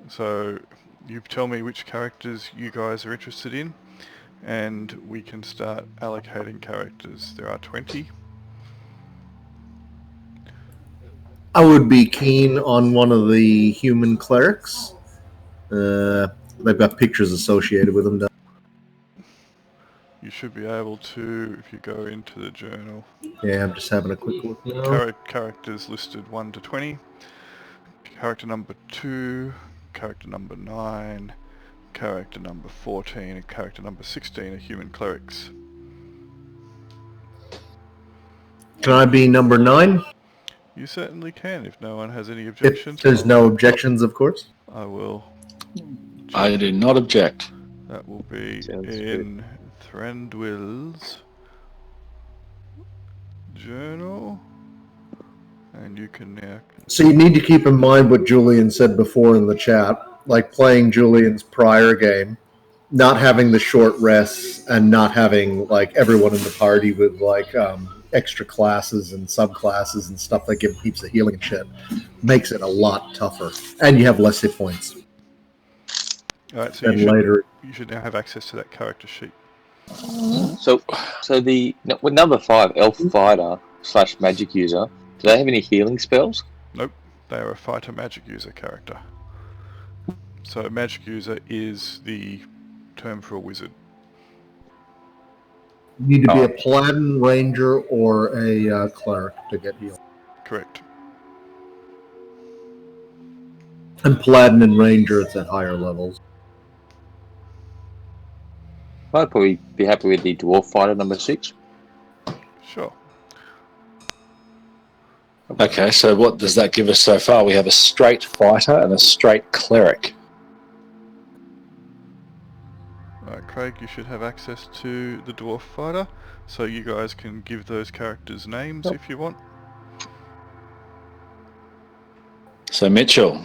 So you tell me which characters you guys are interested in, and we can start allocating characters. There are 20. I would be keen on one of the human clerics. They've got pictures associated with them. You should be able to, if you go into the journal. Yeah, I'm just having a quick look now. Characters listed 1 to 20. Character number 2, character number 9, character number 14, and character number 16 are human clerics. Can I be number 9? You certainly can, if no one has any objections. If there's no objections, of course. I will. I do not object. That will be Sounds in Thranduil's journal, and you can now. So you need to keep in mind what Julian said before in the chat, like playing Julian's prior game, not having the short rests and not having like everyone in the party with like extra classes and subclasses and stuff that give heaps of healing and shit makes it a lot tougher, and you have less hit points. All right, so you should now have access to that character sheet. So with number 5, Elf Fighter / Magic User, do they have any healing spells? Nope, they are a fighter magic user character. So magic user is the term for a wizard. You need to be a Paladin, Ranger, or a Cleric to get healed. Correct. And Paladin and Ranger, it's at higher levels. I'd probably be happy with the Dwarf Fighter number 6. Sure. Okay, so what does that give us so far? We have a straight fighter and a straight cleric. Alright, Craig, you should have access to the Dwarf Fighter, so you guys can give those characters names if you want. So Mitchell,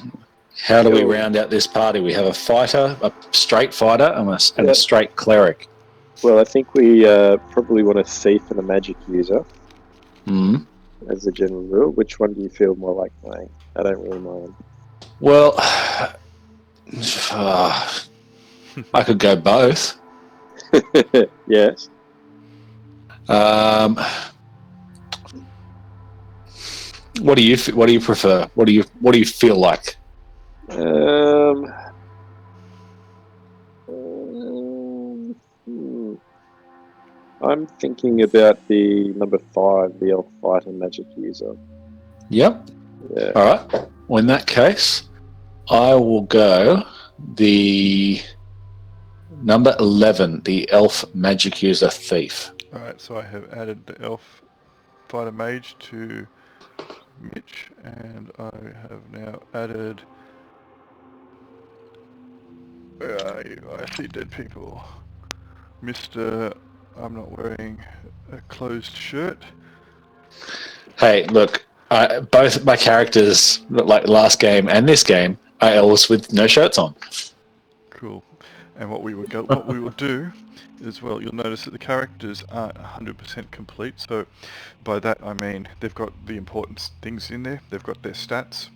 how do we round out this party? We have a fighter, a straight fighter, and a straight cleric. Well, I think we probably want a thief and a magic user as a general rule. Which one do you feel more like playing? I don't really mind. Well, I could go both. Yes. What do you prefer? What do you feel like? I'm thinking about the number 5, the Elf Fighter Magic User. Yep. Yeah. All right. Well, in that case, I will go the number 11, the Elf Magic User Thief. Alright, so I have added the Elf Fighter Mage to Mitch, and I have now added... Where are you? I see dead people. Mr. I'm not wearing a closed shirt. Hey, look, both my characters, like last game and this game, are elves with no shirts on. Cool. And what we will do is, well, you'll notice that the characters aren't 100% complete. So by that I mean they've got the important things in there. They've got their stats,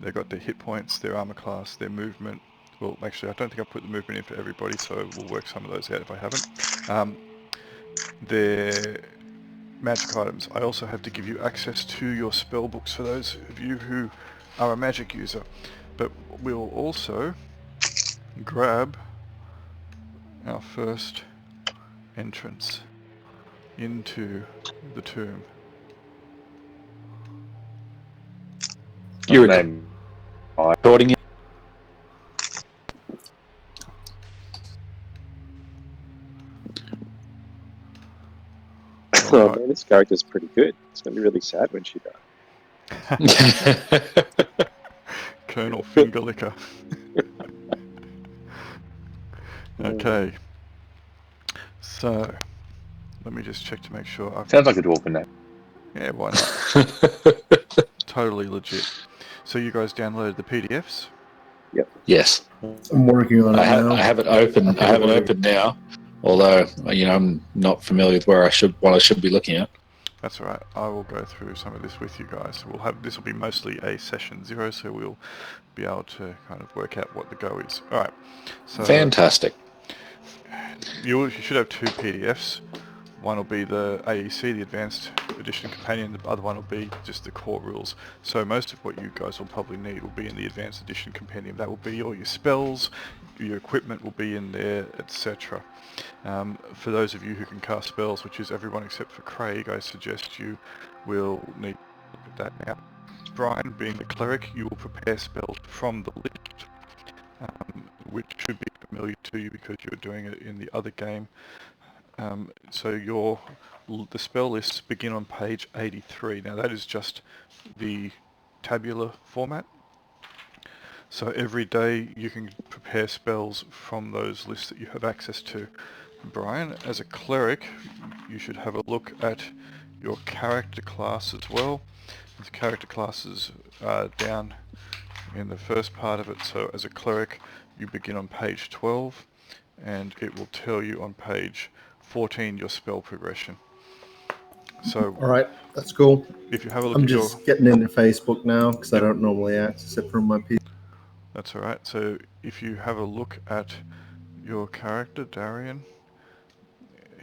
they've got their hit points, their armor class, their movement. Well, actually, I don't think I put the movement in for everybody, so we'll work some of those out if I haven't. Their magic items. I also have to give you access to your spell books for those of you who are a magic user. But we'll also grab our first entrance into the tomb. You're recording it. Oh man, this character's pretty good. It's going to be really sad when she dies. Colonel Fingerlicker. Okay. So, let me just check to make sure I've... Sounds like a dwarf name. Yeah, why not? Totally legit. So you guys downloaded the PDFs? Yep. Yes. I'm working on it now. I have it open. I have it open now. Although I'm not familiar with what I should be looking at. That's all right. I will go through some of this with you guys. This will be mostly a session 0, so we'll be able to kind of work out what the go is. All right. So Fantastic. you should have 2 PDFs. One will be the AEC, the Advanced Edition Companion. The other one will be just the core rules. So most of what you guys will probably need will be in the Advanced Edition Compendium. That will be all your spells, your equipment will be in there, etc. For those of you who can cast spells, which is everyone except for Craig, I suggest you will need to look at that now. Brian, being the Cleric, you will prepare spells from the list, which should be familiar to you because you're doing it in the other game. So the spell lists begin on page 83. Now that is just the tabular format. So every day you can prepare spells from those lists that you have access to. Brian, as a Cleric, you should have a look at your character class as well. The character classes are down in the first part of it. So as a Cleric, you begin on page 12, and it will tell you on page 14 your spell progression. So All right, that's cool. if you have a look I'm at just getting into Facebook now because I don't normally access it from my PC. That's all right. So if you have a look at your character, Darian,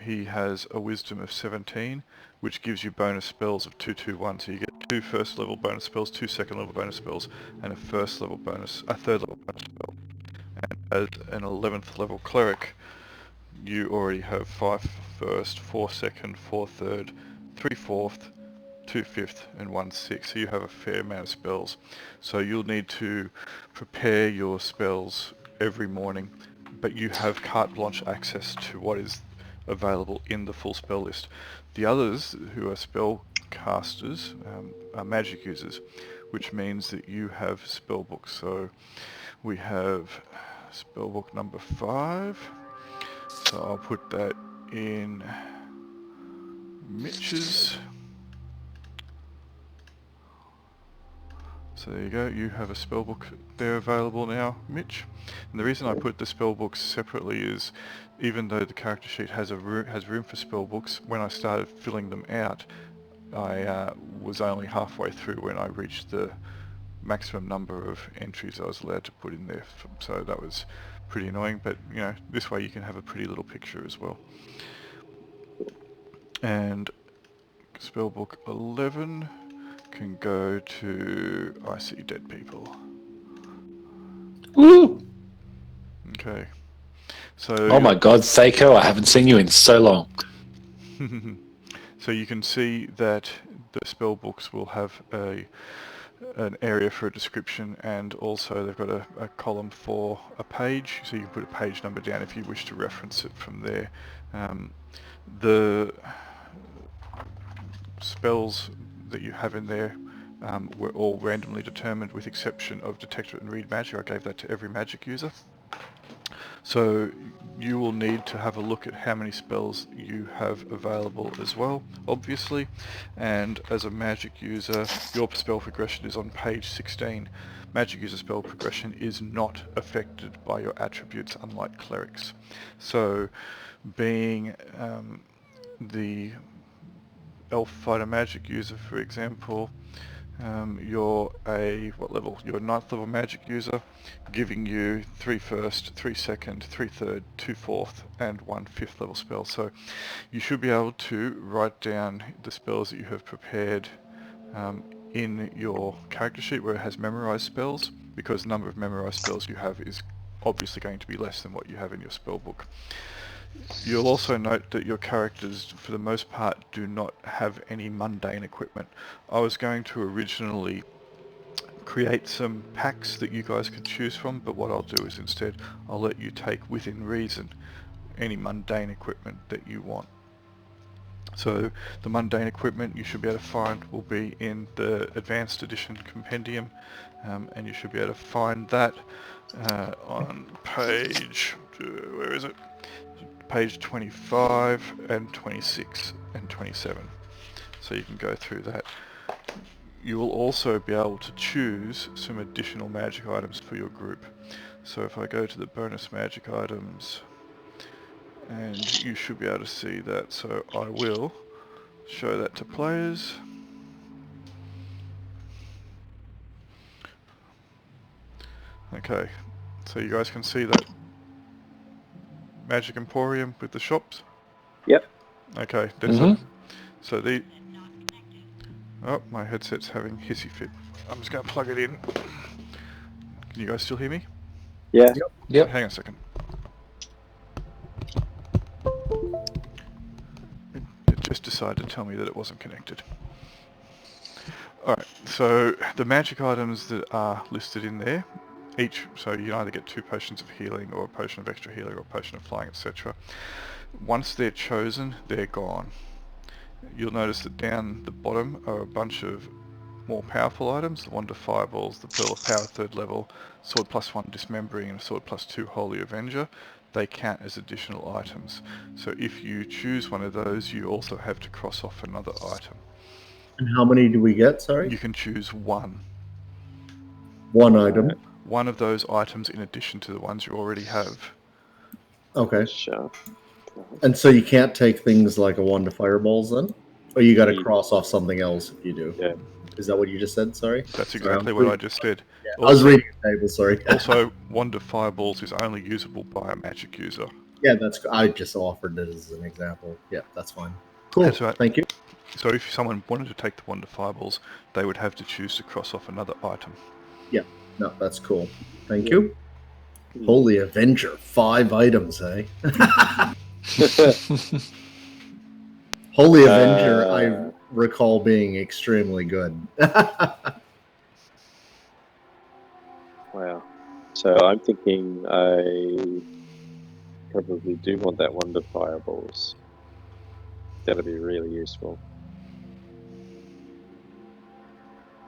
he has a wisdom of 17, which gives you bonus spells of 221. So you get 2 first level bonus spells, 2 second level bonus spells, and a third level bonus spell. And as an 11th level cleric, you already have 5 first, 4 second, 4 third, 3 fourth, 2 fifth, and 1 sixth. So you have a fair amount of spells. So you'll need to prepare your spells every morning, but you have carte blanche access to what is available in the full spell list. The others who are spell casters are magic users, which means that you have spell books. So we have spell book number 5. So I'll put that in Mitch's. So there you go, you have a spellbook there available now, Mitch. And the reason I put the spellbooks separately is, even though the character sheet has room for spellbooks, when I started filling them out, I was only halfway through when I reached the maximum number of entries I was allowed to put in there. So that was pretty annoying, but you know, this way you can have a pretty little picture as well. And spellbook 11 can go to I See Dead People. Woo! Okay. So oh my God, Seiko, I haven't seen you in so long. So you can see that the spell books will have an area for a description, and also they've got a column for a page, so you can put a page number down if you wish to reference it from there. The spells that you have in there were all randomly determined, with exception of Detect and Read Magic. I gave that to every magic user. So you will need to have a look at how many spells you have available as well, obviously. And as a magic user, your spell progression is on page 16. Magic user spell progression is not affected by your attributes, unlike clerics. So being the Elf Fighter magic user, for example, you're what level? You're a 9th level magic user, giving you 3 first, 3 second, 3 third, 2 fourth, and 1 5th level spell. So you should be able to write down the spells that you have prepared in your character sheet where it has memorized spells, because the number of memorized spells you have is obviously going to be less than what you have in your spell book. You'll also note that your characters, for the most part, do not have any mundane equipment. I was going to originally create some packs that you guys could choose from, but what I'll do is instead I'll let you take within reason any mundane equipment that you want. So the mundane equipment you should be able to find will be in the Advanced Edition Compendium, and you should be able to find that on page, where is it? Page 25 and 26 and 27. So you can go through that. You will also be able to choose some additional magic items for your group. So if I go to the bonus magic items, and you should be able to see that. So I will show that to players. Okay, so you guys can see that Magic Emporium with the shops? Yep. Okay, that's it. So the... Oh, my headset's having hissy fit. I'm just going to plug it in. Can you guys still hear me? Yeah. Yep. Hang on a second. It just decided to tell me that it wasn't connected. Alright, so the magic items that are listed in there, so you either get 2 potions of healing or a potion of extra healing or a potion of flying, etc. Once they're chosen, they're gone. You'll notice that down the bottom are a bunch of more powerful items, the Wand of Fireballs, the Pearl of Power 3rd level, Sword +1 Dismembering, and Sword +2 Holy Avenger. They count as additional items. So if you choose one of those, you also have to cross off another item. And how many do we get, sorry? You can choose one. One item. One of those items in addition to the ones you already have. Okay. Sure. And so you can't take things like a Wand of Fireballs then? Or you got to cross off something else if you do? Yeah. Is that what you just said? Sorry? That's Sorry, exactly what I just said. Yeah, I was reading a table, sorry. Also, Wand of Fireballs is only usable by a magic user. Yeah, I just offered it as an example. Yeah, that's fine. Cool. That's right. Thank you. So if someone wanted to take the Wand of Fireballs, they would have to choose to cross off another item. Yeah, no, that's cool. Thank you. Holy Avenger, 5 items, eh? Holy Avenger, I recall being extremely good. Wow. So I'm thinking I probably do want that Wand of Fireballs. That'll be really useful.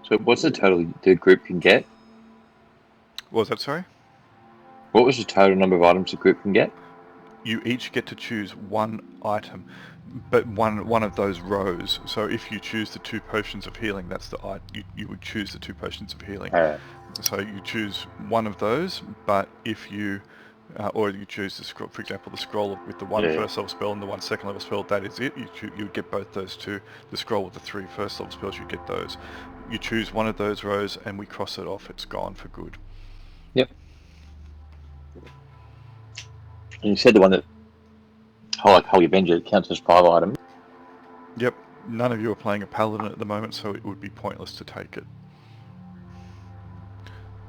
So what's the total the group can get? What was that, sorry? What was the total number of items the group can get? You each get to choose one item, but one of those rows. So if you choose the 2 potions of healing, that's the you would choose the 2 potions of healing. So you choose one of those, but if you or you choose the scroll, for example, the scroll with the 1 first level spell and the 1 second level spell, that is it. You would get both those 2. The scroll with the 3 first level spells, you get those. You choose one of those rows and we cross it off. It's gone for good. Yep. And you said the one that Holy Avenger counts as 5 items. Yep. None of you are playing a paladin at the moment, so it would be pointless to take it.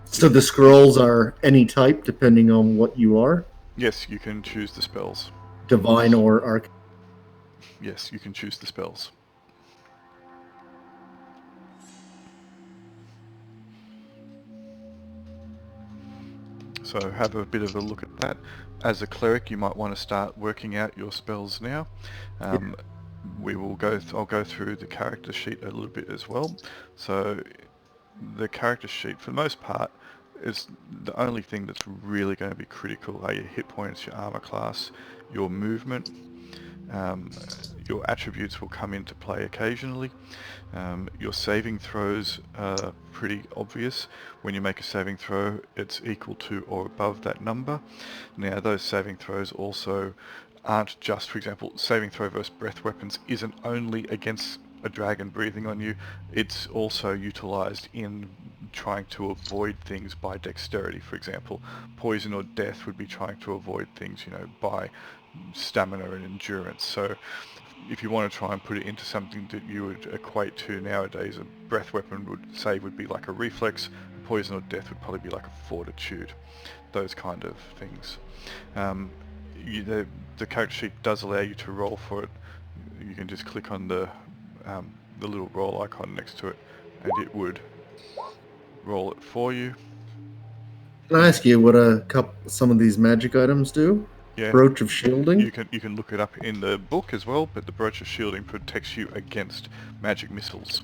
So the scrolls are any type, depending on what you are? Yes, you can choose the spells. Divine or arcane? Yes, you can choose the spells. So have a bit of a look at that. As a cleric, you might want to start working out your spells now. We will I'll go through the character sheet a little bit as well. So the character sheet, for the most part, is the only thing that's really going to be critical are your hit points, your armor class, your movement. Your attributes will come into play occasionally. Your saving throws are pretty obvious. When you make a saving throw, it's equal to or above that number. Now, those saving throws also aren't just, for example, saving throw versus breath weapons isn't only against a dragon breathing on you, it's also utilized in trying to avoid things by dexterity. For example, poison or death would be trying to avoid things, by stamina and endurance. So if you want to try and put it into something that you would equate to nowadays, a breath weapon would be like a reflex, poison or death would probably be like a fortitude, those kind of things. The character sheet does allow you to roll for it. You can just click on the little roll icon next to it and it would roll it for you. Can I ask you what some of these magic items do? Yeah. Brooch of Shielding? You can look it up in the book as well, but the Brooch of Shielding protects you against magic missiles.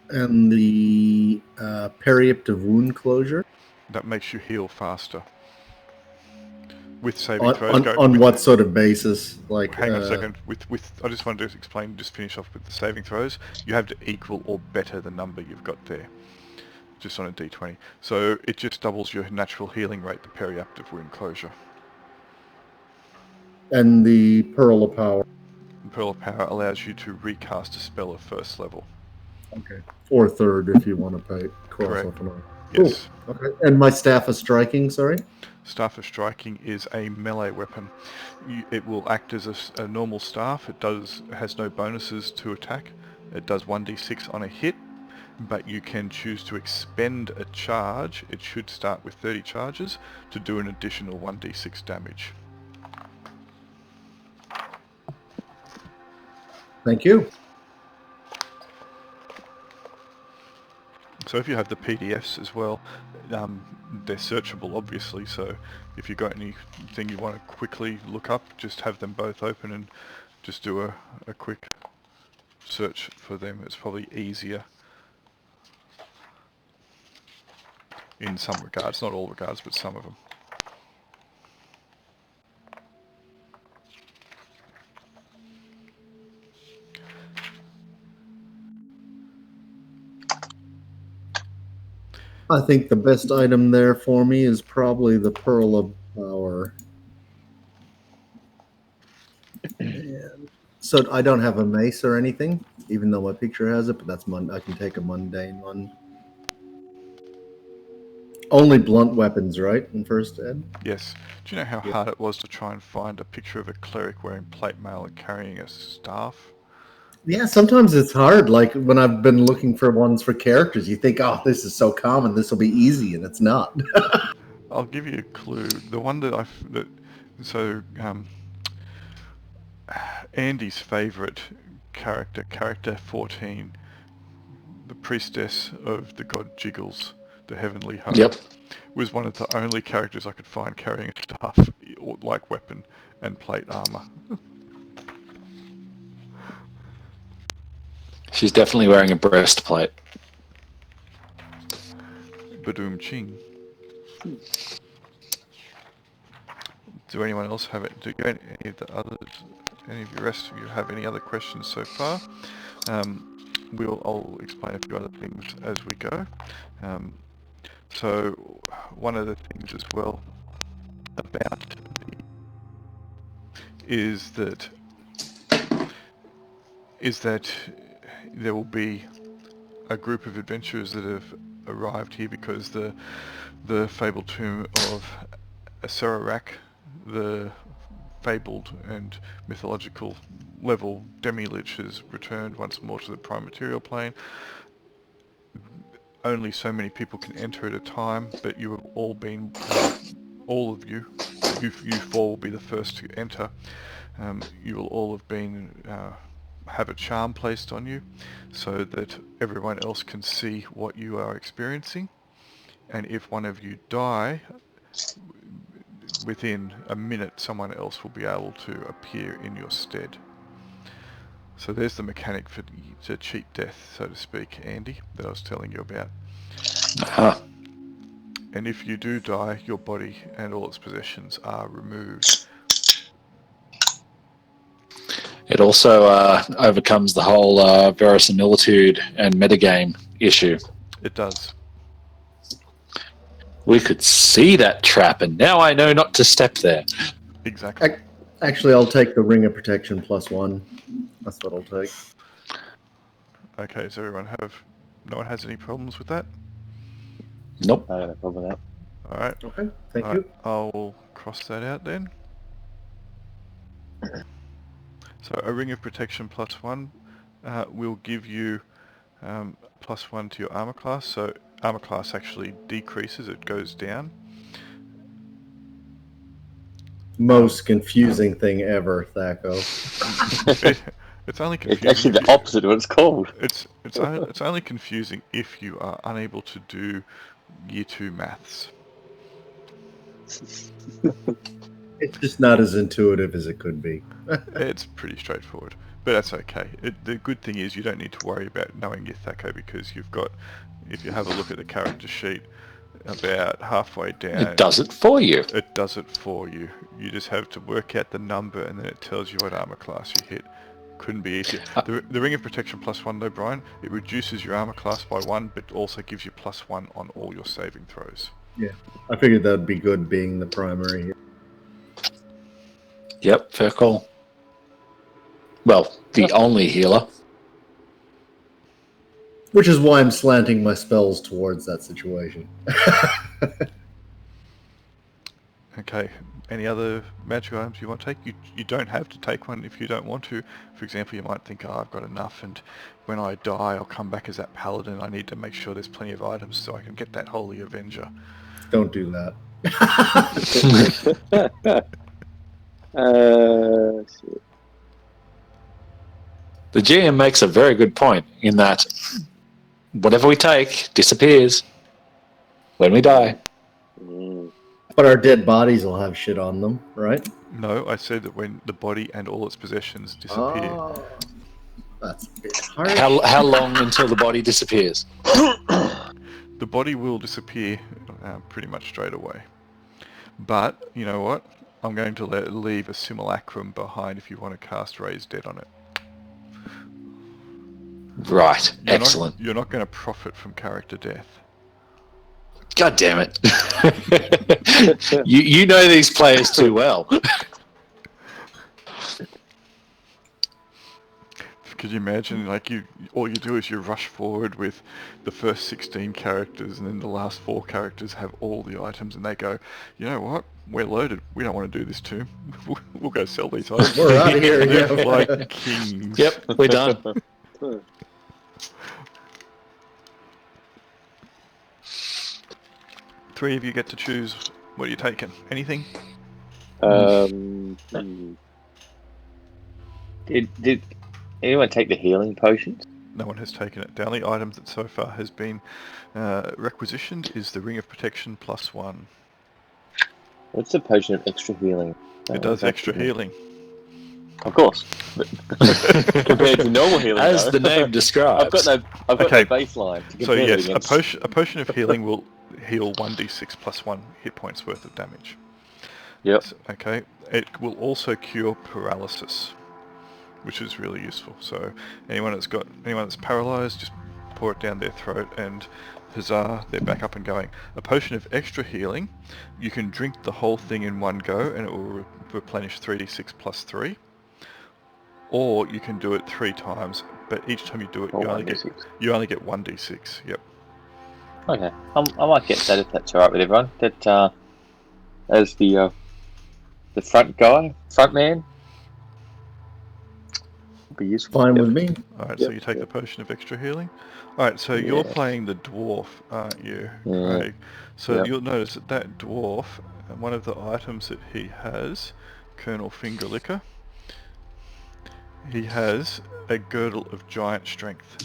And the Periapt of Wound Closure? That makes you heal faster. With saving throws. On what sort of basis? Hang on a second. I just wanted to finish off with the saving throws. You have to equal or better the number you've got there. Just on a d20. So it just doubles your natural healing rate, the Periapt of Wound Closure. And the Pearl of Power. Pearl of Power allows you to recast a spell of first level. Okay. Or third if you want to pay cross Correct. off another. Yes. Cool. Okay. And my Staff of Striking, sorry? Staff of Striking is a melee weapon. It will act as a normal staff. It has no bonuses to attack. It does 1d6 on a hit, but you can choose to expend a charge. It should start with 30 charges to do an additional 1d6 damage. Thank you. So if you have the PDFs as well, they're searchable obviously, so if you've got anything you want to quickly look up, just have them both open and just do a quick search for them. It's probably easier in some regards, not all regards, but some of them. I think the best item there for me is probably the Pearl of Power. So I don't have a mace or anything, even though my picture has it, but that's I can take a mundane one. Only blunt weapons, right, in first ed? Yes. Do you know how hard it was to try and find a picture of a cleric wearing plate mail and carrying a staff? Yeah, sometimes it's hard. Like when I've been looking for ones for characters, you think, oh, this is so common, this will be easy, and it's not. I'll give you a clue. The one that Andy's favourite character 14, the priestess of the god Jiggles, the heavenly hope, was one of the only characters I could find carrying a staff, like weapon, and plate armour. She's definitely wearing a breastplate. Badoom ching. Do anyone else have it? Do any of the others, any of the rest of you have any other questions so far? I'll explain a few other things as we go. So one of the things as well about is that there will be a group of adventurers that have arrived here because the fabled tomb of Aserak, the fabled and mythological level demi-lich, has returned once more to the prime material plane. Only so many people can enter at a time, but you have all been, all of you four will be the first to enter. You will all have been have a charm placed on you so that everyone else can see what you are experiencing, and if one of you die, within a minute someone else will be able to appear in your stead. So there's the mechanic to cheat death, so to speak, Andy, that I was telling you about. And if you do die, your body and all its possessions are removed. It also overcomes the whole verisimilitude and metagame issue. It does. We could see that trap, and now I know not to step there. Exactly. Actually, I'll take the Ring of Protection +1. That's what I'll take. Okay, so no one has any problems with that? Nope. I don't have a problem with that. Alright. Okay, thank you. I'll cross that out then. So a Ring of Protection +1 will give you +1 to your armor class. So armor class actually decreases, it goes down. Most confusing thing ever, Thaco. It's only confusing. It's actually the opposite of what it's called. It's only confusing if you are unable to do Year 2 maths. It's just not as intuitive as it could be. It's pretty straightforward, but that's okay. The good thing is you don't need to worry about knowing your Thaco, because you've got, if you have a look at the character sheet, about halfway down, It does it for you. It does it for you. You just have to work out the number, and then it tells you what armor class you hit. Couldn't be easier. The Ring of Protection +1 though, Brian, it reduces your armor class by 1, but also gives you +1 on all your saving throws. Yeah, I figured that'd be good being the primary here. Yep, fair call. Well, the only healer. Which is why I'm slanting my spells towards that situation. Okay. Any other magic items you want to take? You don't have to take one if you don't want to. For example, you might think, I've got enough, and when I die, I'll come back as that paladin. I need to make sure there's plenty of items so I can get that Holy Avenger. Don't do that. Shit. The GM makes a very good point in that whatever we take disappears when we die. Mm. But our dead bodies will have shit on them, right? No, I said that when the body and all its possessions disappear. Oh, that's a bit harsh. How long until the body disappears? The body will disappear pretty much straight away. But, you know what? I'm going to leave a simulacrum behind if you want to cast Raise Dead on it. Right. Excellent. You're not going to profit from character death. God damn it. you know these players too well. Could you imagine, like, all you do is you rush forward with the first 16 characters, and then the last 4 characters have all the items, and they go, you know what? We're loaded. We don't want to do this too. We'll go sell these items. We're out of here. They're Yeah. like kings. Yep, we're done. 3 of you get to choose. What are you taking? Anything? Did anyone take the healing potions? No one has taken it. The only item that so far has been requisitioned is the Ring of Protection +1. What's the potion of extra healing? It does extra healing. Of course. Compared to normal healing, As though. the name describes. I've got no baseline to So compare it yes, against. a potion of healing will heal 1d6 +1 hit points worth of damage. Yep. Okay. It will also cure paralysis, which is really useful. So anyone that's paralyzed, just pour it down their throat and huzzah, they're back up and going. A potion of extra healing, you can drink the whole thing in one go and it will replenish 3d6 +3. Or you can do it 3 times, but each time you do it, Or you only get 1d6. Yep. Okay, I might get that if that's alright with everyone. That as the front man, would be useful. Fine with me. Alright, so you take the potion of extra healing. Alright, so you're playing the dwarf, aren't you, Craig? So you'll notice that dwarf, one of the items that he has, Colonel Fingerlicker, he has a girdle of giant strength.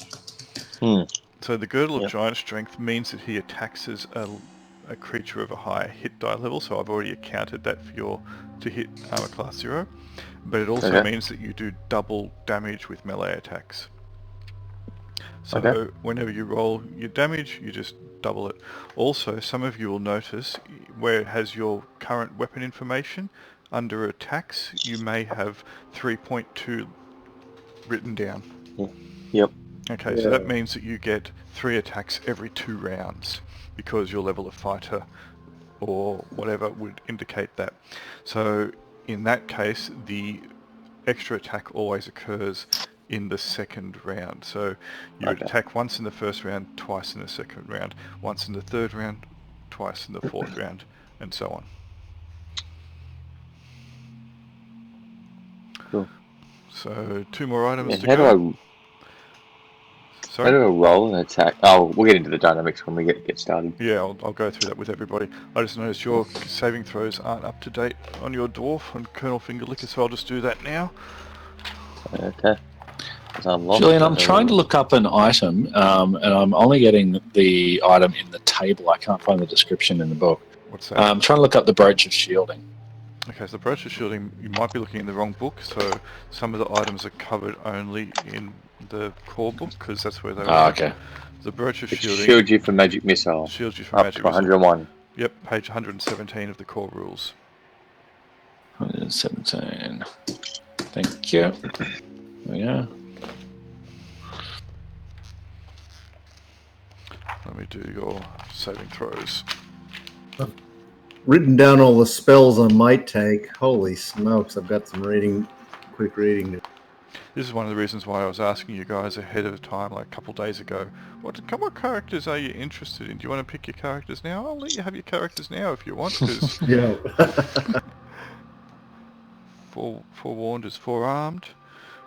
So the girdle of giant strength means that he attacks as a creature of a higher hit die level, so I've already accounted that for your to hit armor class 0. But it also means that you do double damage with melee attacks. So whenever you roll your damage, you just double it. Also, some of you will notice where it has your current weapon information, under attacks, you may have 3.2 written down. Yep. Okay, so that means that you get 3 attacks every 2 rounds, because your level of fighter or whatever would indicate that. So in that case, the extra attack always occurs in the second round. So you would attack once in the first round, twice in the second round, once in the third round, twice in the fourth round, and so on. Cool. So 2 more items to How go. do I roll an attack? Oh, we'll get into the dynamics when we get started. Yeah, I'll go through that with everybody. I just noticed your saving throws aren't up to date on your dwarf, on Colonel Fingerlicker, so I'll just do that now. Okay. Julian, I'm trying to look up an item, and I'm only getting the item in the table. I can't find the description in the book. What's that? I'm trying to look up the Brooch of Shielding. Okay, so the Brooch of Shielding, you might be looking in the wrong book, so some of the items are covered only in the core book, because that's where they are. Okay. The Brooch of Shielding shields you from magic missile. shields you from Up magic to 101. Yep, page 117 of the core rules. 117. Thank you. There we go. Let me do your saving throws. Written down all the spells I might take. Holy smokes, I've got some quick reading. This is one of the reasons why I was asking you guys ahead of time, like a couple of days ago. What characters are you interested in? Do you want to pick your characters now? I'll let you have your characters now if you want, because Yeah. forewarned is forearmed.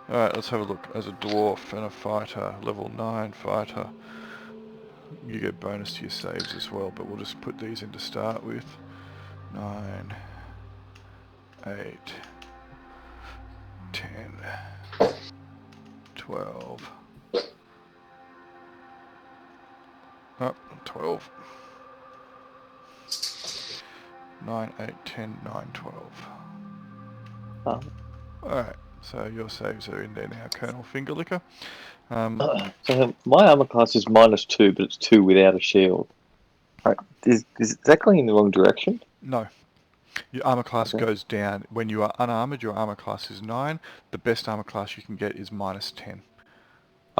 Alright, let's have a look. As a dwarf and a fighter, level 9 fighter. You get bonus to your saves as well, but we'll just put these in to start with. 9, 8, 10, 12. Oh, 12. 9, 8, 10, 9, 12. Alright, so your saves are in there now, Colonel Fingerlicker. So my armor class is -2, but it's 2 without a shield. Right. Is that going in the wrong direction? No. Your armor class Okay. goes down. When you are unarmored, your armor class is 9. The best armor class you can get is -10.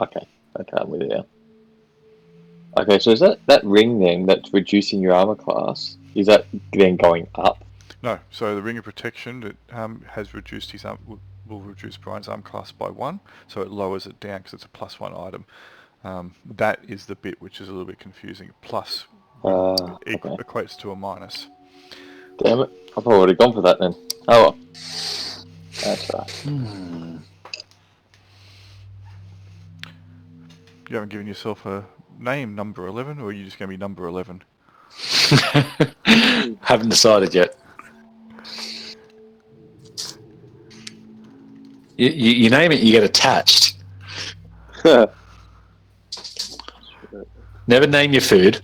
Okay, I'm with you now. Okay, so is that ring then that's reducing your armor class? Is that then going up? No, so the Ring of Protection that has reduced his will reduce Brian's armor class by 1, so it lowers it down because it's a +1 item. That is the bit which is a little bit confusing. Plus equates to a minus. Damn it, I've already gone for that then. Oh well. That's right. You haven't given yourself a name, number 11, or are you just going to be number 11? Haven't decided yet. You name it, you get attached. Never name your food.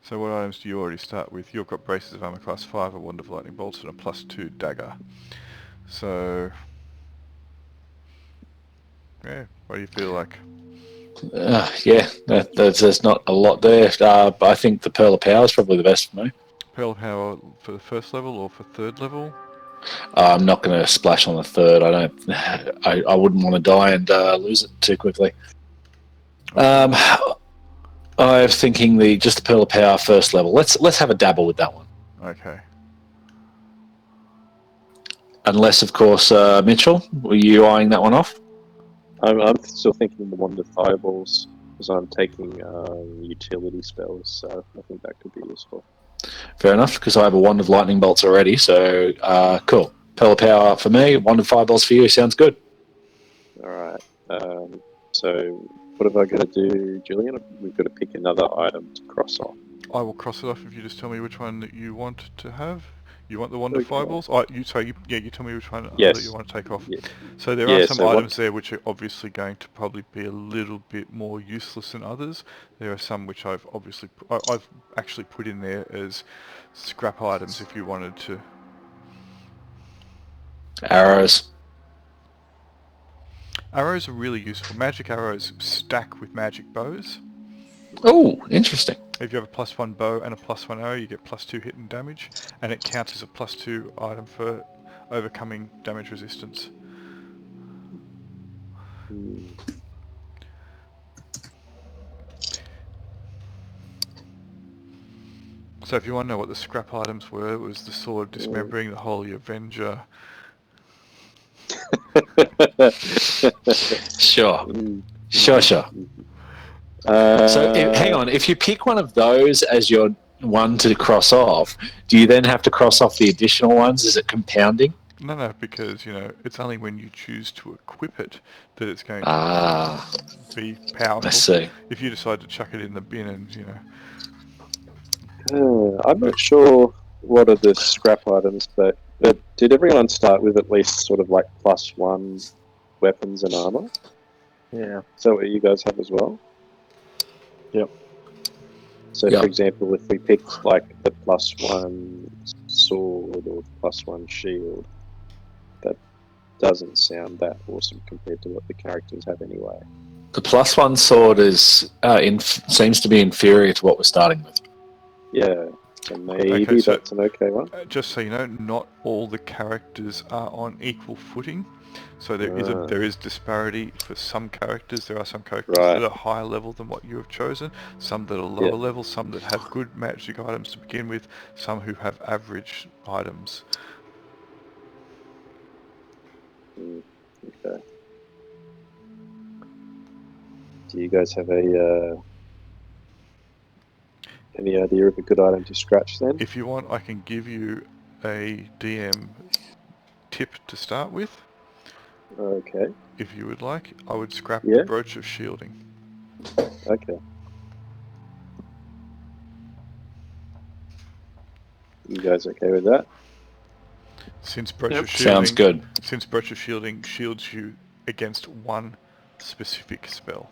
So what items do you already start with? You've got braces of armor class 5, a wand of lightning bolts, and a +2 dagger. So, yeah, what do you feel like? There's not a lot there. But I think the Pearl of Power is probably the best for me. Pearl of Power for the first level or for third level? I'm not going to splash on the third. I wouldn't want to die and lose it too quickly. I'm thinking just the Pearl of Power first level. Let's have a dabble with that one. Okay. Unless, of course, Mitchell, were you eyeing that one off? I'm still thinking the Wand of Fireballs, because I'm taking utility spells, so I think that could be useful. Fair enough, because I have a Wand of Lightning Bolts already, so cool. Pearl of Power for me, Wand of Fireballs for you, sounds good. Alright, so what have I got to do, Julian? We've got to pick another item to cross off. I will cross it off if you just tell me which one that you want to have. You want the Wand of Okay. Fireballs? You tell me which one Yes. that you want to take off. Yeah. So there are some items there which are obviously going to probably be a little bit more useless than others. There are some which I've actually put in there as scrap items if you wanted to. Arrows. Arrows are really useful. Magic arrows stack with magic bows. Oh, interesting. If you have a +1 bow and a +1 arrow, you get +2 hit and damage, and it counts as a +2 item for overcoming damage resistance. So if you want to know what the scrap items were, it was the Sword of Dismembering, the Holy Avenger. Sure. Hang on, if you pick one of those as your one to cross off, do you then have to cross off the additional ones? Is it compounding? No, because, it's only when you choose to equip it that it's going to be powerful. I see. If you decide to chuck it in the bin and, I'm not sure what are the scrap items, but did everyone start with at least sort of like +1 weapons and armor? Yeah. So what you guys have as well? Yep. So for example, if we picked like the +1 sword or +1 shield, that doesn't sound that awesome compared to what the characters have anyway. The +1 sword is seems to be inferior to what we're starting with. Yeah, so maybe that's an okay one. Just so you know, not all the characters are on equal footing. So there is disparity for some characters. There are some characters Right. that are higher level than what you have chosen, some that are lower level, some that have good magic items to begin with, some who have average items. Okay. Do you guys have any idea of a good item to scratch then? If you want, I can give you a DM tip to start with. Okay. If you would like, I would scrap Yeah. the Brooch of Shielding. Okay. You guys okay with that? Since Brooch of Sounds Shielding, good. Since Brooch of Shielding shields you against one specific spell.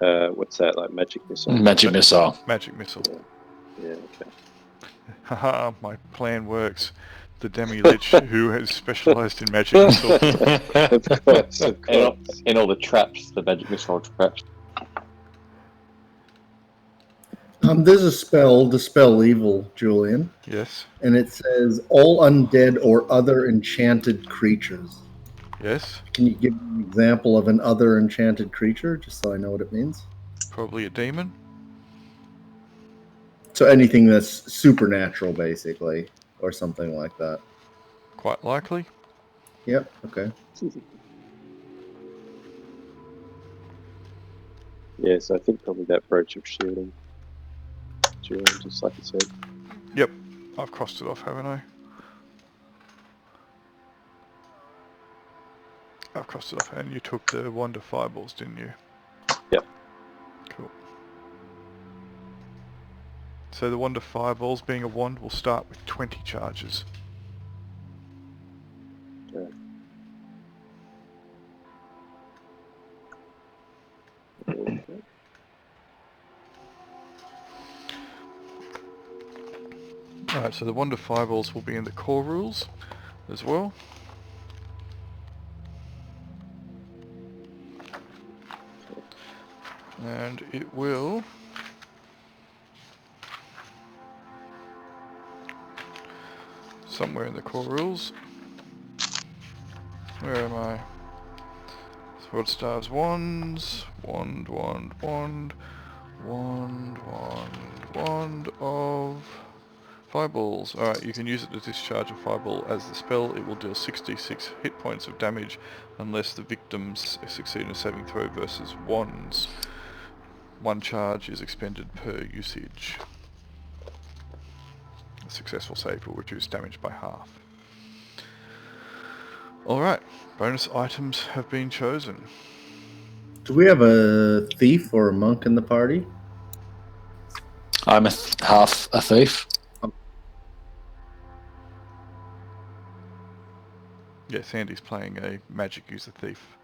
What's that, like magic missile? Magic missile. Magic missile. Yeah, okay. Haha, my plan works. The Demi-Lich who has specialised in magic missile. Of course, of course. And all the traps, the magic missile traps. There's a spell, Dispel Evil, Julian, Yes. and it says all undead or other enchanted creatures. Yes. Can you give me an example of an other enchanted creature, just so I know what it means? Probably a demon. So anything that's supernatural, basically, or something like that. Quite likely. Yep, okay. Yes, I think probably that Brooch of Shielding. Julian, just like you said. Yep. I've crossed it off, haven't I? I've crossed it off, and you took the Wand of Fireballs, didn't you? Yep. Cool. So the Wand of Fireballs, being a wand, will start with 20 charges. Okay. Alright, so the Wand of Fireballs will be in the core rules as well. And it will... somewhere in the core rules. Where am I? Sword Stars wands, wand of fireballs. Alright, you can use it to discharge a fireball as the spell. It will deal 66 hit points of damage unless the victims succeed in a saving throw versus wands. One charge is expended per usage. A successful save will reduce damage by half. Alright, bonus items have been chosen. Do we have a thief or a monk in the party? I'm half a thief. Yes, Andy's playing a magic user thief.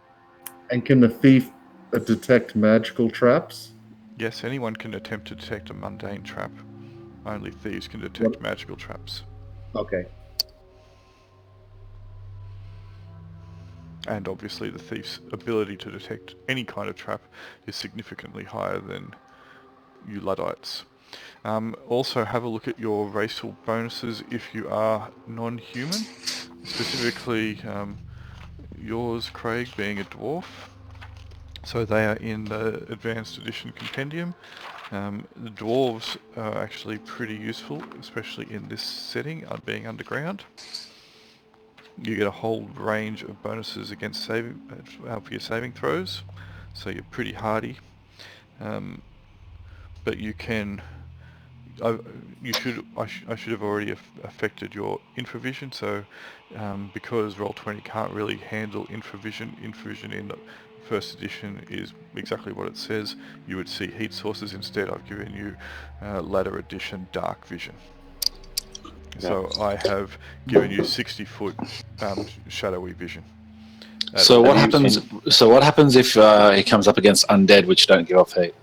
And can the thief detect magical traps? Yes, anyone can attempt to detect a mundane trap. Only thieves can detect magical traps. Okay. And obviously the thief's ability to detect any kind of trap is significantly higher than you Luddites. Also have a look at your racial bonuses if you are non-human. Specifically yours, Craig, being a dwarf. So they are in the Advanced Edition Compendium. The dwarves are actually pretty useful, especially in this setting, being underground. You get a whole range of bonuses against for your saving throws, so you're pretty hardy. But you can... I should have already affected your infravision, so because Roll20 can't really handle infravision in the first edition is exactly what it says. You would see heat sources. Instead I've given you latter edition dark vision. So I have given you 60-foot shadowy vision. So what happens? So what happens if he comes up against undead, which don't give off heat?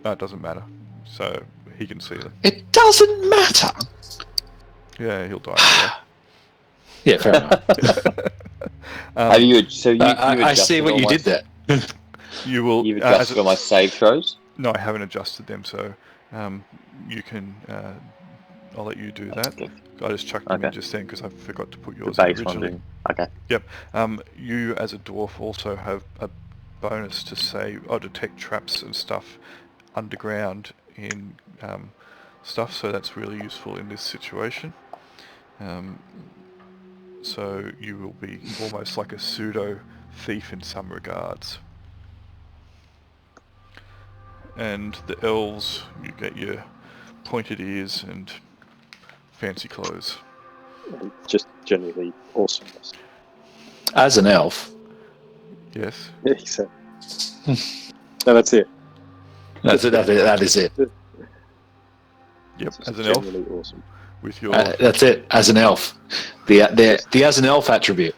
It doesn't matter. So he can see them. It doesn't matter. Yeah, he'll die anyway. Yeah, fair enough. I see what you did there. You will. You've adjusted all my save throws? No, I haven't adjusted them, so you can. I'll let you do that. I just chucked them in Okay. just then because I forgot to put The yours in base one originally. didn't. Okay. Yep. You as a dwarf also have a bonus to save or detect traps and stuff underground in stuff, so that's really useful in this situation. So you will be almost like a pseudo thief in some regards. And the elves, you get your pointed ears and fancy clothes. And just generally awesomeness. As an elf, Yes. Exactly. No, that's it. that is it. Yep. Just As an elf, generally awesome. with your That's it. As an elf, the as an elf attribute.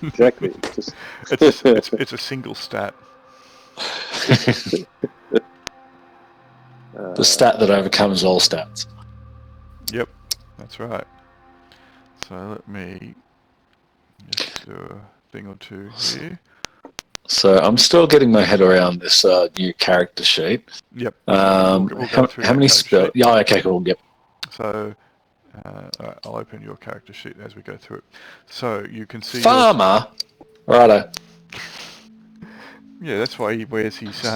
Exactly. Just it's a single stat. The stat that overcomes all stats. Yep, that's right. So let me just do a thing or two here. So I'm still getting my head around this new character sheet. Yep. We'll go How through many that character spells? sheet. Yeah, okay, cool. Yep. So alright, I'll open your character sheet as we go through it. So you can see Farmer. Righto. Yeah, that's why he wears his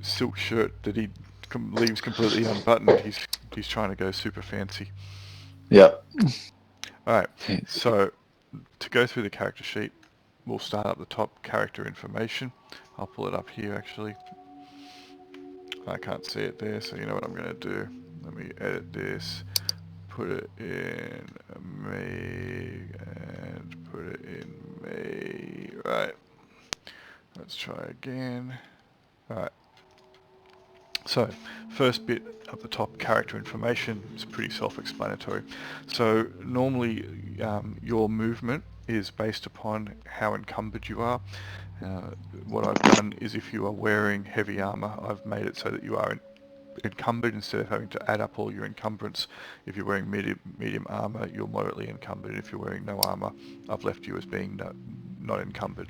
silk shirt that he leaves completely unbuttoned. He's trying to go super fancy. Yep. All right, so to go through the character sheet, we'll start up the top, character information. I'll pull it up here actually. I can't see it there, so you know what I'm going to do. Let me edit this, put it in me, and put it in me. Right, let's try again. All right. So, first bit at the top, character information, is pretty self-explanatory. So, normally your movement is based upon how encumbered you are. What I've done is if you are wearing heavy armor, I've made it so that you are encumbered instead of having to add up all your encumbrance. If you're wearing medium armor, you're moderately encumbered. If you're wearing no armor, I've left you as being not encumbered.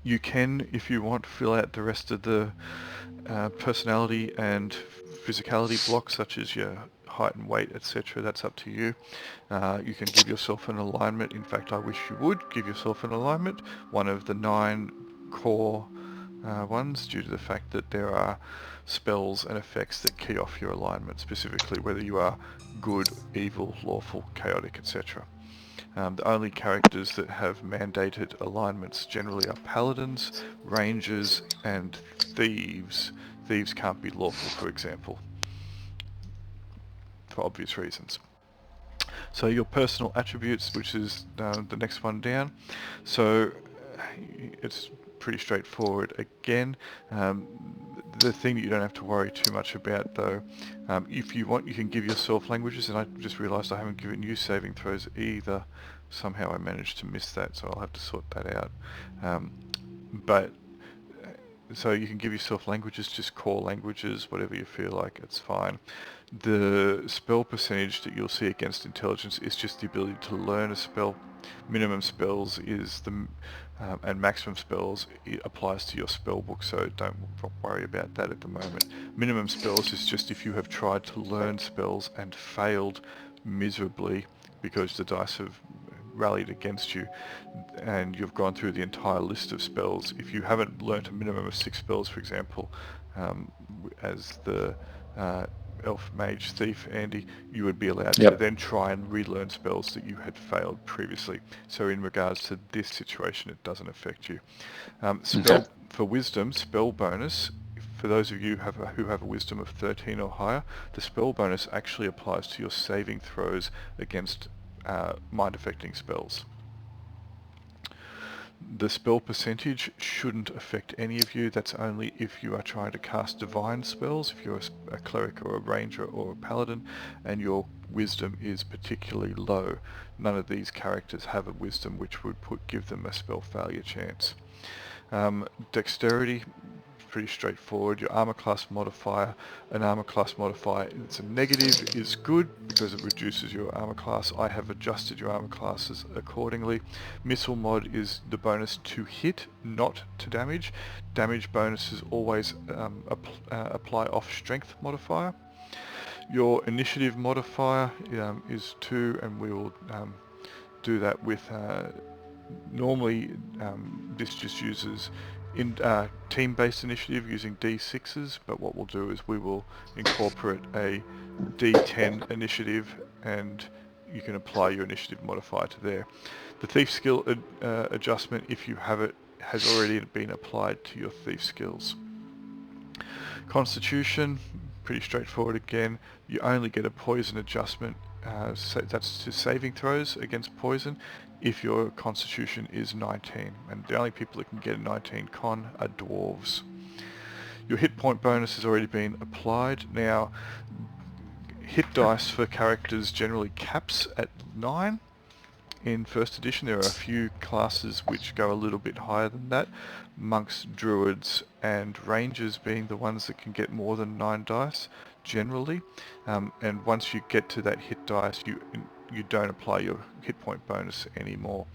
You can, if you want, fill out the rest of the personality and physicality blocks, such as your height and weight, etc. That's up to you. You can give yourself an alignment. In fact, I wish you would give yourself an alignment, one of the 9 core ones, due to the fact that there are spells and effects that key off your alignment, specifically whether you are good, evil, lawful, chaotic, etc. The only characters that have mandated alignments generally are paladins, rangers, and thieves. Thieves can't be lawful, for example, for obvious reasons. So your personal attributes, which is the next one down. So it's pretty straightforward again. The thing that you don't have to worry too much about, though, if you want, you can give yourself languages, and I just realised I haven't given you saving throws either. Somehow I managed to miss that, so I'll have to sort that out. So you can give yourself languages, just core languages, whatever you feel like, it's fine. The spell percentage that you'll see against intelligence is just the ability to learn a spell. Minimum spells is and maximum spells applies to your spell book, so don't worry about that at the moment. Minimum spells is just if you have tried to learn spells and failed miserably because the dice have rallied against you and you've gone through the entire list of spells. If you haven't learnt a minimum of 6 spells, for example, as the elf mage thief Andy, you would be allowed to then try and relearn spells that you had failed previously. So in regards to this situation, it doesn't affect you. For wisdom, spell bonus, for those of you who have a wisdom of 13 or higher, the spell bonus actually applies to your saving throws against mind affecting spells. The spell percentage shouldn't affect any of you. That's only if you are trying to cast divine spells, if you're a cleric or a ranger or a paladin, and your wisdom is particularly low. None of these characters have a wisdom which would give them a spell failure chance. Dexterity, pretty straightforward. Your armor class modifier, an armor class modifier that's a negative is good because it reduces your armor class. I have adjusted your armor classes accordingly. Missile mod is the bonus to hit, not to damage. Damage bonuses always apply off strength modifier. Your initiative modifier is 2, and we will do that with normally this just uses team-based initiative using D6s, but what we'll do is we will incorporate a D10 initiative, and you can apply your initiative modifier to there. The thief skill adjustment, if you have it, has already been applied to your thief skills. Constitution, pretty straightforward again. You only get a poison adjustment, so that's to saving throws against poison, if your constitution is 19. And the only people that can get a 19 con are dwarves. Your hit point bonus has already been applied. Now, hit dice for characters generally caps at 9. In first edition there are a few classes which go a little bit higher than that, monks, druids and rangers being the ones that can get more than 9 dice generally, and once you get to that hit dice you don't apply your hit point bonus anymore.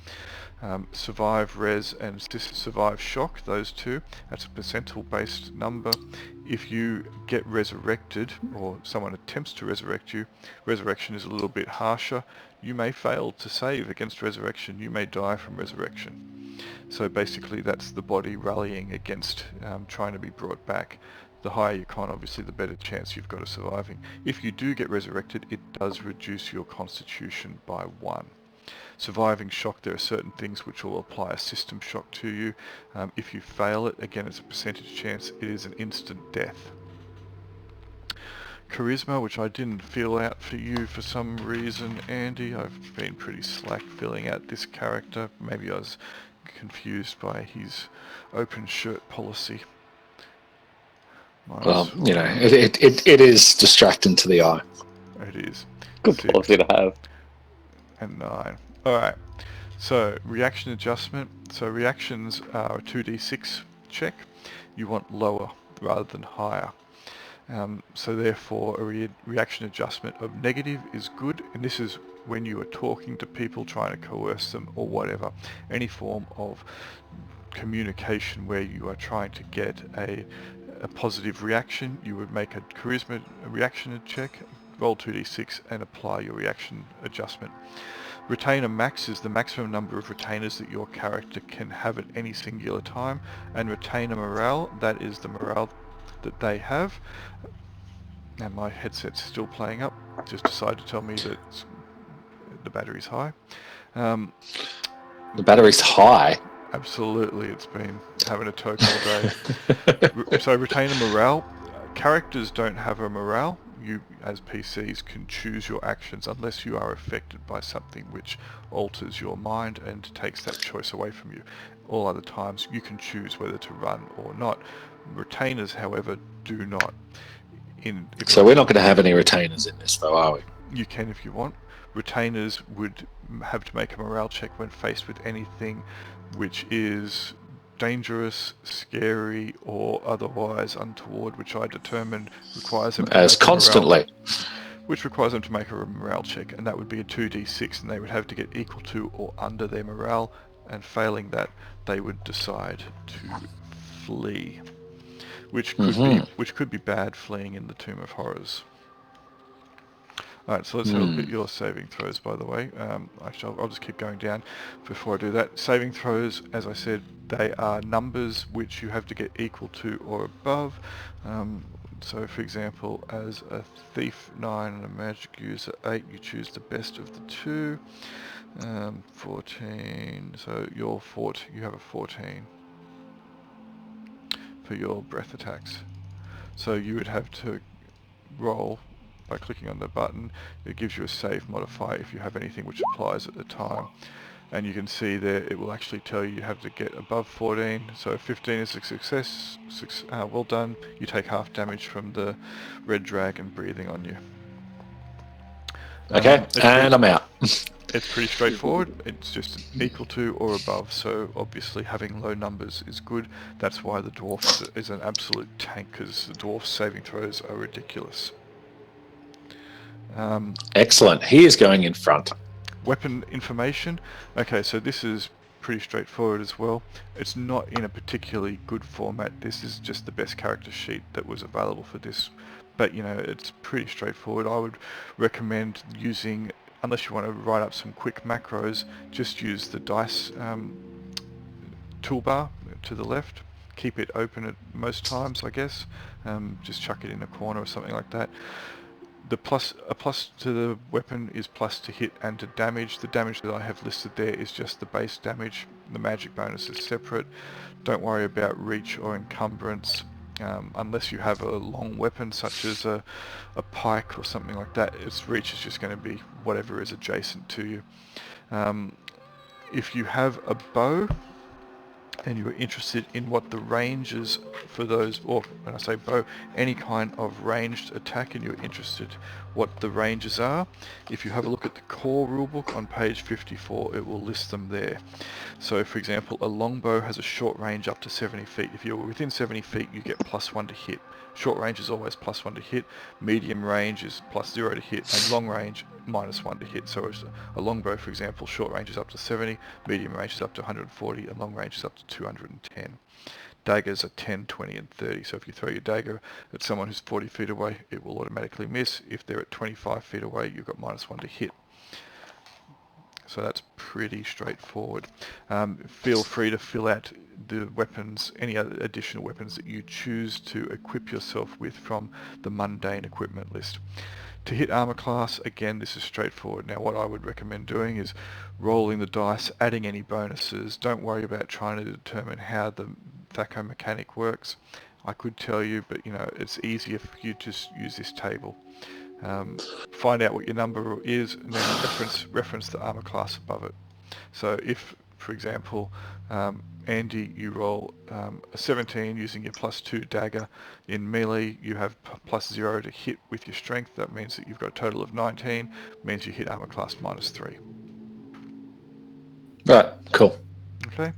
Survive, res and survive shock, those two, that's a percentile based number. If you get resurrected or someone attempts to resurrect you, resurrection is a little bit harsher. You may fail to save against resurrection, you may die from resurrection. So basically that's the body rallying against trying to be brought back. The higher your con, obviously the better chance you've got of surviving. If you do get resurrected, it does reduce your constitution by 1. Surviving shock, there are certain things which will apply a system shock to you. If you fail it, again it's a percentage chance, it is an instant death. Charisma, which I didn't fill out for you for some reason, Andy. I've been pretty slack filling out this character. Maybe I was confused by his open shirt policy. Well, you know, it is distracting to the eye. It is. Good 6 policy to have. and 9. Alright, so reaction adjustment. So reactions are a 2d6 check. You want lower rather than higher. So therefore a reaction adjustment of negative is good, and this is when you are talking to people, trying to coerce them or whatever. Any form of communication where you are trying to get a positive reaction, you would make a charisma reaction check, roll 2d6 and apply your reaction adjustment. Retainer max is the maximum number of retainers that your character can have at any singular time, and retainer morale, that is the morale that they have. And my headset's still playing up, just decided to tell me that the battery's high. The battery's high? Absolutely, it's been having a toke all day. So retainer morale, characters don't have a morale. You as PCs can choose your actions unless you are affected by something which alters your mind and takes that choice away from you. All other times you can choose whether to run or not. Retainers, however, do not. So we're not going to have any retainers in this though, are we? You can if you want. Retainers would have to make a morale check when faced with anything which is dangerous, scary, or otherwise untoward, which I determined requires them to as constantly. Which requires them to make a morale check, and that would be a 2d6, and they would have to get equal to or under their morale, and failing that, they would decide to flee, which could be bad, fleeing in the Tomb of Horrors. Alright, so let's have a look at your saving throws, by the way. Actually, I'll just keep going down before I do that. Saving throws, as I said, they are numbers which you have to get equal to or above. So, for example, as a thief 9 and a magic user 8, you choose the best of the two. 14, so you have a 14 for your breath attacks. So you would have to roll by clicking on the button. It gives you a save modifier if you have anything which applies at the time, and you can see there it will actually tell you have to get above 14. So 15 is a success. Well done. You take half damage from the red dragon breathing on you. Okay, and I'm out. It's pretty straightforward. It's just equal to or above, so obviously having low numbers is good. That's why the dwarf is an absolute tank, because the dwarf's saving throws are ridiculous. Excellent. He is going in front. Weapon information. Okay, so this is pretty straightforward as well. It's not in a particularly good format. This is just the best character sheet that was available for this But, you know, it's pretty straightforward. I would recommend using, unless you want to write up some quick macros, just use the dice toolbar to the left. Keep it open at most times, I guess. Just chuck it in a corner or something like that. A plus to the weapon is plus to hit and to damage. The damage that I have listed there is just the base damage. The magic bonus is separate. Don't worry about reach or encumbrance. Unless you have a long weapon such as a pike or something like that, its reach is just going to be whatever is adjacent to you. If you have a bow and you're interested in what the ranges for those, or when I say bow, any kind of ranged attack, and you're interested what the ranges are, if you have a look at the core rulebook on page 54, it will list them there. So for example, a longbow has a short range up to 70 feet. If you're within 70 feet, you get +1 to hit. Short range is always +1 to hit, medium range is +0 to hit, and long range -1 to hit. So a longbow, for example, short range is up to 70, medium range is up to 140, and long range is up to 210. Daggers are 10, 20, and 30. So if you throw your dagger at someone who's 40 feet away, it will automatically miss. If they're at 25 feet away, you've got -1 to hit. So that's pretty straightforward. Feel free to fill out the weapons, any other additional weapons that you choose to equip yourself with from the mundane equipment list. To hit armor class, again, this is straightforward. Now, what I would recommend doing is rolling the dice, adding any bonuses. Don't worry about trying to determine how the THAC0 mechanic works. I could tell you, but you know, it's easier if you just use this table. Find out what your number is, and then reference the armor class above it. So if, for example, Andy, you roll a 17 using your +2 dagger in melee, you have +0 to hit with your strength. That means that you've got a total of 19, means you hit armor class -3. Right, cool. Okay.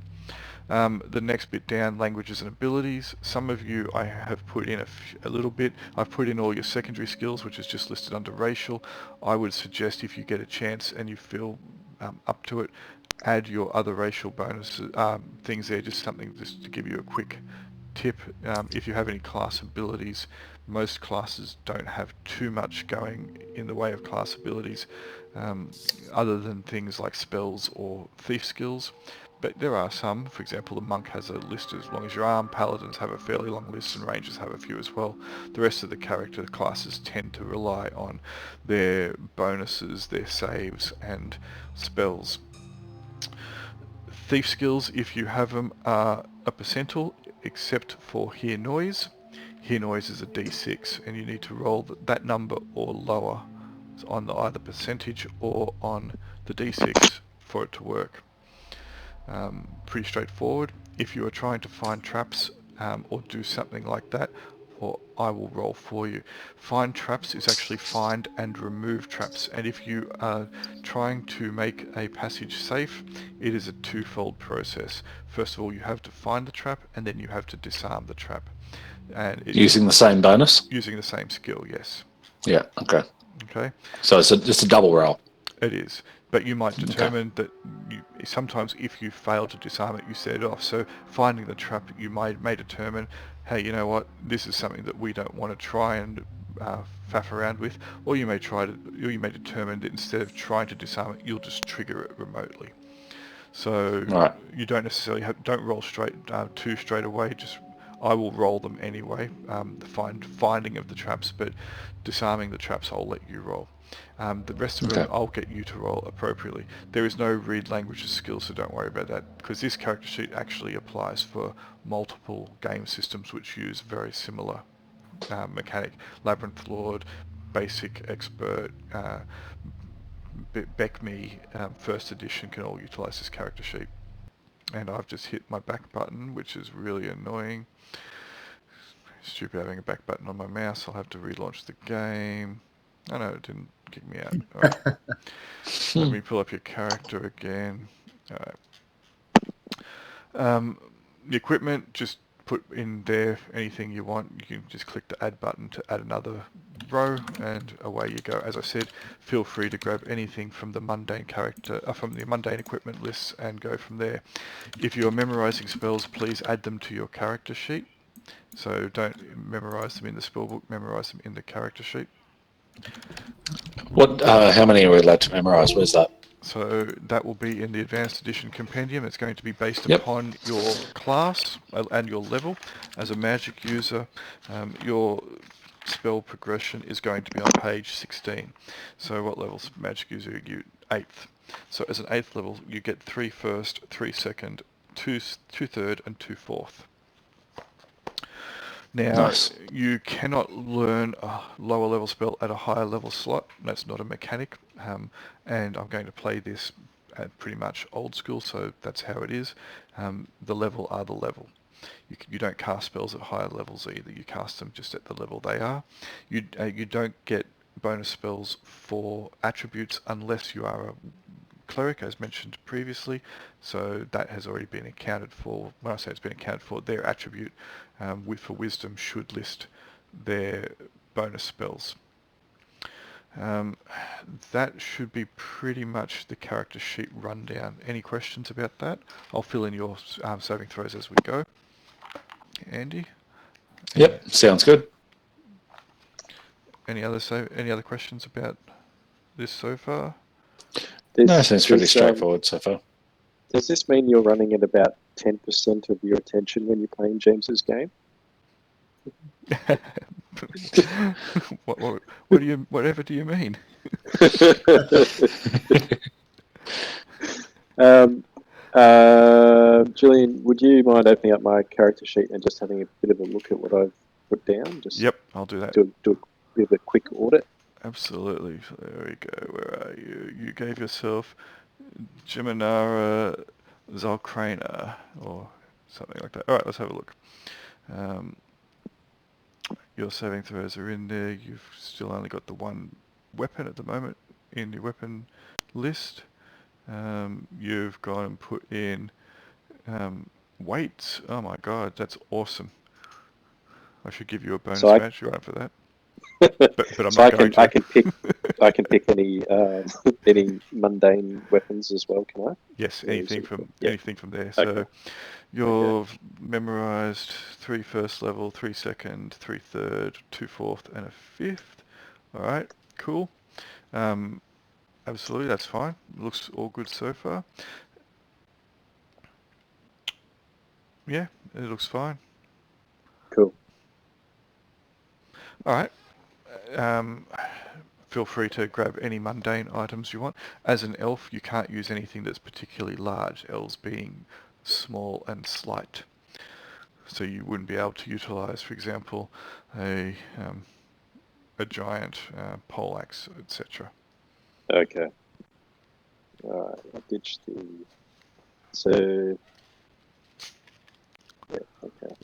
The next bit down, languages and abilities. Some of you I have put in a little bit. I've put in all your secondary skills, which is just listed under racial. I would suggest if you get a chance and you feel up to it, add your other racial bonuses, things there, just something just to give you a quick tip. If you have any class abilities, most classes don't have too much going in the way of class abilities, other than things like spells or thief skills. But there are some. For example, the monk has a list as long as your arm. Paladins have a fairly long list, and rangers have a few as well. The rest of the character classes tend to rely on their bonuses, their saves, and spells. Thief skills, if you have them, are a percentile, except for hear noise. Hear noise is a d6, and you need to roll that number or lower on either percentage or on the d6 for it to work. Pretty straightforward. If you are trying to find traps or do something like that, or I will roll for you. Find traps is actually find and remove traps, and if you are trying to make a passage safe, it is a twofold process. First of all, you have to find the trap, and then you have to disarm the trap. And using the same bonus? Using the same skill, yes. Yeah, okay. Okay. So it's a double roll. It is. But you might determine that sometimes if you fail to disarm it, you set it off. So finding the trap, you may determine, hey, you know what, this is something that we don't want to try and faff around with. Or you may determine that instead of trying to disarm it, you'll just trigger it remotely. So right. You don't necessarily don't roll two straight away. Just I will roll them anyway. The finding of the traps, but disarming the traps, I'll let you roll. The rest of them, I'll get you to roll appropriately. There is no read languages skill, so don't worry about that, because this character sheet actually applies for multiple game systems which use very similar mechanic. Labyrinth Lord, Basic, Expert, BECME, First Edition can all utilize this character sheet. And I've just hit my back button, which is really annoying. Stupid having a back button on my mouse. I'll have to relaunch the game. Oh no, it didn't kick me out. All right. Let me pull up your character again. All right. The equipment, just put in there anything you want. You can just click the add button to add another row, and away you go. As I said, feel free to grab anything from the mundane equipment list and go from there. If you're memorizing spells, please add them to your character sheet. So don't memorize them in the spellbook, memorize them in the character sheet. What? How many are we allowed to memorize? Where's that? So that will be in the Advanced Edition Compendium. It's going to be based Yep. upon your class and your level. As a magic user, your spell progression is going to be on page 16. So what level's magic user are you? 8th. So as an 8th level, you get 3 first, 3 second, 2 third, and 2 fourth. Now, Nice. you cannot learn a lower level spell at a higher level slot. That's not a mechanic. And I'm going to play this at pretty much old school, so that's how it is. The level are the level. You don't cast spells at higher levels either. You cast them just at the level they are. You don't get bonus spells for attributes unless you are a Cleric, as mentioned previously, so that has already been accounted for. When I say it's been accounted for, their attribute for Wisdom should list their bonus spells. That should be pretty much the character sheet rundown. Any questions about that? I'll fill in your saving throws as we go. Andy? Yep, sounds good. Any other questions about this so far? No, seems pretty straightforward so far. Does this mean you're running at about 10% of your attention when you're playing James's game? Whatever do you mean? Julian, would you mind opening up my character sheet and just having a bit of a look at what I've put down? Just Yep, I'll do that. Do a bit of a quick audit. Absolutely. There we go. Where are you? You gave yourself Jiminara Zalkrana or something like that. All right, let's have a look. Your saving throws are in there. You've still only got the one weapon at the moment in your weapon list. You've gone and put in weights. Oh my god, that's awesome. I should give you a bonus match right for that. But I'm so not going to. I can pick any any mundane weapons as well, can I? Yes, anything from there. Okay. So you've memorized 3 first level, 3 second, 3 third, 2 fourth, and a 5th. All right, cool. Absolutely, that's fine. Looks all good so far. Yeah, it looks fine. Cool. All right. Feel free to grab any mundane items you want. As an elf, you can't use anything that's particularly large, elves being small and slight. So you wouldn't be able to utilize, for example, a giant poleaxe, etc. Okay. Alright, I'll ditch the... So... Yeah, okay.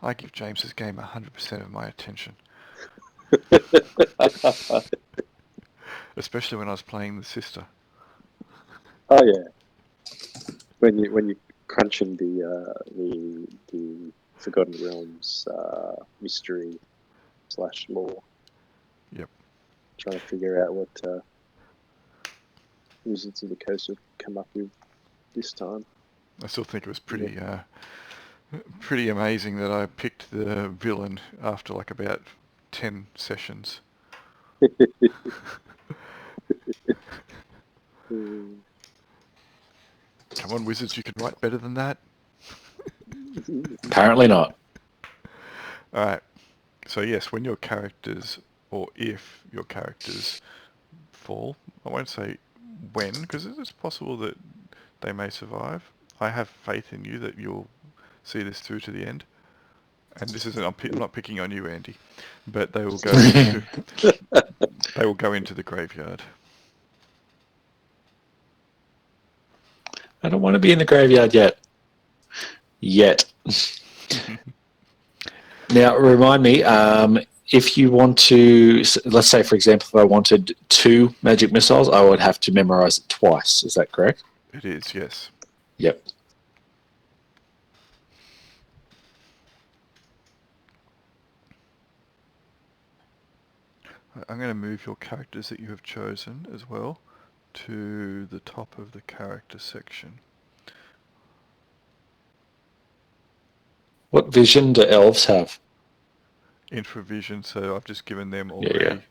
I give James's game 100% of my attention. Especially when I was playing the sister. Oh yeah. When you crunching the Forgotten Realms mystery / lore. Yep. Trying to figure out what Wizards of the Coast would come up with this time. I still think it was pretty amazing that I picked the villain after like about 10 sessions. Come on, Wizards, you can write better than that. Apparently not. Alright, so yes, when your characters, or if your characters fall, I won't say when, because it's possible that they may survive. I have faith in you that you'll see this through to the end. And this isn't, I'm not picking on you, Andy, but they will go into the graveyard. I don't want to be in the graveyard yet. Now, remind me, if you want to, let's say, for example, if I wanted 2 magic missiles, I would have to memorize it twice. Is that correct? It is, yes. Yep. I'm going to move your characters that you have chosen as well to the top of the character section. What vision do elves have? Infravision, so I've just given them Yeah, already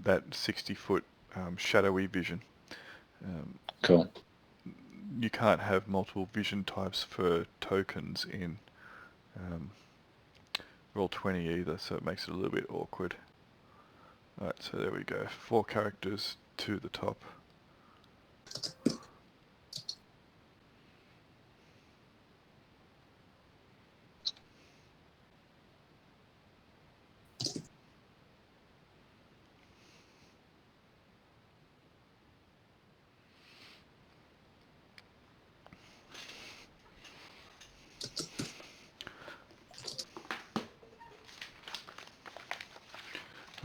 that 60-foot shadowy vision. Cool. You can't have multiple vision types for tokens in Roll20 either, so it makes it a little bit awkward. Alright, so there we go. 4 characters to the top.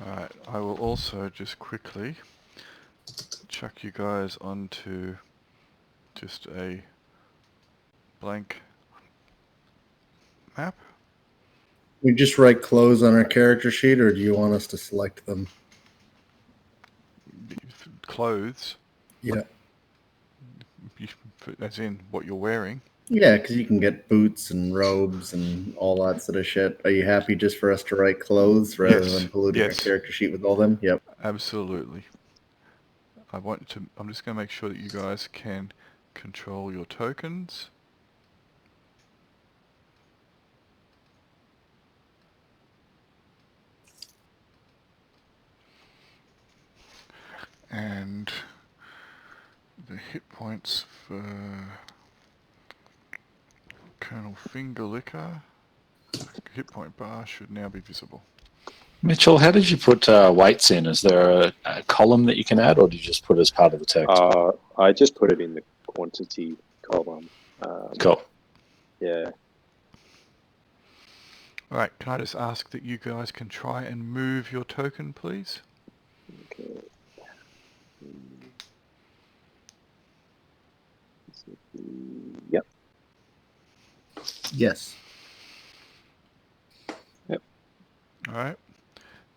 Alright, I will also just quickly chuck you guys onto just a blank map. We just write clothes on our character sheet, or do you want us to select them? Clothes, Yeah. as in what you're wearing. Yeah, because you can get boots and robes and all that sort of shit. Are you happy just for us to write clothes rather than polluting our character sheet with all them? Yep. Absolutely. I'm just going to make sure that you guys can control your tokens. And the hit points for Colonel Fingerlicker, hit point bar should now be visible. Mitchell, how did you put weights in? Is there a column that you can add, or do you just put it as part of the text? I just put it in the quantity column. Cool. Yeah. Alright, can I just ask that you guys can try and move your token, please? Okay. Yep. Yes. Yep. Alright,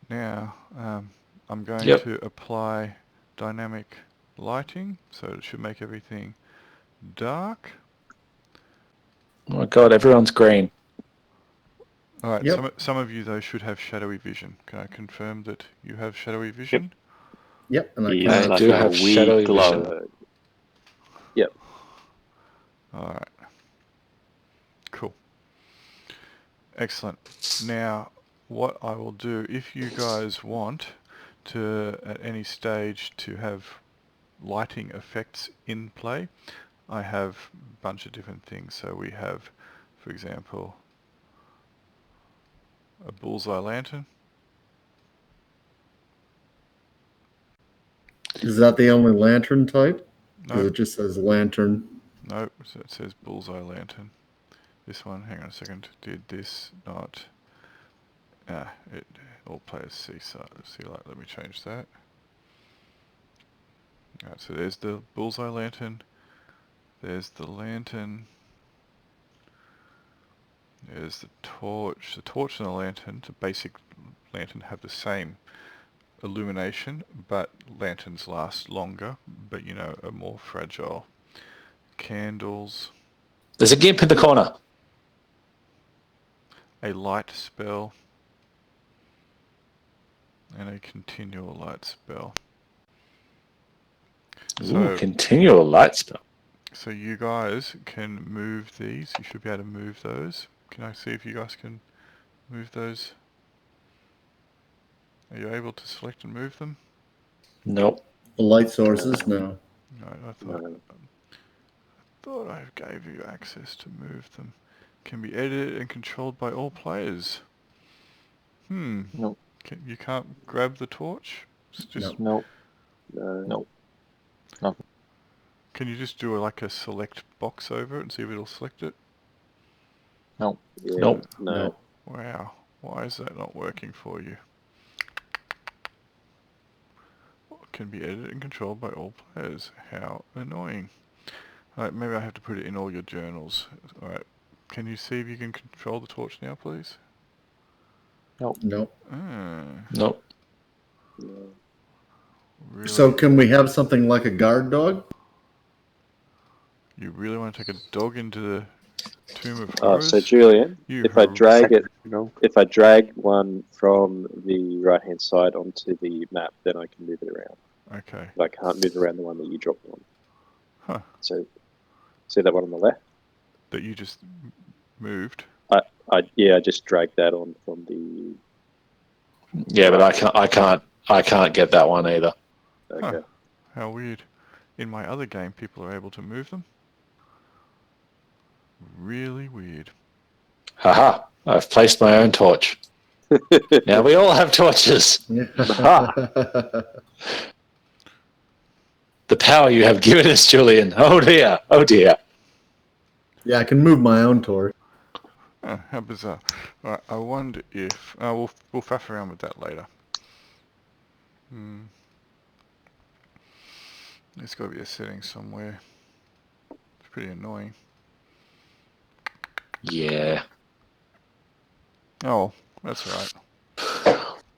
now I'm going Yep. to apply dynamic lighting, so it should make everything dark. Oh my god, everyone's green. Alright, Yep. some of you though should have shadowy vision. Can I confirm that you have shadowy vision? Yep. And Yeah, I like do a have weird shadowy glow. vision. Yep. Alright. Cool. Excellent. Now, what I will do, if you guys want to, at any stage, to have lighting effects in play, I have a bunch of different things. So we have, for example, a bullseye lantern. Is that the only lantern type? Because No, it just says lantern. no, so it says bullseye lantern. This one, hang on a second, did this not... it all players see light. Let me change that. Alright, so there's the bullseye lantern. There's the lantern. There's the torch. The torch and the lantern, the basic lantern, have the same illumination, but lanterns last longer, but you know, are more fragile. Candles. There's a gimp in the corner. A light spell. And a continual light spell. Ooh, continual light spell. So you guys can move these. You should be able to move those. Can I see if you guys can move those? Are you able to select and move them? Nope. The light sources? No. No, I thought I gave you access to move them. Can be edited and controlled by all players. Nope. You can't grab the torch? It's just Nope. No. Nothing. Can you just do like a select box over it and see if it'll select it? Nope. Yeah, Nope. No. Wow, why is that not working for you? Can be edited and controlled by all players. How annoying. Alright, maybe I have to put it in all your journals. Alright, can you see if you can control the torch now, please? Nope. Nope. No. Really? So can we have something like a guard dog? You really want to take a dog into the Tomb of Oh, Horrors? so Julian, You if I drag it, No. if I drag one from the right hand side onto the map, then I can move it around. Okay. But I can't move around the one that you dropped on. Huh. So, see that one on the left? That you just moved? I just dragged that on from the. Yeah, but I can't get that one either. Okay. Huh. How weird. In my other game, people are able to move them. Really weird. Haha, I've placed my own torch. Now we all have torches. The power you have given us, Julian. Oh dear, oh dear. Yeah, I can move my own torch. Oh, how bizarre. Right, I wonder if... we'll faff around with that later. There's got to be a setting somewhere. It's pretty annoying. Yeah. Oh, that's right.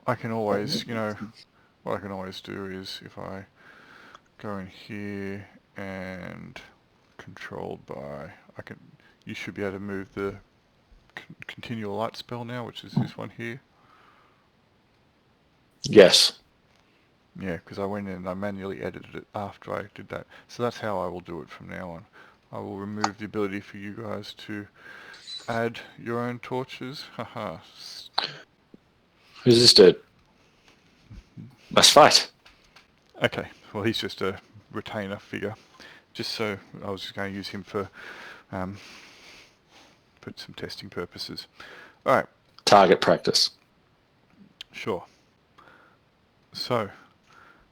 I can always, what I can always do is if I go in here and controlled by, you should be able to move the continual light spell now, which is this one here. Yes. Yeah, because I went in and I manually edited it after I did that. So that's how I will do it from now on. I will remove the ability for you guys to add your own torches. Haha. Who's this dude? Let's fight. Okay, well he's just a retainer figure. Just so I was just going to use him for some testing purposes. Alright, Target practice. sure. So,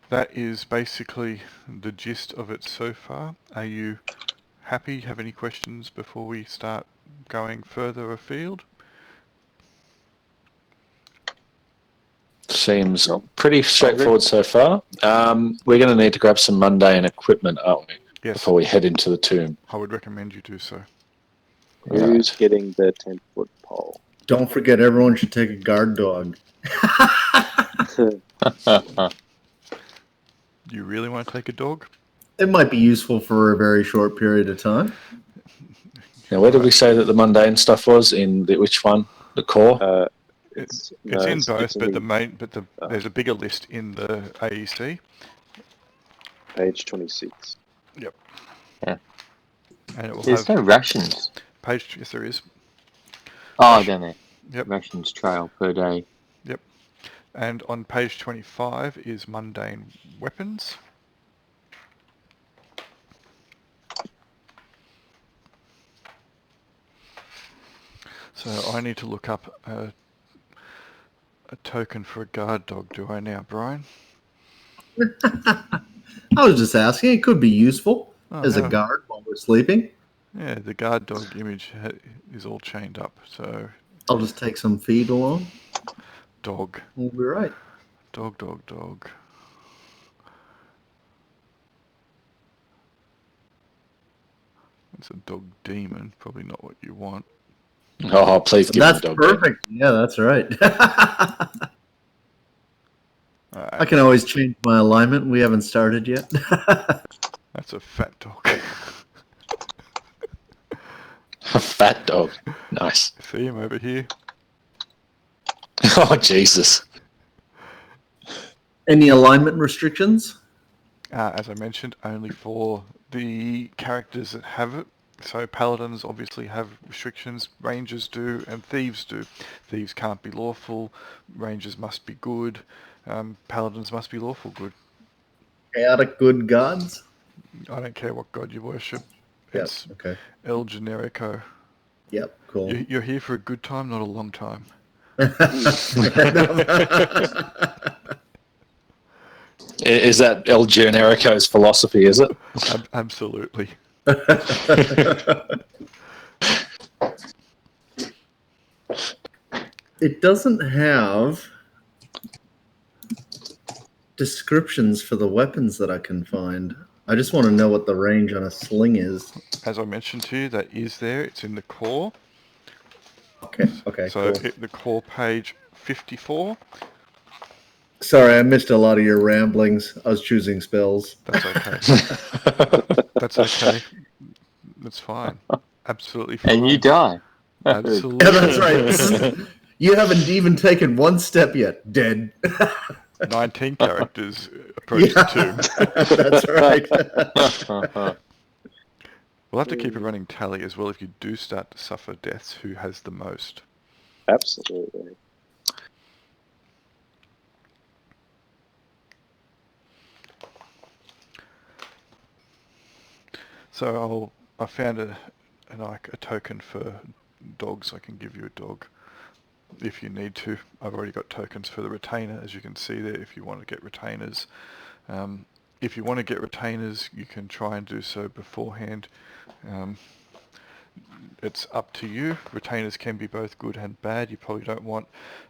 that is basically the gist of it so far. Are you happy? Have any questions before we start going further afield? Seems pretty straightforward so far. We're going to need to grab some mundane equipment, aren't we? Yes. Before we head into the tomb. I would recommend you do so. Who's getting the 10-foot pole? Don't forget, everyone should take a guard dog. You really want to take a dog? It might be useful for a very short period of time. Now, where did we say that the mundane stuff was? In which one? The core? It's in both, but there's a bigger list in the AEC. Page 26. Yep. Yeah. And it will There's have no rations. page. Yes, there is. Oh, down there. Yep. Rations trail per day. Yep. And on page 25 is mundane weapons. So I need to look up a token for a guard dog, do I now, Brian? I was just asking. It could be useful as a no. guard while we're sleeping. Yeah, the guard dog image is all chained up, so... I'll just take some feed along. Dog. We'll be right. Dog, dog, dog. It's a dog demon, probably not what you want. Oh, please give That's me a dog. perfect. Yeah, that's right. I can always change my alignment. We haven't started yet. That's a fat dog. A fat dog. Nice. See him over here? Oh, Jesus. Any alignment restrictions? As I mentioned, only for the characters that have it. So paladins obviously have restrictions, rangers do, and thieves do. Thieves can't be lawful, rangers must be good, paladins must be lawful good. Chaotic good gods? I don't care what god you worship. Yep, It's okay. El Generico. Yep, cool. You're here for a good time, not a long time. Is that El Generico's philosophy, is it? Absolutely. It doesn't have descriptions for the weapons that I can find. I just want to know what the range on a sling is. As I mentioned to you, that is there. It's in the core. Okay, So cool. the core page 54. Sorry, I missed a lot of your ramblings. I was choosing spells. That's okay. That's okay. That's fine. Absolutely fine. And you die. Absolutely. Yeah, that's right. This is, you haven't even taken one step yet. Dead. 19 characters approach the tomb. That's right. We'll have to keep a running tally as well if you do start to suffer deaths. Who has the most? Absolutely. So I found a token for dogs. I can give you a dog if you need to. I've already got tokens for the retainer, as you can see there, if you want to get retainers. If you want to get retainers, you can try and do so beforehand. It's up to you. Retainers can be both good and bad. You probably don't want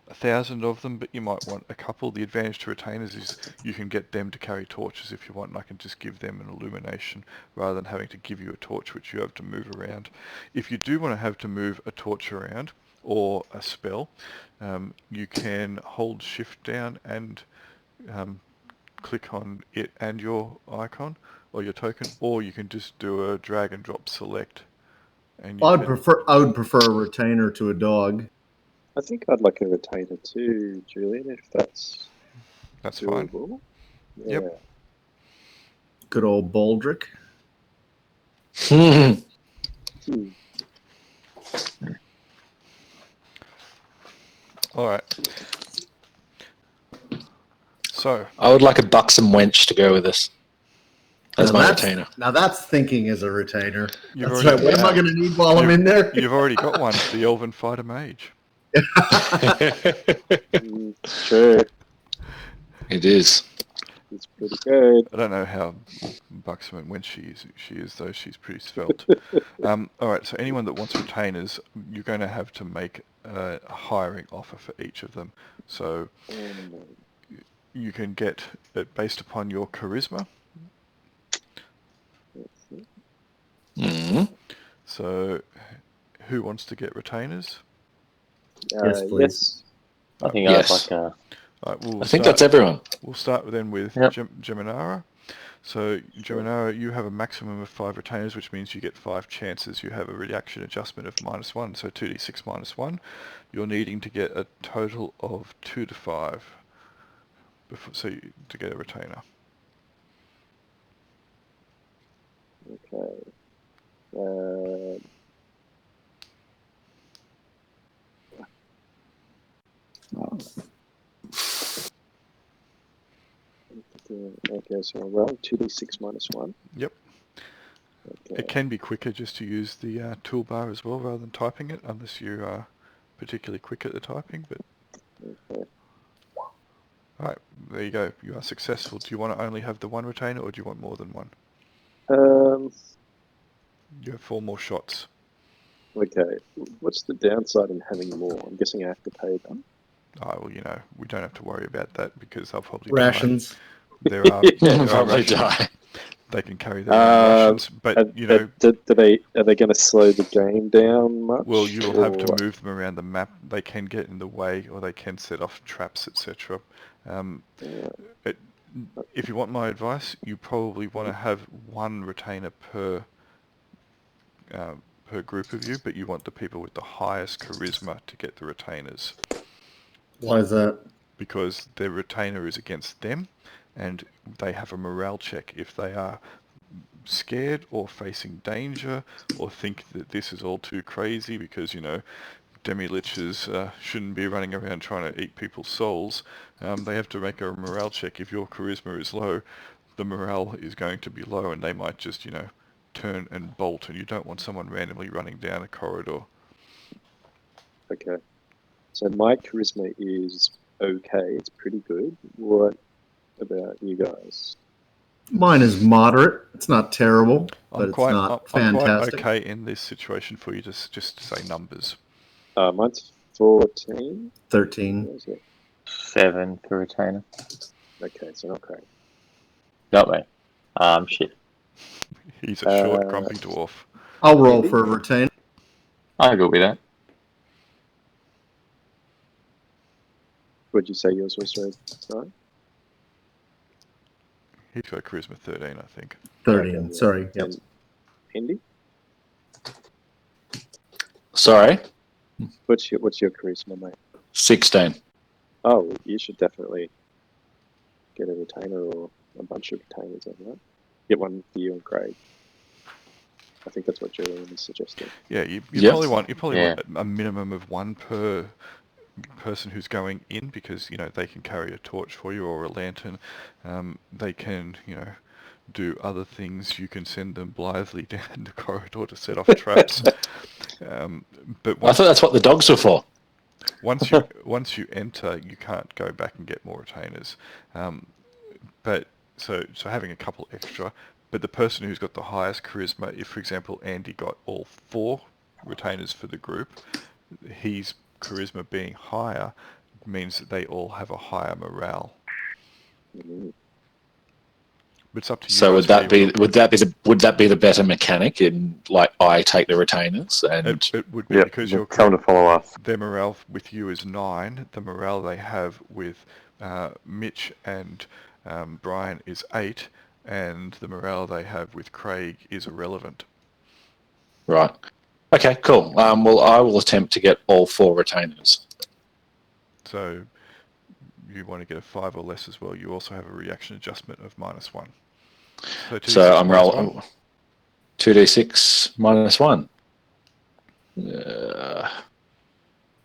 1,000 of them, but you might want a couple. The advantage to retainers is you can get them to carry torches if you want, and I can just give them an illumination rather than having to give you a torch which you have to move around. If you do want to have to move a torch around or a spell, you can hold shift down and click on it and your icon or your token, or you can just do a drag and drop select. And I would prefer a retainer to a dog. I think I'd like a retainer too, Julian, if that's fine. Yeah. Yep. Good old Baldric. All right. So I would like a buxom wench to go with this. That's my retainer. Now that's thinking as a retainer. You've That's right. What am I going to need while I'm in there? You've already got one, the Elven Fighter Mage. True. It is. It's pretty good. I don't know how buxom and when she is though. She's pretty svelte. All right, so anyone that wants retainers, you're going to have to make a hiring offer for each of them. So you can get it based upon your charisma. Mm-hmm. So who wants to get retainers? Yes, please. Yes. I think Yes. I'd like a... Right, I think that's everyone. We'll start then with Yep. Geminara. So Geminara, you have a maximum of 5 retainers, which means you get 5 chances. You have a reaction adjustment of -1, so 2d6 -1. You're needing to get a total of 2 to 5 to get a retainer. Okay. Okay, so I'll roll 2d6 -1. Yep. Okay. It can be quicker just to use the toolbar as well rather than typing it, unless you are particularly quick at the typing. But Okay. Alright, there you go. You are successful. Do you want to only have the one retainer, or do you want more than one? You have 4 more shots. Okay. What's the downside in having more? I'm guessing I have to pay them. Oh, well, we don't have to worry about that because they'll probably Rations. die. There are Probably rations. die. They can carry their own rations, but are they going to slow the game down much? well, you will have to move them around the map. They can get in the way, or they can set off traps, etc. If you want my advice, you probably want to have one retainer per group of you, but you want the people with the highest charisma to get the retainers. Why is that? Because their retainer is against them, and they have a morale check if they are scared or facing danger or think that this is all too crazy because, demi-liches shouldn't be running around trying to eat people's souls. They have to make a morale check. If your charisma is low, the morale is going to be low, and they might just, turn and bolt, and you don't want someone randomly running down a corridor. Okay. So my charisma is okay. It's pretty good. What about you guys? Mine is moderate. It's not terrible, but I'm it's not fantastic. I'm quite okay in this situation for you to just say numbers. Mine's 14. 13. What is it? 7 for retainer. Okay, so not great. Not me. Shit. He's a short, grumpy dwarf. I'll roll for a retainer. I'll go with that. Would you say yours was right? He's got charisma 13, I think. 13. Okay, yeah. Sorry. Yep. And Andy, Sorry, what's your charisma, mate? 16. Oh, you should definitely get a retainer or a bunch of retainers on that. Get one for you and Craig. I think that's what Julian is suggesting. Yeah, you Yep. probably want Yeah. a minimum of one per person who's going in, because they can carry a torch for you or a lantern. They can do other things. You can send them blithely down the corridor to set off traps. But I thought that's what the dogs were for. once you enter, you can't go back and get more retainers. But so having a couple extra. But the person who's got the highest charisma, if for example Andy got all 4 retainers for the group, his charisma being higher means that they all have a higher morale. Mm. But it's up to you. So guys would that whether you be the better mechanic in like I take the retainers and It would be Yep. because Come to follow us. their morale with you is 9. The morale they have with Mitch and Brian is 8, and the morale they have with Craig is irrelevant. right? Okay, cool. Well, I will attempt to get all 4 retainers. So you want to get a 5 or less as well. You also have a reaction adjustment of -1. So, 2d6 So I'm minus rolling 1. 2d6 minus 1.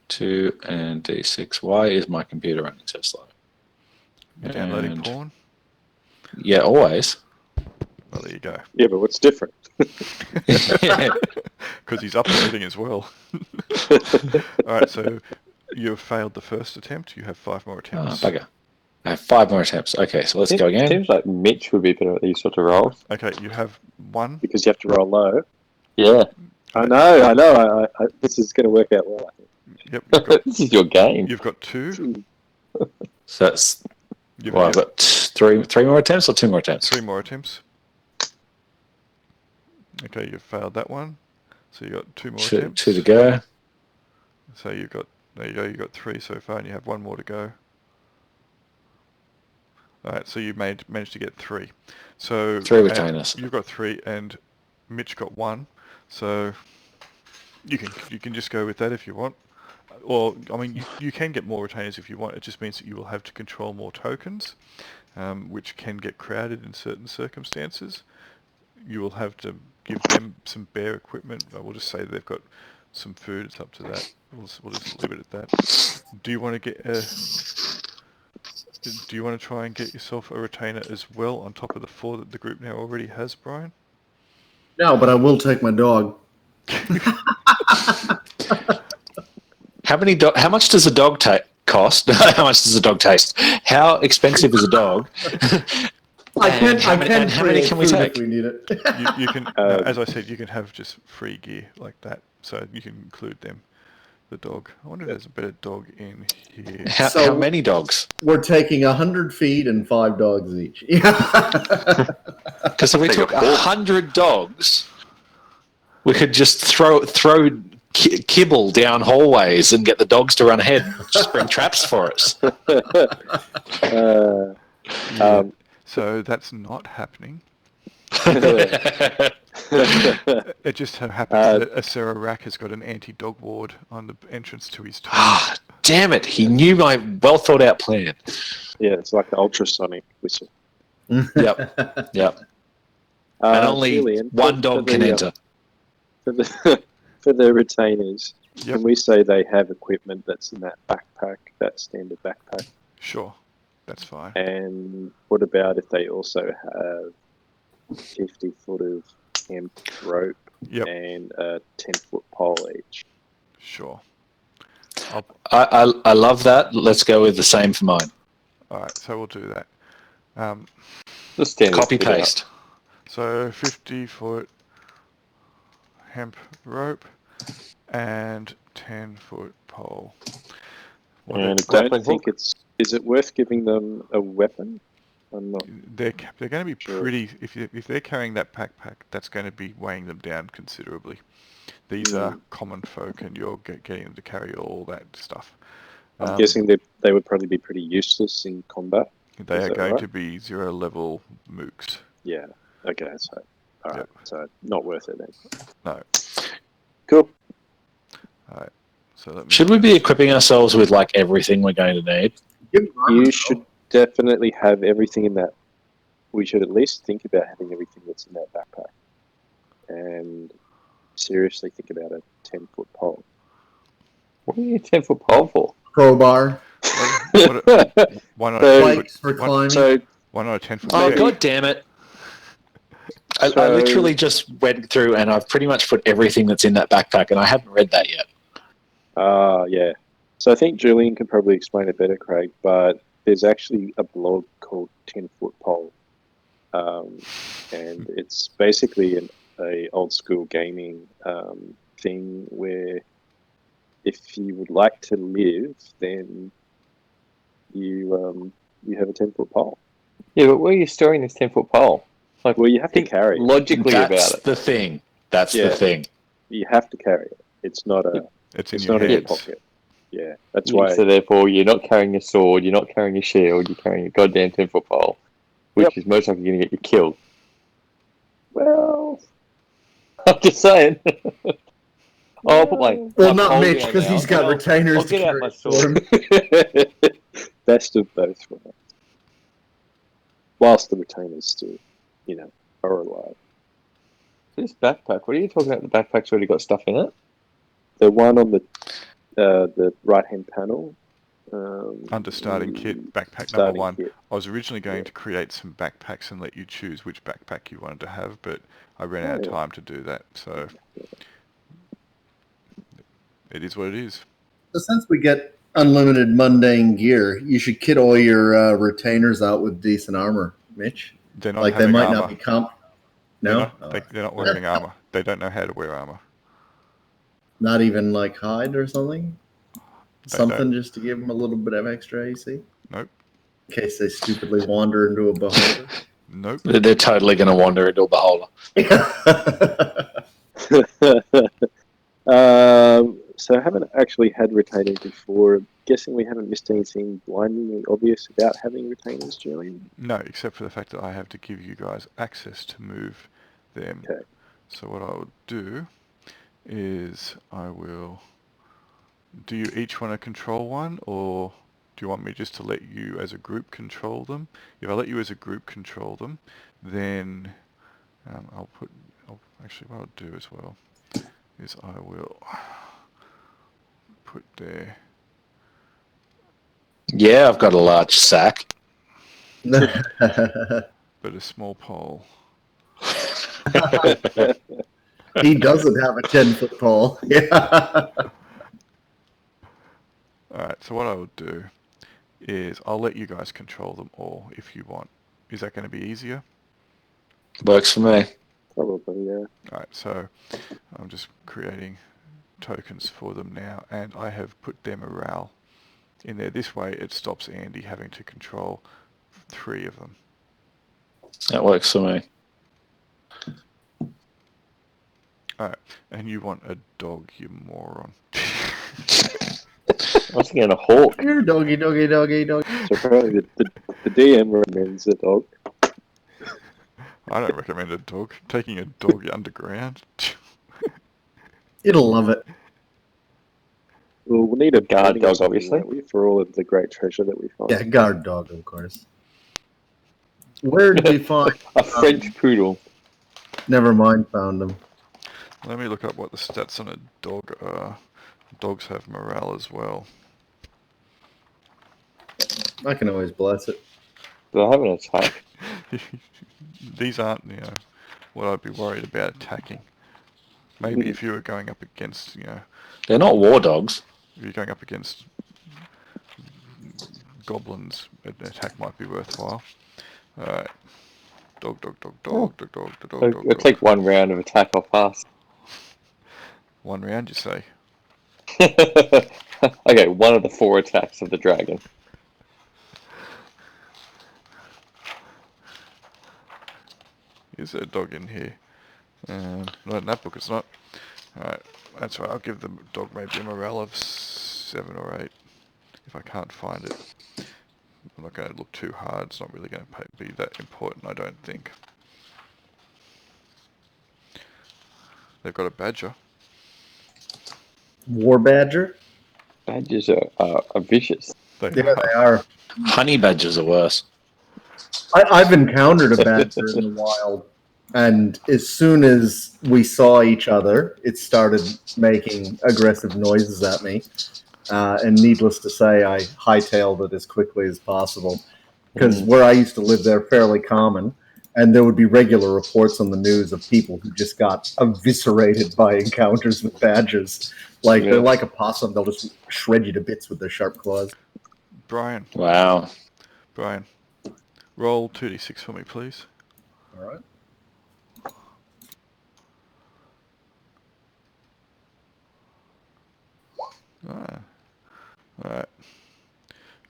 2 and d6. Why is my computer running so slow? You're downloading And- porn? Yeah, always. Well, there you go. Yeah, but what's different? Because he's uploading as well. Alright, so you've failed the first attempt. You have 5 more Oh, attempts. bugger. I have 5 more attempts. Okay, so let's go again. Seems like Mitch would be better at these sort of roles. Okay, you have 1. Because you have to roll low. Yeah. I know. I this is going to work out well, I think. Yep, you've got, This is your game. you've got 2. So that's You've well, I've got three more attempts or 2 more attempts. 3 more attempts. Okay, you've failed that one. So you got 2 more attempts. 2 to go. So you've got, there you go, you've got 3 so far, and you have 1 more to go. Alright, so you managed to get 3. So 3 and retainers. You've got 3, and Mitch got 1. So you can just go with that if you want. Or, I mean, you can get more retainers if you want. It just means that you will have to control more tokens, which can get crowded in certain circumstances. You will have to give them some bare equipment. I will just say they've got some food. It's up to that. We'll just leave it at that. Do you want to try and get yourself a retainer as well on top of the 4 that the group now already has, Brian? No, but I will take my dog. How much does a dog cost? How much does a dog taste? How expensive is a dog? I can how many can we food take? if we need it. You can, as I said, you can have just free gear like that, so you can include them. The dog. I wonder if there's a better dog in here. How many dogs? We're taking 100 feet and 5 dogs each. Yeah. Because if we took 100 dogs, we could just throw kibble down hallways and get the dogs to run ahead and just bring traps for us. Yeah. So that's not happening. It just so happens that a Sarah Rack has got an anti-dog ward on the entrance to his toilet. Ah, damn it. He knew my well thought out plan. Yeah, it's like the ultrasonic whistle. Yep. And only Julian, one dog can enter. For the retainers, Yep. can we say they have equipment that's in that backpack, that standard backpack? Sure, that's fine. And what about if they also have 50 foot of hemp rope Yep, and a 10-foot pole each? sure. I love that. Let's go with the same for mine. Alright, so we'll do that. Just standard Copy fit out. paste. So 50-foot hemp rope and 10-foot pole. What And they- a grappling Don't think hook. is it worth giving them a weapon? I'm not. they're going to be Sure. pretty. If they're carrying that backpack, that's going to be weighing them down considerably. These are common folk, and you're getting them to carry all that stuff. I'm guessing that they would probably be pretty useless in combat. They Is are that going right? to be 0 level mooks. Yeah. Okay. So, all right. Yep. So not worth it then. No. Cool. Alright. So let me Should we be equipping ourselves with like everything we're going to need? You should definitely have everything in that. We should at least think about having everything that's in that backpack, and seriously think about a 10-foot pole. What do you need a 10-foot pole for? Crowbar, why not So- spikes for climbing. So, why not a 10-foot Oh, Maybe- god damn it. I So- literally just went through and I've pretty much put everything that's in that backpack and I haven't read that yet. yeah. So I think Julian can probably explain it better, Craig. But there's actually a blog called 10-foot pole, and it's basically a old school gaming thing where if you would like to live, then you have a 10-foot pole. Yeah, but where are you storing this 10-foot pole? Like, Well, you have to think carry it. logically That's about it. the thing. That's Yeah. the thing. You have to carry it. It's not It's in it's your not in your heads. pocket. Yeah, that's why. So therefore, you're not carrying a sword, you're not carrying a shield, you're carrying a goddamn 10-foot pole, which Yep. is most likely going to get you killed. Well, I'm just saying. I'll put my Well, not pole Mitch, down because now, he's and got I'll retainers to get out carry my it for sword. him. Best of both worlds. Whilst the retainers still, are alive. This backpack, what are you talking about? The backpack's already got stuff in it? The one on the right-hand panel. Under starting kit, backpack number starting 1. kit. I was originally going to create some backpacks and let you choose which backpack you wanted to have, but I ran out of time to do that, so it is what it is. So since we get unlimited mundane gear, you should kit all your retainers out with decent armor, Mitch. They're not Like they having might armor. not be No, They're not wearing armor. They don't know how to wear armor. not even like hide or something. They Something don't. just to give them a little bit of extra AC. Nope. In case they stupidly wander into a beholder. Nope. They're totally going to wander into a beholder. So I haven't actually had retainers before. Guessing we haven't missed anything blindingly obvious about having retainers, Julian. No, except for the fact that I have to give you guys access to move them. Okay. So what I will do is I will... Do you each want to control one, or do you want me just to let you as a group control them? If I let you as a group control them, then actually what I'll do as well is I will put there... Yeah, I've got a large sack. but a small pole. He doesn't have a 10-foot pole. Yeah. Alright, so what I will do is I'll let you guys control them all if you want. Is that going to be easier? Works for me. Probably, yeah. Alright, so I'm just creating tokens for them now, and I have put their morale in there. This way it stops Andy having to control 3 of them. That works for me. Alright, and you want a dog, you moron. I was thinking a hawk. Here, doggy, doggy, doggy, doggy. So apparently the DM recommends a dog. I don't recommend a dog. Taking a dog underground. It'll love it. Well, we'll need a Guard building or dog, something, obviously. won't we, for all of the great treasure that we find. Yeah, guard dog, of course. Where did we find? A French poodle. Never mind, found them. Let me look up what the stats on a dog are. Dogs have morale as well. I can always bless it. Do I have an attack? These aren't, what I'd be worried about attacking. Maybe if you were going up against, They're not war dogs. if you're going up against goblins, an attack might be worthwhile. Alright. Dog, dog, dog, dog, dog, dog, dog, dog, I'll dog. take one round of attack, I'll pass. 1 round, you say? Okay, one of the 4 attacks of the dragon. Is there a dog in here? Not in that book, it's not. Alright, that's right, I'll give the dog maybe a morale of 7 or 8. If I can't find it. I'm not going to look too hard. It's not really going to be that important, I don't think. They've got a badger. War badger? Badgers are vicious. Yeah, they are. Honey badgers are worse. I've encountered a badger in the wild, and as soon as we saw each other, it started making aggressive noises at me. And needless to say, I hightailed it as quickly as possible. Because where I used to live, they're fairly common, and there would be regular reports on the news of people who just got eviscerated by encounters with badgers. Like, they're like a possum, they'll just shred you to bits with their sharp claws. Brian. Wow. Brian, roll 2d6 for me, please. All right. Alright.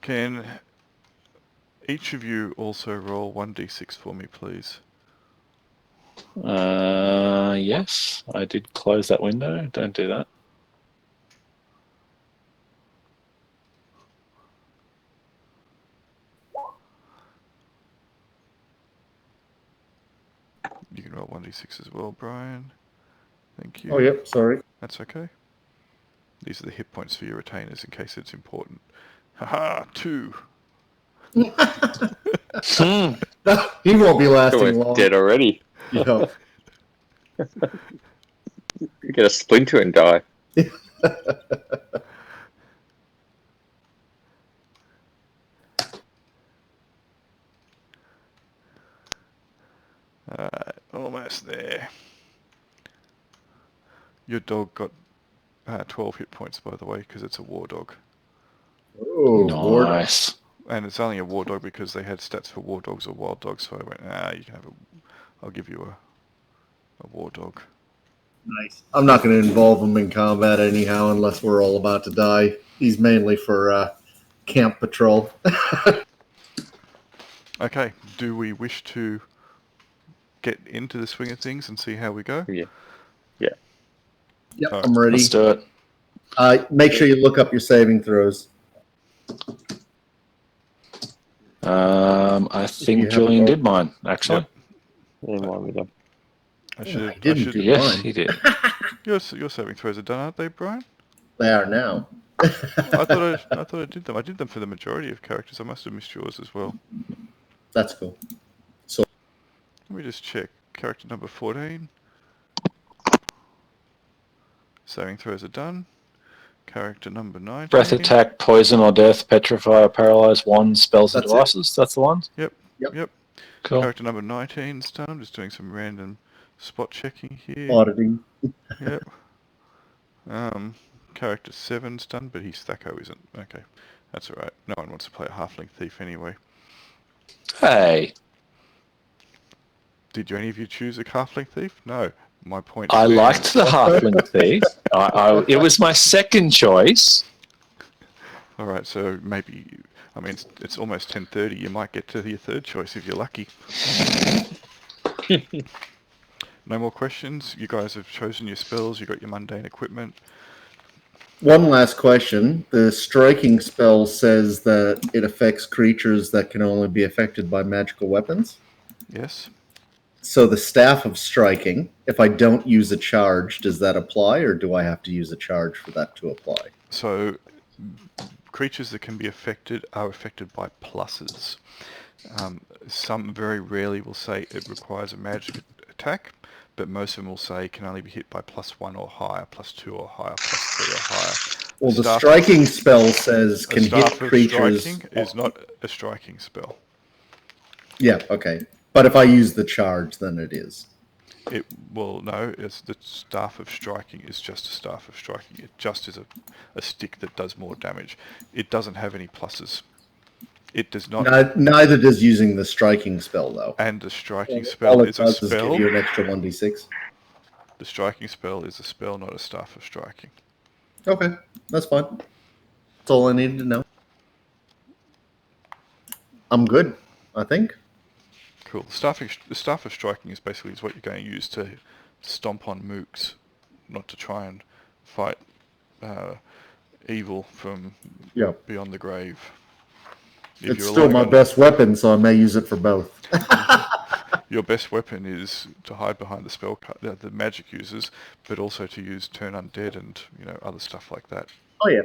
Can each of you also roll 1d6 for me, please? Yes, I did close that window. Don't do that. You can roll 1d6 as well, Brian. Thank you. Oh, yep, sorry. That's okay. These are the hit points for your retainers in case it's important. Haha, 2. He won't be lasting long. Dead already. Yeah. You get a splinter and die. Almost there. Your dog got 12 hit points, by the way, because it's a war dog. Oh, Nice. And it's only a war dog because they had stats for war dogs or wild dogs, so I went, you can have I'll give you a war dog. Nice. I'm not going to involve him in combat anyhow unless we're all about to die. He's mainly for camp patrol. Okay, do we wish to get into the swing of things and see how we go? Yeah. Yep, All right, I'm ready. Let's do it. Make sure you look up your saving throws. I you think have Julian a- did mine, actually. Yeah, mine with them. I should. I didn't do Yes, mine. he did. Your saving throws are done, aren't they, Brian? They are now. I thought I did them. I did them for the majority of characters. I must have missed yours as well. That's cool. Let me just check. Character number 14. Saving throws are done. Character number 19. Breath attack, poison or death, petrify or paralyze, wand, spells and That's it. devices. That's the one? Yep. Cool. Character number 19's done. I'm just doing some random spot checking here. Auditing. Yep. Character 7's done, but his Thacko isn't. Okay. That's alright. No one wants to play a halfling thief anyway. Hey, Did any of you choose a halfling thief? No. My point I is liked the halfling thief. It was my second choice. Alright, so maybe... I mean, it's almost 10:30. You might get to your third choice if you're lucky. No more questions? You guys have chosen your spells. You got your mundane equipment. One last question. The striking spell says that it affects creatures that can only be affected by magical weapons. Yes. So the staff of striking, if I don't use a charge, does that apply, or do I have to use a charge for that to apply? So creatures that can be affected are affected by pluses. Some very rarely will say it requires a magic attack, but most of them will say it can only be hit by +1 or higher, +2 or higher, +3 or higher. Well, the striking spell says can hit Staff of creatures. Striking is not a striking spell. Yeah, okay. But if I use the charge, then it is. It will no. It's the Staff of Striking is just a Staff of Striking. It just is a stick that does more damage. It doesn't have any pluses. It does not. Neither does using the striking spell, though. And the striking All spell it is a does is spell. give you an extra 1d6. The striking spell is a spell, not a Staff of Striking. Okay, that's fine. That's all I needed to know. I'm good, I think. Cool. The Staff of Striking is basically what you're going to use to stomp on mooks, not to try and fight evil from Yep. beyond the grave. If It's you're still relying my on- best weapon, so I may use it for both. Your best weapon is to hide behind the magic users, but also to use turn undead and other stuff like that. Oh yeah,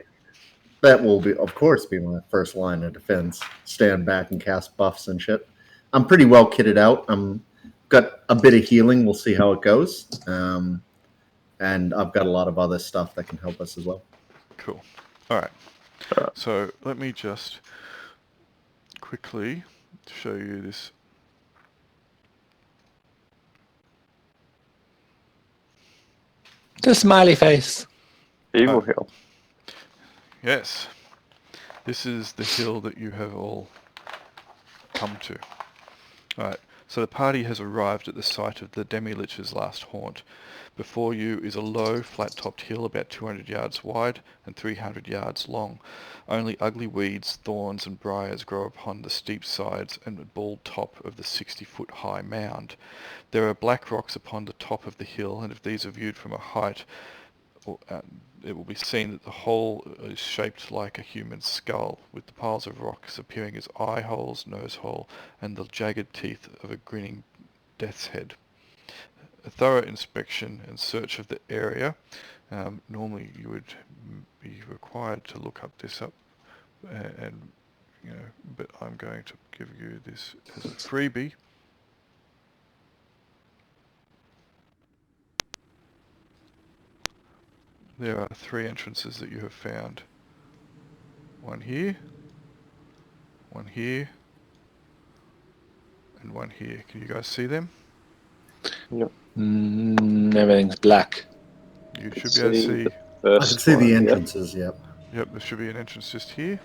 that will be, of course, be my first line of defense. Stand back and cast buffs and shit. I'm pretty well kitted out. I'm got a bit of healing. We'll see how it goes. And I've got a lot of other stuff that can help us as well. Cool. All right. So let me just quickly show you this. The smiley face. Evil Hill. Yes. This is the hill that you have all come to. Alright, so the party has arrived at the site of the Demi-Lich's last haunt. Before you is a low, flat-topped hill about 200 yards wide and 300 yards long. Only ugly weeds, thorns and briars grow upon the steep sides and the bald top of the 60-foot-high mound. There are black rocks upon the top of the hill, and if these are viewed from a height, it will be seen that the whole is shaped like a human skull, with the piles of rocks appearing as eye holes, nose hole, and the jagged teeth of a grinning death's head. A thorough inspection and search of the area. Normally you would be required to look this up, but I'm going to give you this as a freebie. There are 3 entrances that you have found. One here, and one here. Can you guys see them? Yep. Everything's black. You should be able to see. I can see the entrances, yep. Yep, there should be an entrance just here.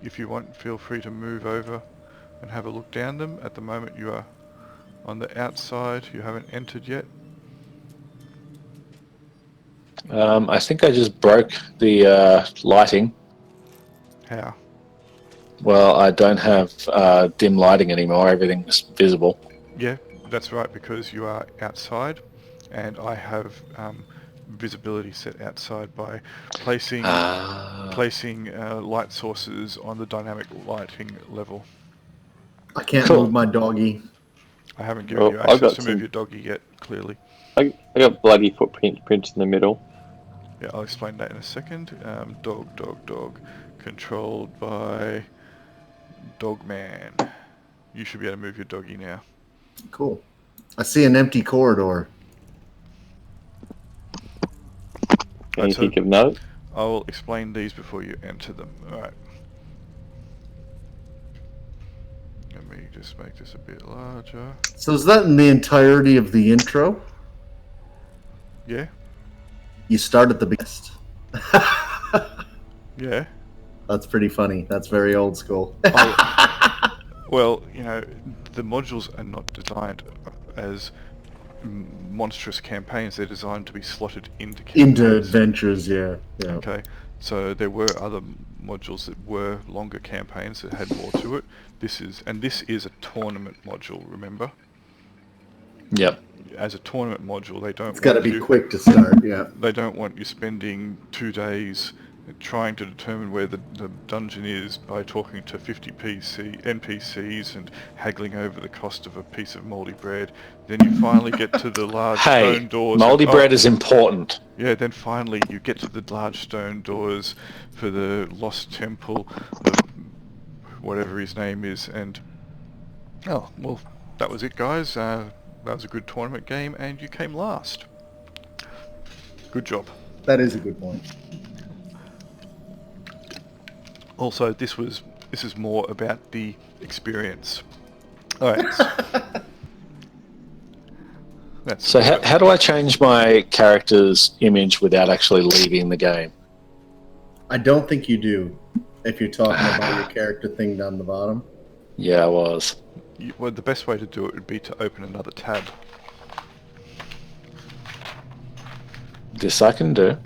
If you want, feel free to move over and have a look down them. At the moment you are on the outside, you haven't entered yet. I think I just broke the lighting. How? Well, I don't have dim lighting anymore. Everything's visible. Yeah, that's right, because you are outside, and I have visibility set outside by placing light sources on the dynamic lighting level. I can't Cool. move my doggy. I haven't given you access to move your doggy yet, clearly. I got bloody footprints in the middle. Yeah, I'll explain that in a second. Dog. Controlled by Dogman. You should be able to move your doggy now. Cool. I see an empty corridor. Can you think of note? I will explain these before you enter them. Alright. Let me just make this a bit larger. So is that in the entirety of the intro? Yeah? You start at the beginning. Yeah. That's pretty funny. That's very old school. Well, the modules are not designed as monstrous campaigns. They're designed to be slotted into campaigns. Into adventures, yeah. Okay, so there were other modules that were longer campaigns that had more to it. This is a tournament module, remember? Yep. As a tournament module, they don't. It's got to be quick to start, yeah. They don't want you spending 2 days trying to determine where the dungeon is by talking to 50 NPCs and haggling over the cost of a piece of mouldy bread. Then you finally get to the large stone doors. Mouldy bread is important. Yeah, then finally you get to the large stone doors for the lost temple of whatever his name is, and oh, well, that was it, guys. That was a good tournament game, and you came last. Good job. That is a good point. Also, this is more about the experience. All right. So how do I change my character's image without actually leaving the game? I don't think you do, if you're talking about your character thing down the bottom. Yeah, I was. Well, the best way to do it would be to open another tab. This I can do.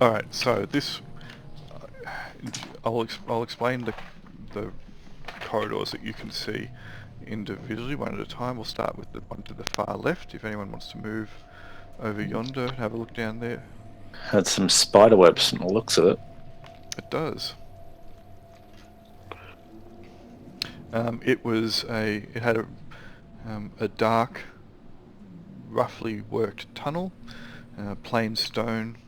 Alright, so this... I'll explain the corridors that you can see individually, one at a time. We'll start with the one to the far left, if anyone wants to move over yonder and have a look down there. Had some spider webs from the looks of it. It does. It had a dark, roughly worked tunnel, plain stone,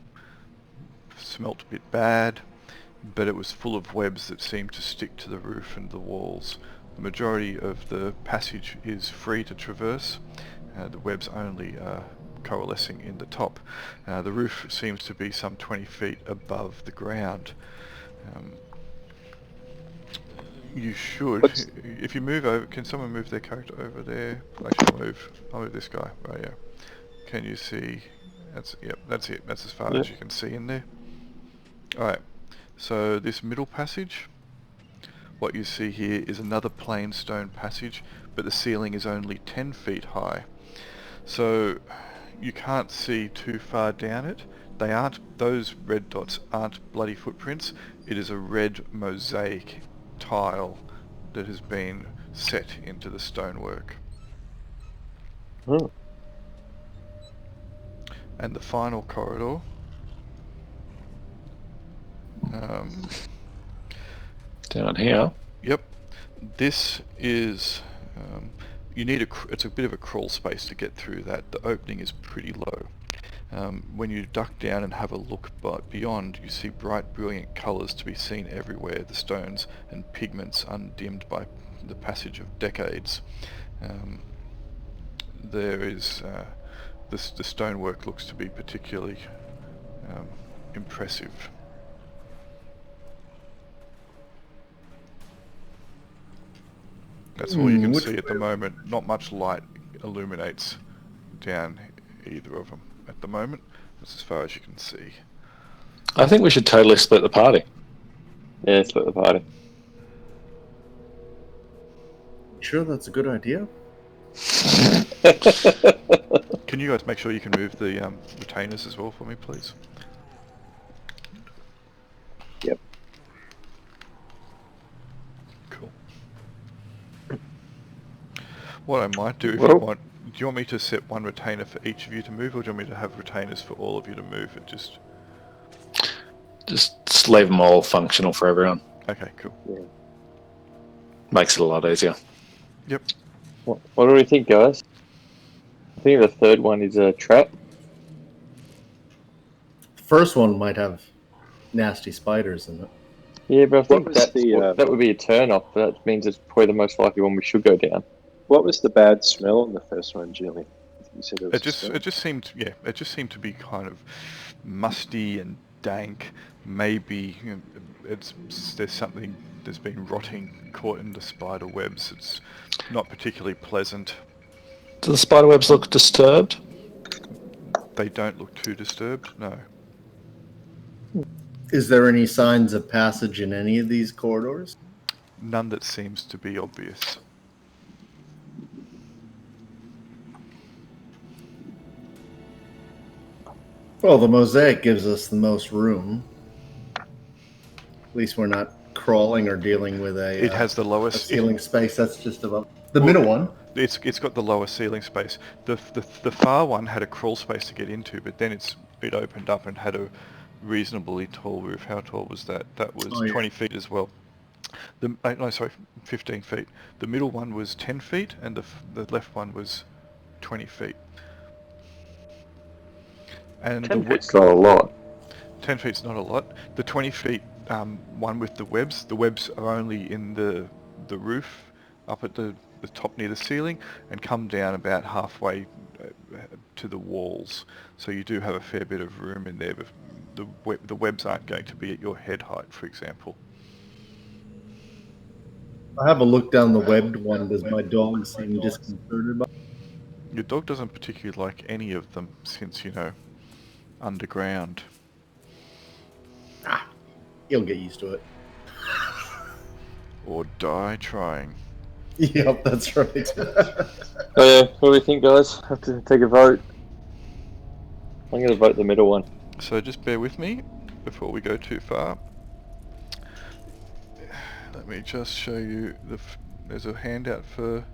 smelt a bit bad, but it was full of webs that seemed to stick to the roof and the walls. The majority of the passage is free to traverse. The webs only are coalescing in the top. The roof seems to be some 20 feet above the ground. You should, if you move over, can someone move their character over there? Actually, I'll move this guy, right, yeah. Can you see, yep, that's it, that's as far as you can see in there. Alright, so this middle passage, what you see here is another plain stone passage, but the ceiling is only 10 feet high. So you can't see too far down it. Those red dots aren't bloody footprints, it is a red mosaic tile that has been set into the stonework. Hmm. And the final corridor, Down here. yep, this is, it's a bit of a crawl space to get through that. The opening is pretty low. When you duck down and have a look beyond, you see bright, brilliant colours to be seen everywhere, the stones and pigments undimmed by the passage of decades. There is, the stonework looks to be particularly impressive. That's all you can see at the moment. Not much light illuminates down either of them at the moment. That's as far as you can see. I think we should totally split the party. Yeah, split the party. Sure, that's a good idea. Can you guys make sure you can move the retainers as well for me, please? Yep. Cool. What I might do, if you want, do you want me to set one retainer for each of you to move, or do you want me to have retainers for all of you to move? Just leave them all functional for everyone. Okay, cool. Yeah. Makes it a lot easier. Yep. What do we think, guys? I think the third one is a trap. The first one might have nasty spiders in it. Yeah, but I think was that would be a turn off. But that means it's probably the most likely one we should go down. What was the bad smell in the first one, Julie? You said it was It just seemed to be kind of musty and dank. Maybe there's been rotting caught in the spider webs. It's not particularly pleasant. Do the spider webs look disturbed? They don't look too disturbed, no. Is there any signs of passage in any of these corridors? None that seems to be obvious. Well, the mosaic gives us the most room. At least we're not crawling or dealing with It has the lowest ceiling space. That's just above the middle one. It's got the lower ceiling space. The far one had a crawl space to get into, but then it opened up and had a reasonably tall roof. How tall was that? That was 20 feet as well. 15 feet. The middle one was 10 feet, and the left one was 20 feet. And 10 feet's not a lot. 10 feet's not a lot. The 20 feet one with the webs are only in the roof, up at the top near the ceiling, and come down about halfway to the walls. So you do have a fair bit of room in there, but the webs aren't going to be at your head height, for example. I have a look down the webbed one. Does my dog seem disconcerted by it? Your dog doesn't particularly like any of them since, underground. He'll get used to it. Or die trying. Yep, that's right. Oh yeah, what do we think, guys? Have to take a vote. I'm going to vote the middle one. So just bear with me before we go too far. Let me just show you, there's a handout for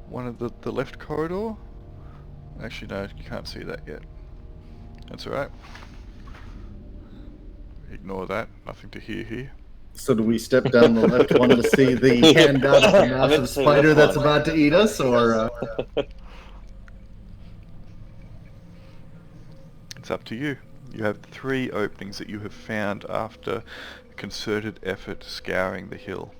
one of the left corridor. Actually no, you can't see that yet. That's alright. Ignore that, nothing to hear here. So do we step down the left one to see the handout of the I meant to massive say spider left that's one. about to eat us, or It's up to you. You have 3 openings that you have found after concerted effort scouring the hill.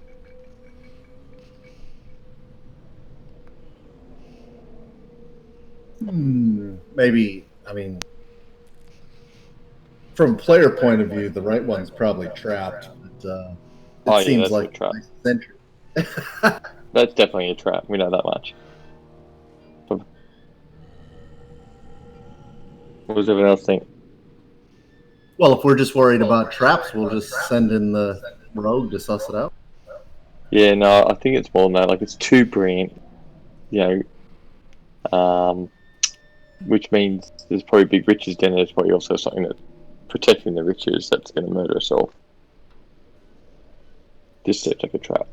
maybe? I mean, from a player point of view, the right one's probably trapped. But it seems that's a like trap. a nice entry. That's definitely a trap. We know that much. What does everyone else think? Well, if we're just worried about traps, we'll just send in the rogue to suss it out. Yeah, no, I think it's more than that. Like, it's too brilliant, which means there's probably big riches down there. There's probably also something that's protecting the riches that's going to murder us all. This seems like a trap.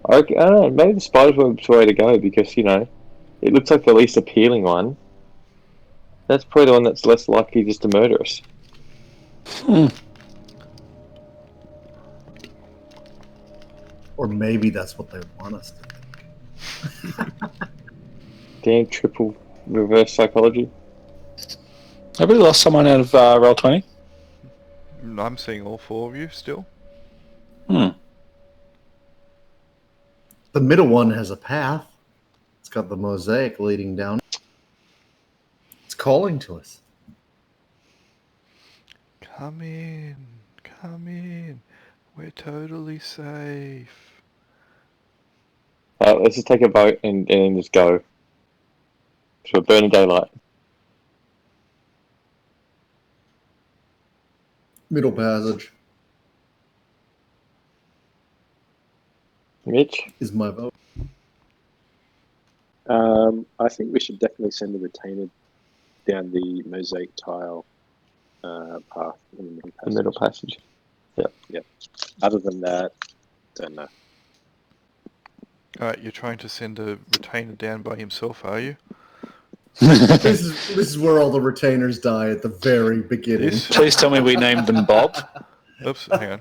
I don't know, maybe the spider's the way to go because, it looks like the least appealing one. That's probably the one that's less likely just to murder us. Or maybe that's what they want us to think. Damn, triple reverse psychology. Have we lost someone out of Roll20? I'm seeing all 4 of you still. The middle one has a path. It's got the mosaic leading down. It's calling to us. Come in. Come in. We're totally safe. Let's just take a vote and then just go. So we're burning daylight. Middle passage Mitch? is my vote. I think we should definitely send the retainer down the mosaic tile path in the middle passage. The middle passage. Yep. Other than that, don't know. Alright, you're trying to send a retainer down by himself, are you? This is where all the retainers die at the very beginning. Please tell me we named them Bob. Oops, hang on.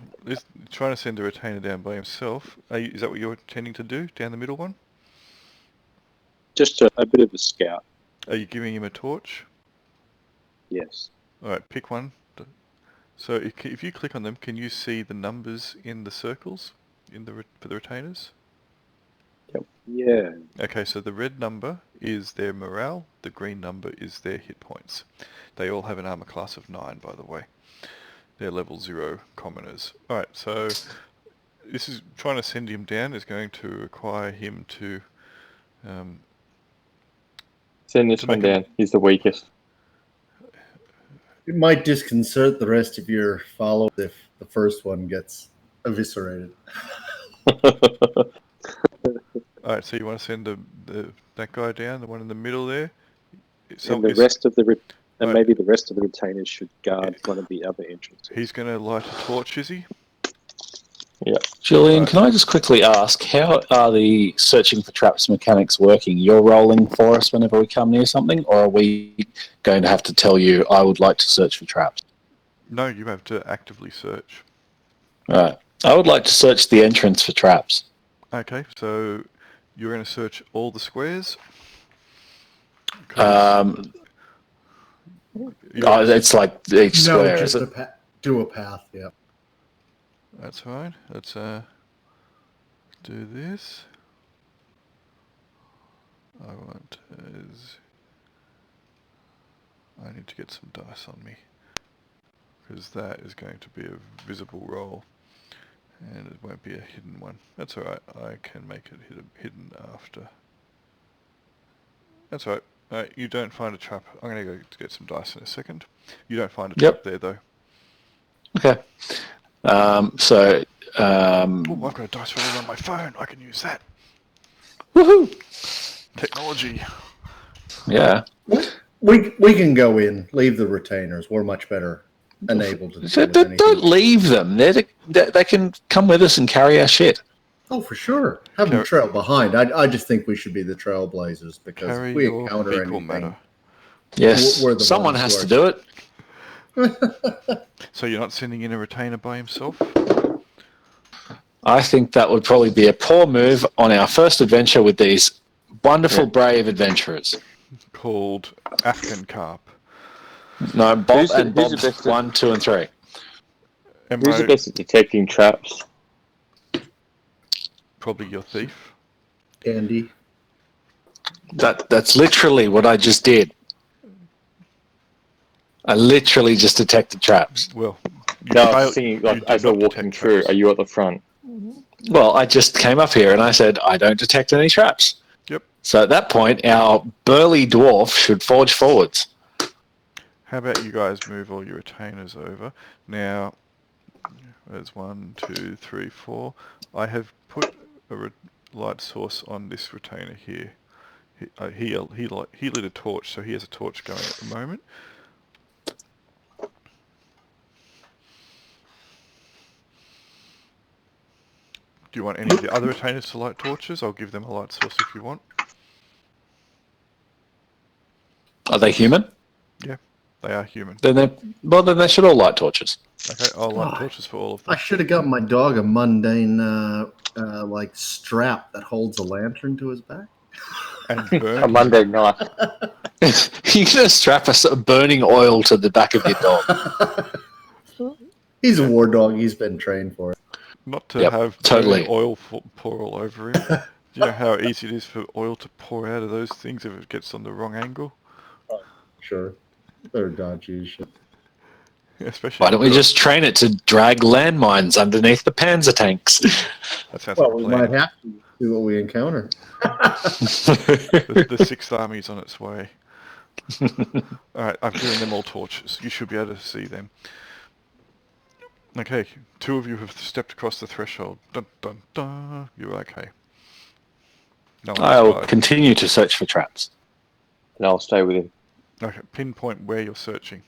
Trying to send a retainer down by himself. Is that what you're intending to do, down the middle one? Just a bit of a scout. Are you giving him a torch? Yes. Alright, pick one. So if you click on them, can you see the numbers in the circles for the retainers? Yeah. Okay, so the red number is their morale, the green number is their hit points. They all have an armor class of 9, by the way. They're level 0 commoners. Alright, so this is trying to send him down is going to require him to Send this one down. He's the weakest. It might disconcert the rest of your followers if the first one gets eviscerated. Alright, so you want to send that guy down, the one in the middle there? And the rest of maybe the rest of the retainers should guard one of the other entrances. He's going to light a torch, is he? Yeah. Julian, can I just quickly ask, how are the searching for traps mechanics working? You're rolling for us whenever we come near something, or are we going to have to tell you, I would like to search for traps? No, you have to actively search. Right. I would like to search the entrance for traps. Okay, so you're going to search all the squares? It's like each square, just is it? do a path, yeah. That's fine. Let's do this. I need to get some dice on me, because that is going to be a visible roll, and it won't be a hidden one. That's alright, I can make it hidden after. That's alright. You don't find a trap. I'm going to go to get some dice in a second. You don't find a trap there, though. Okay. Oh, I've got a dice roller on my phone. I can use that. Woohoo! Technology. Yeah. We can go in, leave the retainers. We're much better enabled to do anything. Don't leave them. They can come with us and carry our shit. Oh, for sure. Have them trail behind. I just think we should be the trailblazers because if we encounter anything. Matter. Yes, we're the someone has to do it. So you're not sending in a retainer by himself? I think that would probably be a poor move on our first adventure with these wonderful, brave adventurers. Called Afghan Carp. No, Bob and who's the Bob's best at- 1, 2, and 3. Who's the best at detecting traps? Probably your thief. Andy. That's literally what I just did. I literally just detected traps. Well, you No, I fail- was thinking, you like, do as we're not walking detect through, traps. are you at the front? Well, I just came up here and I said, I don't detect any traps. Yep. So at that point, our burly dwarf should forge forwards. How about you guys move all your retainers over? Now, there's 1, 2, 3, 4. I have put a light source on this retainer here. He lit a torch, so he has a torch going at the moment. Do you want any of the other retainers to light torches? I'll give them a light source if you want. Are they human? Yeah, they are human. Then they should all light torches. Okay, I'll light torches for all of them. I should have got my dog a mundane like strap that holds a lantern to his back. And A burn. Monday night. You're going to strap a burning oil to the back of your dog. He's a war dog. He's been trained for it. Not to have totally. burning oil pour all over him. Do you know how easy it is for oil to pour out of those things if it gets on the wrong angle? Sure. They're dodgy as shit. Especially. Why don't we just train it to drag landmines underneath the panzer tanks? That sounds Well, like a we plan. might have to see what we encounter. The Sixth Army's on its way. Alright, I've given them all torches. You should be able to see them. Okay, 2 of you have stepped across the threshold. Dun dun dun. You're okay. No one I'll died. continue to search for traps. And I'll stay with him. Okay, pinpoint where you're searching.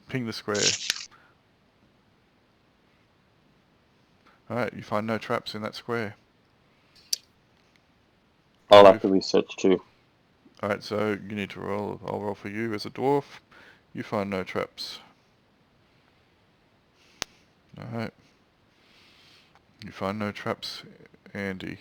Ping the square. Alright, you find no traps in that square. I'll actively search too. Alright, so you need to roll. I'll roll for you as a dwarf. You find no traps. Alright. You find no traps, Andy.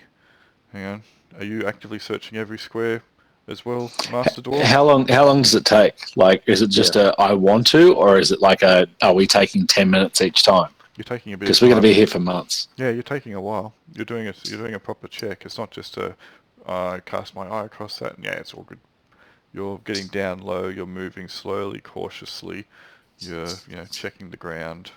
Hang on. Are you actively searching every square as well, Master Dwarf? How long does it take? Like, is it just I want to, or is it like are we taking 10 minutes each time? You're taking a bit. Because we're going to be here for months. Yeah, you're taking a while. You're doing a proper check. It's not just I cast my eye across that and yeah, it's all good. You're getting down low. You're moving slowly, cautiously. You're checking the ground.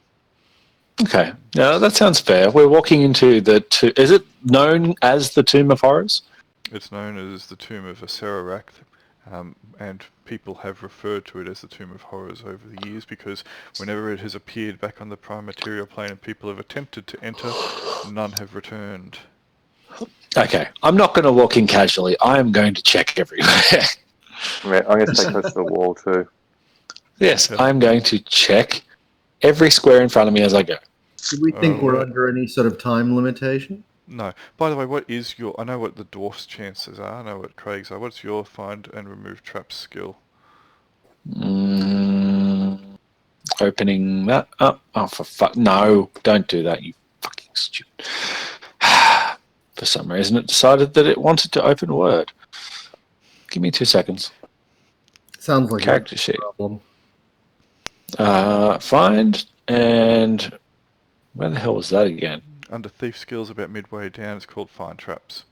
Okay, yeah, that sounds fair. We're walking into is it known as the Tomb of Horrors? It's known as the Tomb of Acererak, and people have referred to it as the Tomb of Horrors over the years because whenever it has appeared back on the prime material plane and people have attempted to enter, none have returned. Okay, I'm not going to walk in casually. I am going to check everywhere. Right, I'm going to stay close to the wall too. Yes, I'm going to check every square in front of me as I go. Do we think we're right. under any sort of time limitation? No. By the way, what is I know what the dwarf's chances are. I know what Craig's are. What's your find and remove traps skill? Opening that up. Oh, for fuck. No, don't do that, you fucking stupid. For some reason, it decided that it wanted to open Word. Give me 2 seconds. Sounds like Character a sheet. problem. Find, and where the hell was that again? Under thief skills about midway down, it's called find traps.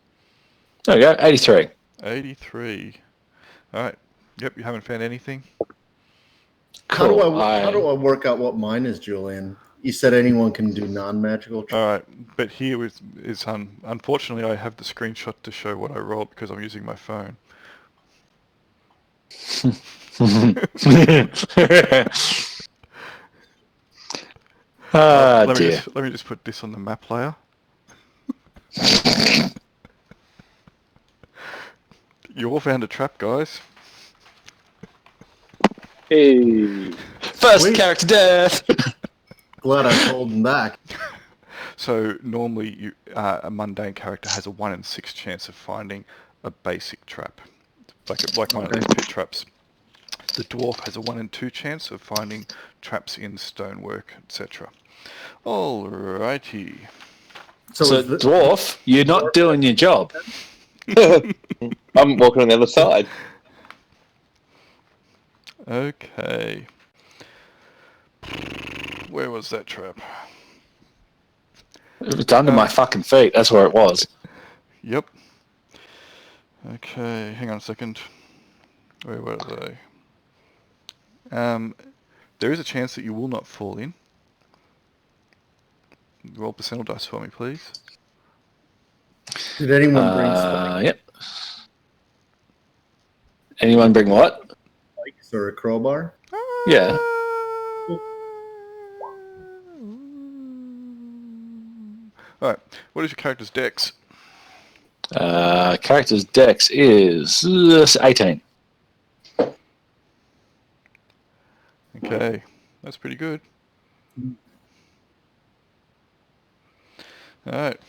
There we go, 83. 83. Alright. Yep, you haven't found anything? Cool. How do I work out what mine is, Julian? You said anyone can do non-magical traps. Alright, but here is unfortunately I have the screenshot to show what I rolled because I'm using my phone. Let Let me just put this on the map layer. You all found a trap, guys. Hey. First Sweet. character death. Glad I pulled him back. So normally a mundane character has a 1 in 6 chance of finding a basic trap. Like one of these pit traps. The dwarf has a 1 in 2 chance of finding traps in stonework, etc. Alrighty. So dwarf, you're not doing your job. I'm walking on the other side. Okay. Where was that trap? It was under my fucking feet. That's where it was. Yep. Okay, hang on a second. Where were they? There is a chance that you will not fall in. Roll percentile dice for me, please. Did anyone bring spikes Yep. Anyone bring what? or a crowbar? Yeah. Alright, what is your character's dex? Character's dex is 18. Okay, that's pretty good. Alright.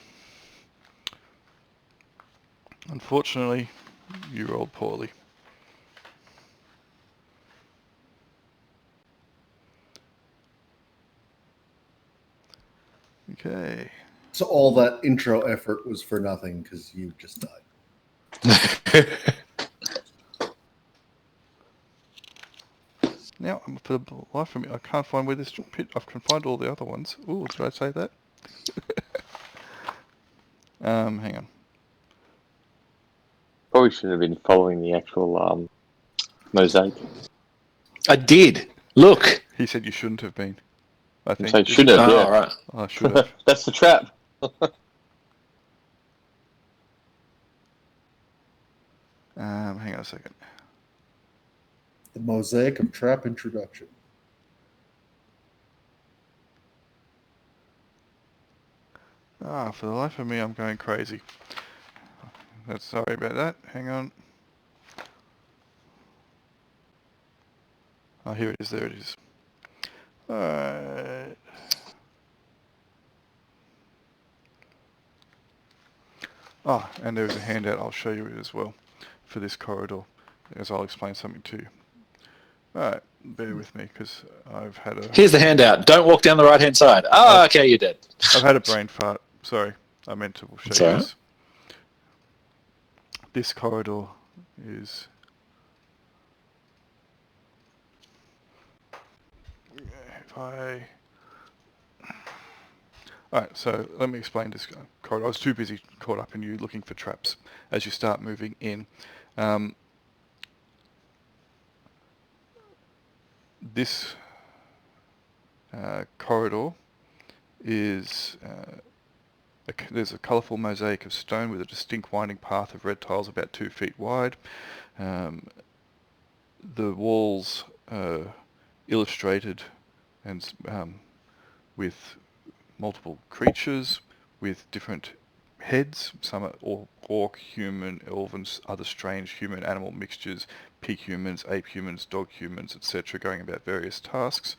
Unfortunately, you rolled poorly. Okay. So all that intro effort was for nothing because you just died. Now, for the life of me, I can't find where this pit... I can find all the other ones. Ooh, did I say that? Hang on. Probably should have been following the actual mosaic. I did. Look. He said you shouldn't have been. I think. So should have, yeah. All right. I should have. That's the trap. Hang on a second. The mosaic of trap introduction. For the life of me, I'm going crazy. Sorry about that. Hang on. Oh, here it is. There it is. Alright. Oh, and there's a handout. I'll show you it as well for this corridor, as I'll explain something to you. Alright, bear with me, because I've had a... Here's the handout. Don't walk down the right-hand side. Okay, you're dead. I've had a brain fart. Sorry, I meant to show you this. This corridor is... Alright, so let me explain this corridor. I was too busy caught up in you looking for traps as you start moving in. This corridor is... there's a colourful mosaic of stone with a distinct winding path of red tiles about 2 feet wide. The walls are illustrated and with multiple creatures with different heads. Some are orc, human, elven, other strange human animal mixtures, pig humans, ape humans, dog humans, etc., going about various tasks.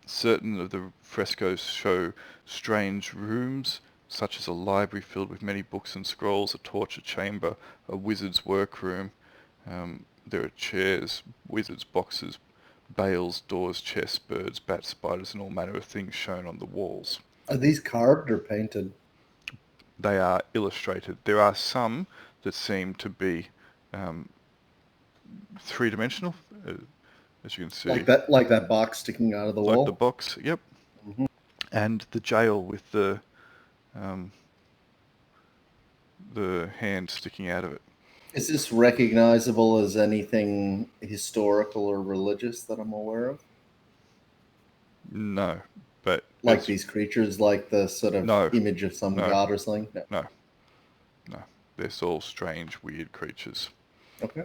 Certain of the frescoes show strange rooms, such as a library filled with many books and scrolls, a torture chamber, a wizard's workroom. There are chairs, wizard's boxes, bales, doors, chests, birds, bats, spiders, and all manner of things shown on the walls. Are these carved or painted? They are illustrated. There are some that seem to be three-dimensional, as you can see. Like that box sticking out of the wall? Like the box, yep. Mm-hmm. And the jail with the hand sticking out of it. Is this recognizable as anything historical or religious that I'm aware of? No, but... Like these creatures, like the sort of image of some god or something? No. They're all strange, weird creatures. Okay.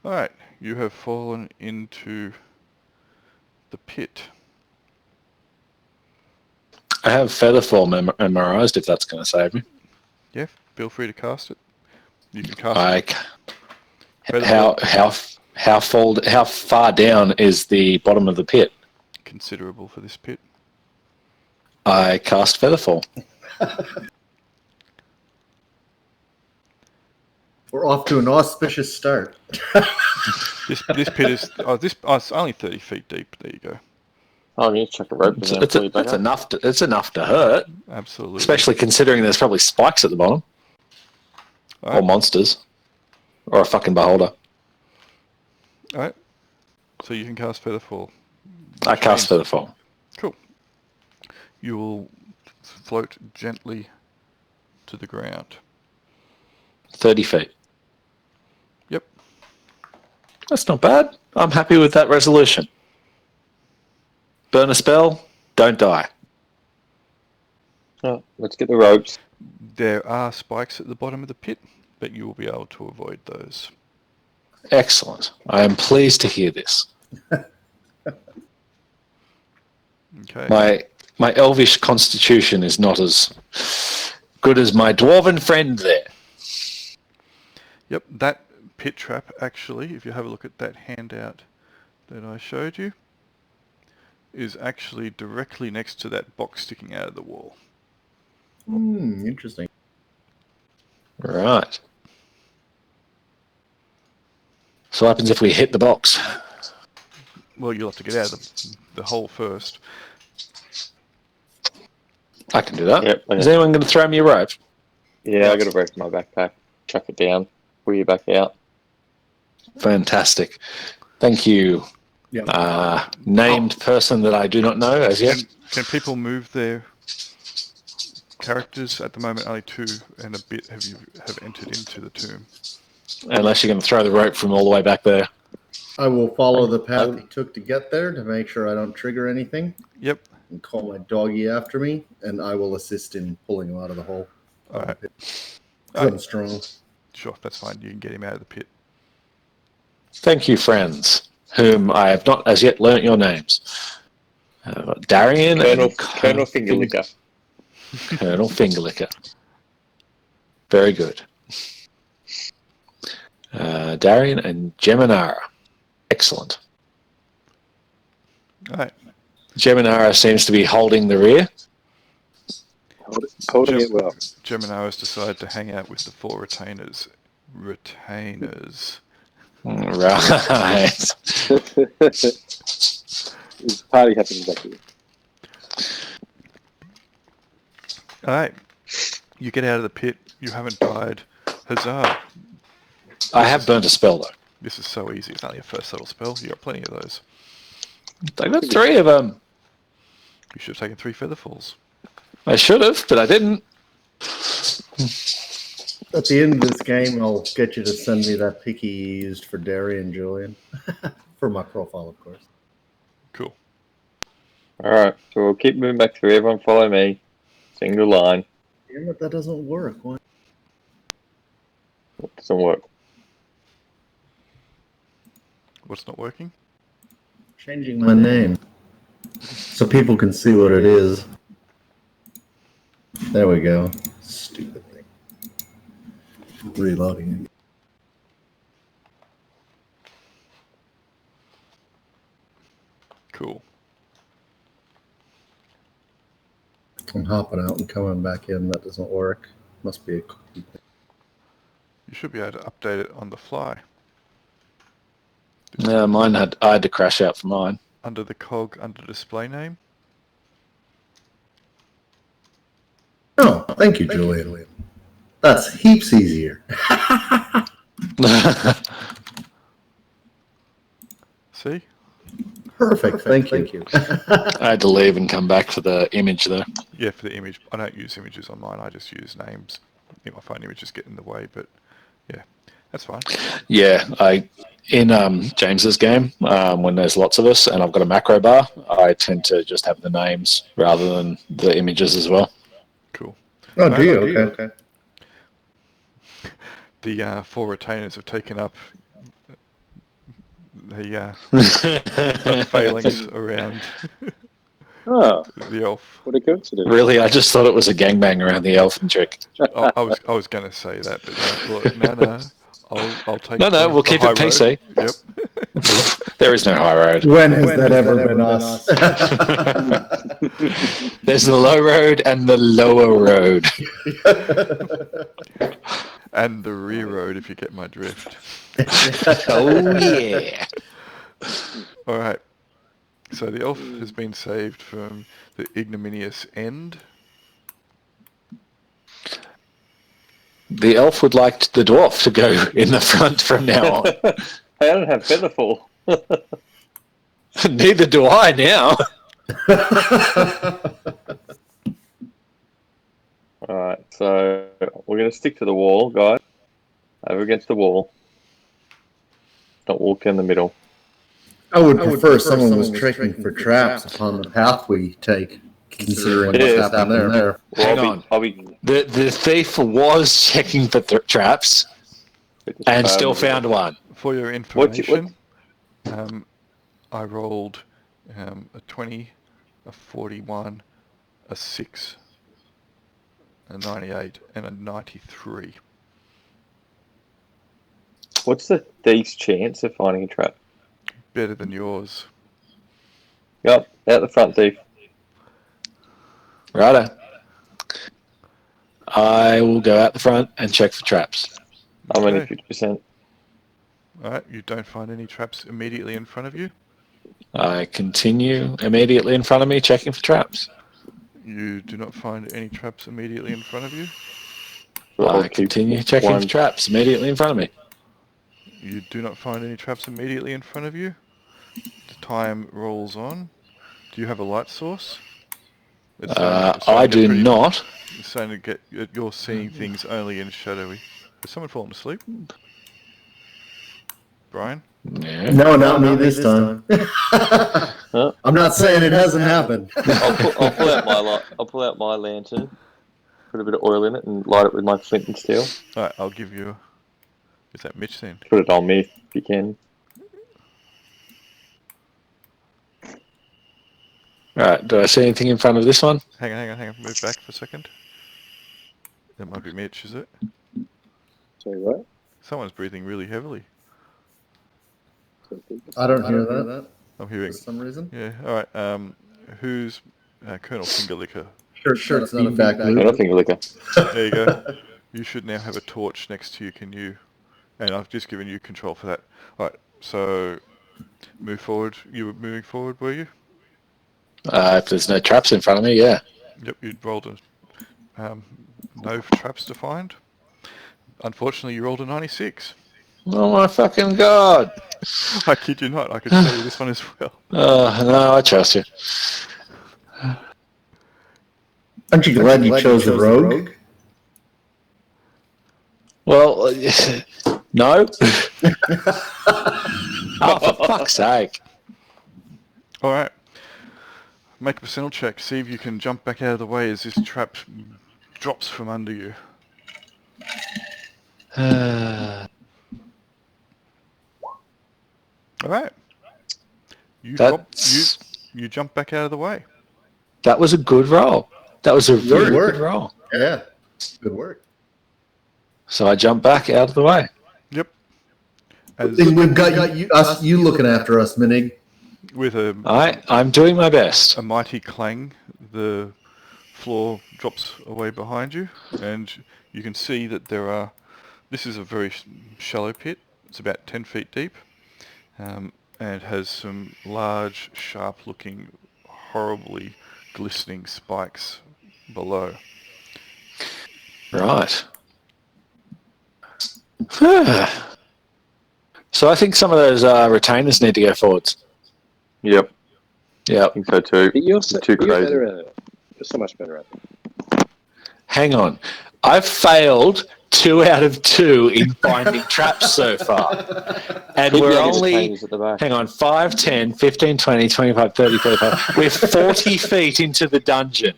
Alright, you have fallen into the pit. I have Featherfall memorized, if that's going to save me. Yeah, feel free to cast it. You can cast it. How far down is the bottom of the pit? Considerable for this pit. I cast Featherfall. We're off to an auspicious start. This pit is it's only 30 feet deep. There you go. Oh, you chuck a rope down and pull you back That's up. enough. It's enough to hurt, Absolutely. especially considering there's probably spikes at the bottom, All or right. monsters, or a fucking beholder. All right. So you can cast Featherfall. I cast Featherfall. Cool. You will float gently to the ground. 30 feet. Yep. That's not bad. I'm happy with that resolution. Burn a spell, don't die. Oh, let's get the ropes. There are spikes at the bottom of the pit, but you will be able to avoid those. Excellent. I am pleased to hear this. Okay. My elvish constitution is not as good as my dwarven friend there. Yep, that pit trap, actually, if you have a look at that handout that I showed you, is actually directly next to that box sticking out of the wall. Interesting. Right. So what happens if we hit the box? Well, you'll have to get out of the hole first. I can do that. Yep, Is anyone going to throw me a rope? Yeah, I got a rope in my backpack. Chuck it down. Pull you back out. Fantastic. Thank you. Yeah. Named person that I do not know as yet. Can people move their characters? At the moment, only 2 and a bit have entered into the tomb. Unless you're going to throw the rope from all the way back there. I will follow the path he took to get there to make sure I don't trigger anything. Yep. And call my doggy after me, and I will assist in pulling him out of the hole. All right. 'Cause I'm strong. Sure, that's fine. You can get him out of the pit. Thank you, friends, whom I have not as yet learnt your names. Darian and Colonel Fingerlicker. Colonel Fingerlicker. Very good. Darian and Geminara. Excellent. All right. Geminara seems to be holding the rear. Holding it well. Gemini has decided to hang out with the 4 retainers. Retainers. Right. This party happens back here. All right. You get out of the pit. You haven't died. Huzzah. I have burnt a spell, though. This is so easy. It's only a first level spell. You got plenty of those. I got 3 of them. You should have taken 3 Featherfalls. I should have, but I didn't. At the end of this game, I'll get you to send me that pick you used for Darian, Julian. For my profile, of course. Cool. Alright, so we'll keep moving back through. Everyone follow me. Single line. Damn it, that doesn't work. Why? It doesn't work. What's not working? Changing my name. So people can see what it is. There we go. Stupid thing. Reloading. Cool. I'm hopping out and coming back in. That doesn't work. Must be a cookie thing. You should be able to update it on the fly. Yeah, I had to crash out for mine. Under the cog, under display name. Oh, thank you, Julian. That's heaps easier. See? Perfect. Thank you. I had to leave and come back for the image, though. Yeah, for the image. I don't use images on mine. I just use names. I think my phone images get in the way, but yeah, that's fine. Yeah, in James's game, when there's lots of us and I've got a macro bar, I tend to just have the names rather than the images as well. Cool. Oh, do you? Okay. The 4 retainers have taken up the failings around Oh, the elf. what a coincidence. Really, I just thought it was a gangbang around the elfin trick. I was going to say that, but I thought, no, I'll take. No, we'll keep it PC. Yep. There is no high road. When has that ever been us? There's the low road and the lower road. and the rear road, if you get my drift. Oh, yeah. All right. So the elf has been saved from the ignominious end. The elf would like the dwarf to go in the front from now on. I don't have featherfall. Neither do I now. Alright, so we're going to stick to the wall, guys. Over against the wall. Don't walk in the middle. I would prefer someone was trekking for traps upon the path we take, considering what's happened there. Hang on. The thief was checking for traps and still found one. For your information, I rolled a 20, a 41, a 6, a 98, and a 93. What's the thief's chance of finding a trap? Better than yours. Yep, out the front, thief. Righto. I will go out the front and check for traps. I'm only Okay. 50%. Alright, you don't find any traps immediately in front of you. I continue immediately in front of me checking for traps. You do not find any traps immediately in front of you. I continue checking for traps immediately in front of me. You do not find any traps immediately in front of you. The time rolls on. Do you have a light source? It's starting to I get do pretty- not. It's starting to get. You're seeing things only in shadowy. Has someone fallen asleep? Brian? No. No, not me this time. I'm not saying it hasn't happened. I'll pull out my light. I'll pull out my lantern, put a bit of oil in it, and light it with my flint and steel. Alright, I'll give you. Is that Mitch then? Put it on me if you can. Right, do I see anything in front of this one? Hang on. Move back for a second. That might be Mitch, is it? Sorry, what? Someone's breathing really heavily. I don't hear that I'm hearing. for some reason. Yeah. Alright. Who's Colonel Fingerlicker? Sure, it's not a feedback I loop. don't think liquor. There you go. You should now have a torch next to you. Can you? And I've just given you control for that. All right. So move forward. You were moving forward, were you? If there's no traps in front of me, yeah. Yep. You'd rolled a no traps to find. Unfortunately, you rolled a 96. Oh my fucking god! I kid you not. I could tell you this one as well. Oh, no, I trust you. Aren't you glad you chose the rogue? Well, no. Oh, for fuck's sake. All right. Make a percentile check. See if you can jump back out of the way as this trap drops from under you. All right. You jump back out of the way. That was a good roll. That was a really good roll. Yeah, good work. So I jump back out of the way. Yep. Then we've got you looking after us, Minig. With I'm doing my best. a mighty clang, the floor drops away behind you, and you can see that this is a very shallow pit. It's about 10 feet deep, and has some large, sharp-looking, horribly glistening spikes below. Right. So I think some of those retainers need to go forwards. Yep, Yeah. I think so too. But you're Too crazy. better at it. You're so much better at it. Hang on. I've failed 2 out of 2 in finding traps so far. And Keep we're the only, entertainers at the back. hang on, 5, 10, 15, 20, 25, 30, 35. We're 40 feet into the dungeon.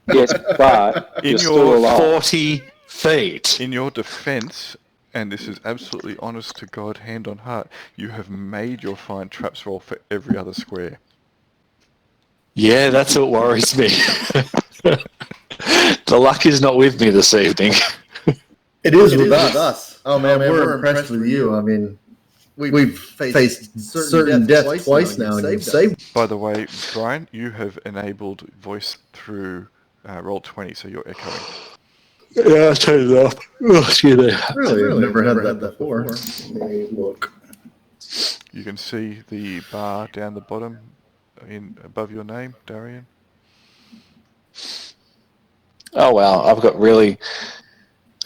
Yes, but In you're your still alive. 40 feet. In your defense, and this is absolutely honest to God, hand on heart, you have made your find traps roll for every other square. Yeah, that's what worries me. The luck is not with me this evening. It is with us. Oh man, we're impressed with you. I mean, we've faced certain death twice now, and you've saved. By the way, Brian, you have enabled voice through Roll20, so you're echoing. Yeah, I'll turn it off. Oh, excuse me. Really, I've never had that before. Look. You can see the bar down the bottom above your name, Darian. Oh, wow. I've got really...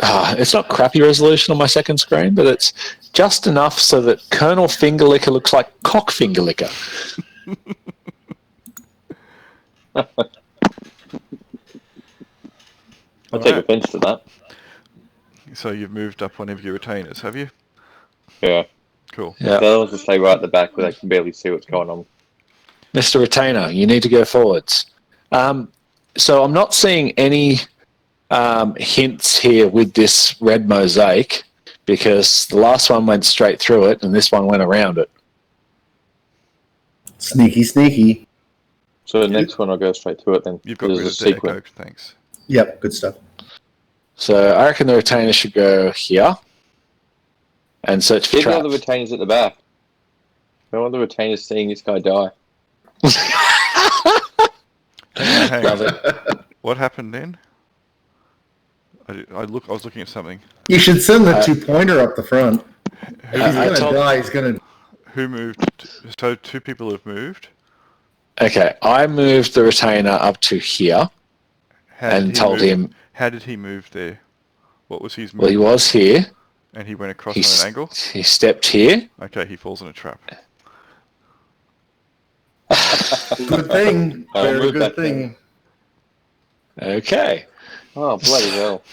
it's not crappy resolution on my second screen, but it's just enough so that Colonel Fingerlicker looks like Cock Fingerlicker. I take offence to that. So you've moved up one of your retainers, have you? Yeah. Cool. Yeah. The other ones just stay right at the back where they can barely see what's going on. Mr. Retainer, you need to go forwards. So I'm not seeing any hints here with this red mosaic because the last one went straight through it and this one went around it. Sneaky, sneaky. So the next one I'll go straight to it then. You've got rid of the echo, thanks. Yep, good stuff. So I reckon the retainer should go here and search for Get the traps. other retainers at the back. No other retainers seeing this guy die. Hang on. Love it. What happened then? I was looking at something. You should send the 2-pointer up the front. He's I gonna told- die. He's gonna. Who moved? So 2 people have moved. Okay, I moved the retainer up to here How did and he told move? him, How did he move there? What was his move? well, he was here. And he went across He, on an angle? he stepped here. Okay, he falls in a trap. Good thing. I'll Very move good back thing. Okay. Oh, bloody hell.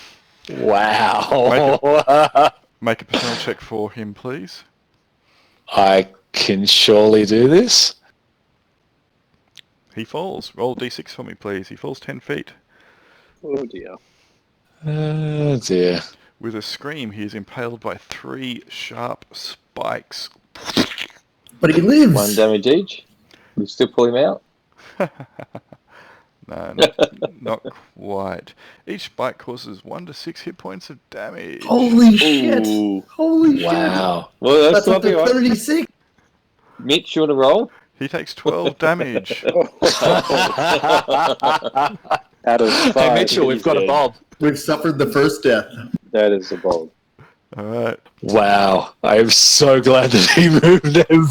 Wow. Make a personnel check for him, please. I can surely do this. He falls. Roll d6 for me, please. He falls 10 feet. Oh dear. Oh, dear. With a scream, he is impaled by 3 sharp spikes. But he lives. 1 damage each. You still pull him out? No, not quite. Each spike causes 1 to 6 hit points of damage. Holy shit! Ooh. Holy Wow. Well, shit! That's not up to right. 36. Mitch, you want to roll? He takes 12 damage. Out of 5. Hey, Mitchell, we've got a he's Bob. We've suffered the first death. dead. That is a bulb. Alright. Wow. I am so glad that he moved him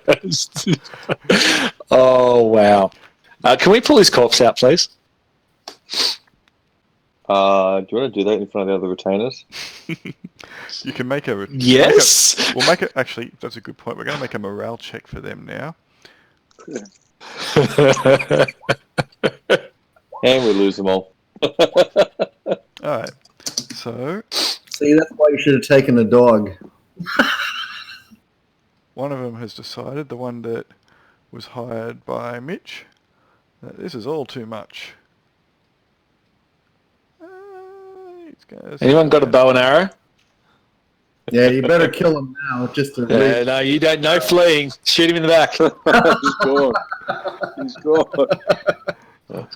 first. Oh, wow. Can we pull his corpse out, please? Do you want to do that in front of the other retainers? You can make a... Yes. We'll make it... Actually, that's a good point. We're going to make a morale check for them now. And we lose them all. Alright. So, See, that's why you should have taken a dog. one of them has decided, the one that was hired by Mitch, that this is all too much. Anyone got a bow and arrow? Yeah, you better kill him now, just to. No, you don't. No fleeing. Shoot him in the back. He's gone. He's gone.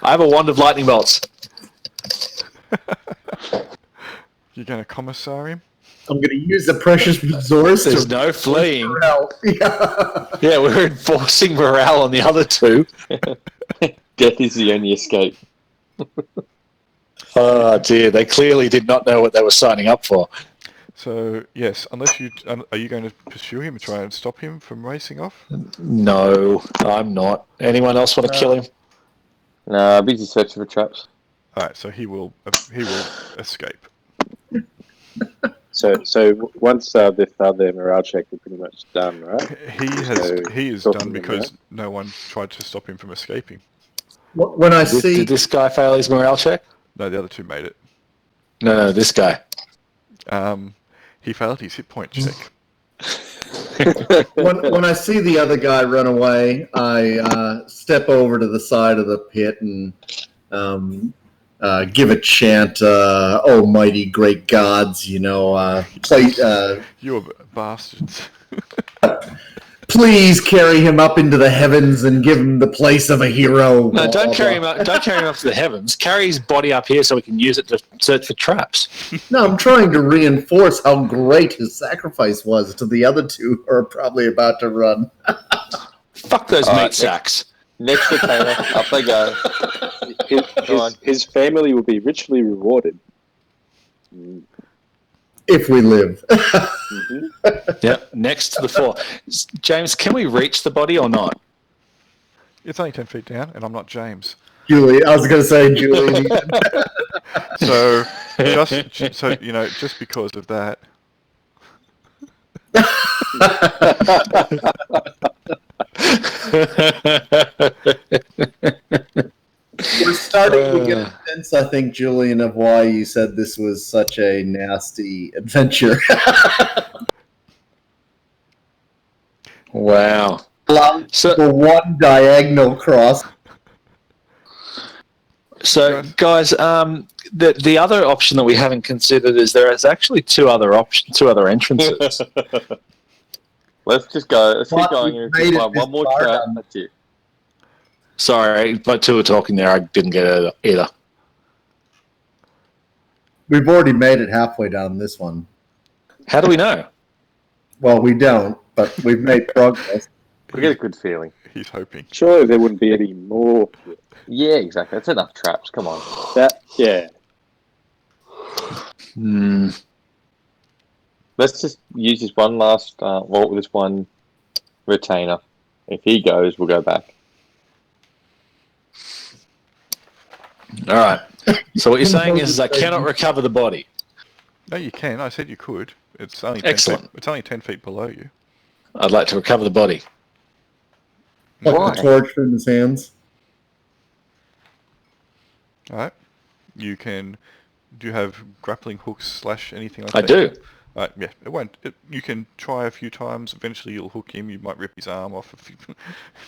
I have a wand of lightning bolts. You're going to commissar him? I'm going to use the precious resource. There's no fleeing. Yeah. Yeah, we're enforcing morale on the other 2. Death is the only escape. Oh dear, they clearly did not know what they were signing up for. So, yes, unless you... Are you going to pursue him and try and stop him from racing off? No, I'm not. Anyone else want to kill him? Nah, busy searching for traps. Alright, so he will escape. So once they've done their morale check, they're pretty much done, right? He is talking done to because them, no one tried to stop him from escaping. When I see. Did this guy fail his morale check? No, the other 2 made it. No, this guy. He failed his hit point check. When I see the other guy run away, I step over to the side of the pit and give a chant, "Oh mighty great gods," play. You bastards. Please carry him up into the heavens and give him the place of a hero. No, don't carry him up. Don't carry him up to the heavens. Carry his body up here so we can use it to search for traps. No, I'm trying to reinforce how great his sacrifice was to the other 2 who are probably about to run. Fuck those All right, meat sacks. Next retainer, up they go. His family will be richly rewarded. If we live. Yep, next to the floor. James, can we reach the body or not? It's only 10 feet down, and I'm not James. Julie, I was going to say Julie. So, just because of that. We're starting to get a sense, I think, Julian, of why you said this was such a nasty adventure. Wow. So, the one diagonal cross. So, guys, the other option that we haven't considered is there is actually two other entrances. Let's just go. Let's keep going. And just find one more trap. That's it. Sorry, but two were talking there. I didn't get it either. We've already made it halfway down this one. How do we know? Well, we don't, but we've made progress. We get a good feeling. He's hoping. Surely there wouldn't be any more. Yeah, exactly. That's enough traps. Come on. Yeah. Let's just use this one last, this one retainer. If he goes, we'll go back. All right. So what you're saying is I cannot recover the body. No, you can. I said you could. It's only 10 feet below you. I'd like to recover the body. Like a torch in his hands. All right. You can. Do you have grappling hooks / anything like I that? do. Yeah, it won't. You can try a few times. Eventually, you'll hook him. You might rip his arm off,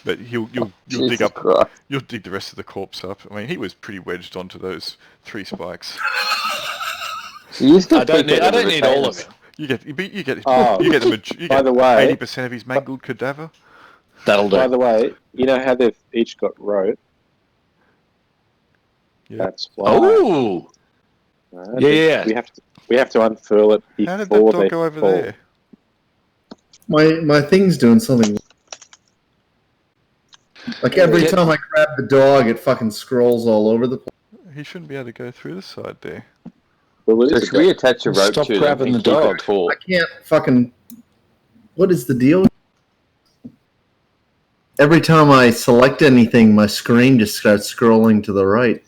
but you'll dig up. Christ. You'll dig the rest of the corpse up. I mean, he was pretty wedged onto those 3 spikes. I don't need all of it. You get the By the way, 80% of his mangled cadaver. That'll do. By the way, you know how they've each got rope? Yeah. That's why. Oh. Yeah. We have to unfurl it before How did that dog they go over fall. there? My thing's doing something. Like every time I grab the dog, it fucking scrolls all over the place. He shouldn't be able to go through the side there. Well, So should we attach a rope Stop to grabbing them the and keep dog. it full? I can't fucking... What is the deal? Every time I select anything, my screen just starts scrolling to the right.